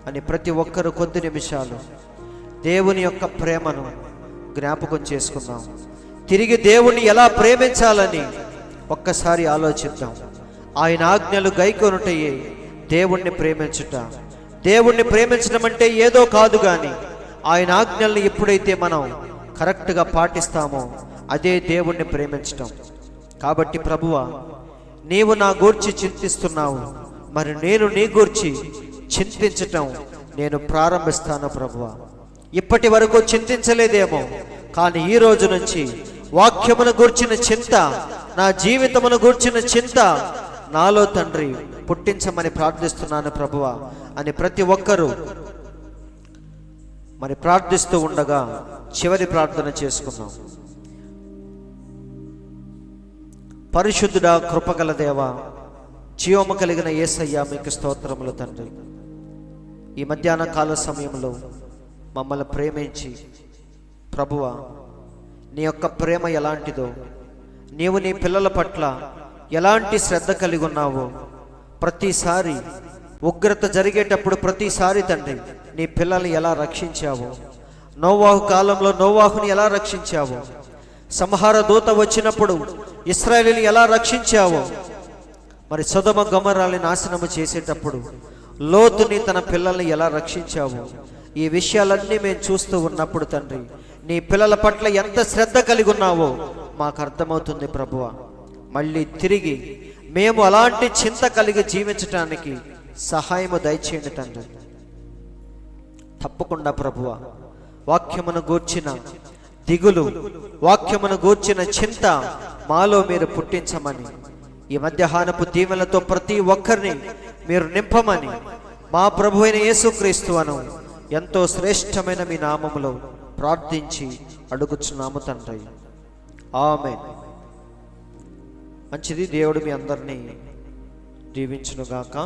అని ప్రతి ఒక్కరు కొద్ది నిమిషాలు దేవుని యొక్క ప్రేమను జ్ఞాపకం చేసుకుందాం. తిరిగి దేవుణ్ణి ఎలా ప్రేమించాలని ఒక్కసారి ఆలోచిద్దాం. ఆయన ఆజ్ఞలు గైకొనుటయే దేవుణ్ణి ప్రేమించుట. దేవుణ్ణి ప్రేమించడం అంటే ఏదో కాదు, కానీ ఆయన ఆజ్ఞల్ని ఎప్పుడైతే మనం కరెక్ట్గా పాటిస్తామో అదే దేవుణ్ణి ప్రేమించటం. కాబట్టి ప్రభువా, నీవు నా గూర్చి చింతిస్తున్నావు, మరి నేను నీ గూర్చి చింతించటం నేను ప్రారంభిస్తాను ప్రభువా. ఇప్పటి వరకు చింతించలేదేమో, కానీ ఈ రోజు నుంచి వాక్యమును గూర్చిన చింత, నా జీవితమును గూర్చిన చింత నాలో తండ్రి పుట్టించమని ప్రార్థిస్తున్నాను ప్రభువా అని ప్రతి ఒక్కరూ మరి ప్రార్థిస్తూ ఉండగా చివరి ప్రార్థన చేసుకున్నాం. పరిశుద్ధుడా, కృపగల దేవా, జీవము కలిగిన యేసయ్యా, మీకు స్తోత్రములు తండ్రి. ఈ మధ్యాహ్న కాల సమయంలో మమ్మల్ని ప్రేమించి ప్రభువా, నీ యొక్క ప్రేమ ఎలాంటిదో, నీవు నీ పిల్లల పట్ల ఎలాంటి శ్రద్ధ కలిగి ఉన్నావో, ప్రతిసారి ఉగ్రత జరిగేటప్పుడు ప్రతిసారి తండ్రి నీ పిల్లల్ని ఎలా రక్షించావో, నోవాహు కాలంలో నోవాహుని ఎలా రక్షించావో, సంహార దూత వచ్చినప్పుడు ఇశ్రాయేలుని ఎలా రక్షించావో, మరి సొదొమ గొమొర్రాని నాశనము చేసేటప్పుడు లోతుని తన పిల్లల్ని ఎలా రక్షించావో, ఈ విషయాలన్నీ మేము చూస్తూ ఉన్నప్పుడు తండ్రి నీ పిల్లల పట్ల ఎంత శ్రద్ధ కలిగి ఉన్నావో మాకు అర్థమవుతుంది ప్రభువా. మళ్ళీ తిరిగి మేము అలాంటి చింత కలిగి జీవించటానికి సహాయము దయచేయండి తండ్రి. తప్పకుండా ప్రభువా, వాక్యమును గూర్చిన దిగులు, వాక్యమును గూర్చిన చింత మాలో మీరు పుట్టించమని, ఈ మధ్యాహ్నపు దీవెనలతో ప్రతి ఒక్కరిని మీరు నింపమని మా ప్రభు అయిన యేసుక్రీస్తు అను ఎంతో శ్రేష్టమైన మీ నామములో ప్రార్థించి అడుగుచున్నాము తండ్రి. ఆమేన్. మంచిది. దేవుడు మీ అందరినీ దీవించునుగాక.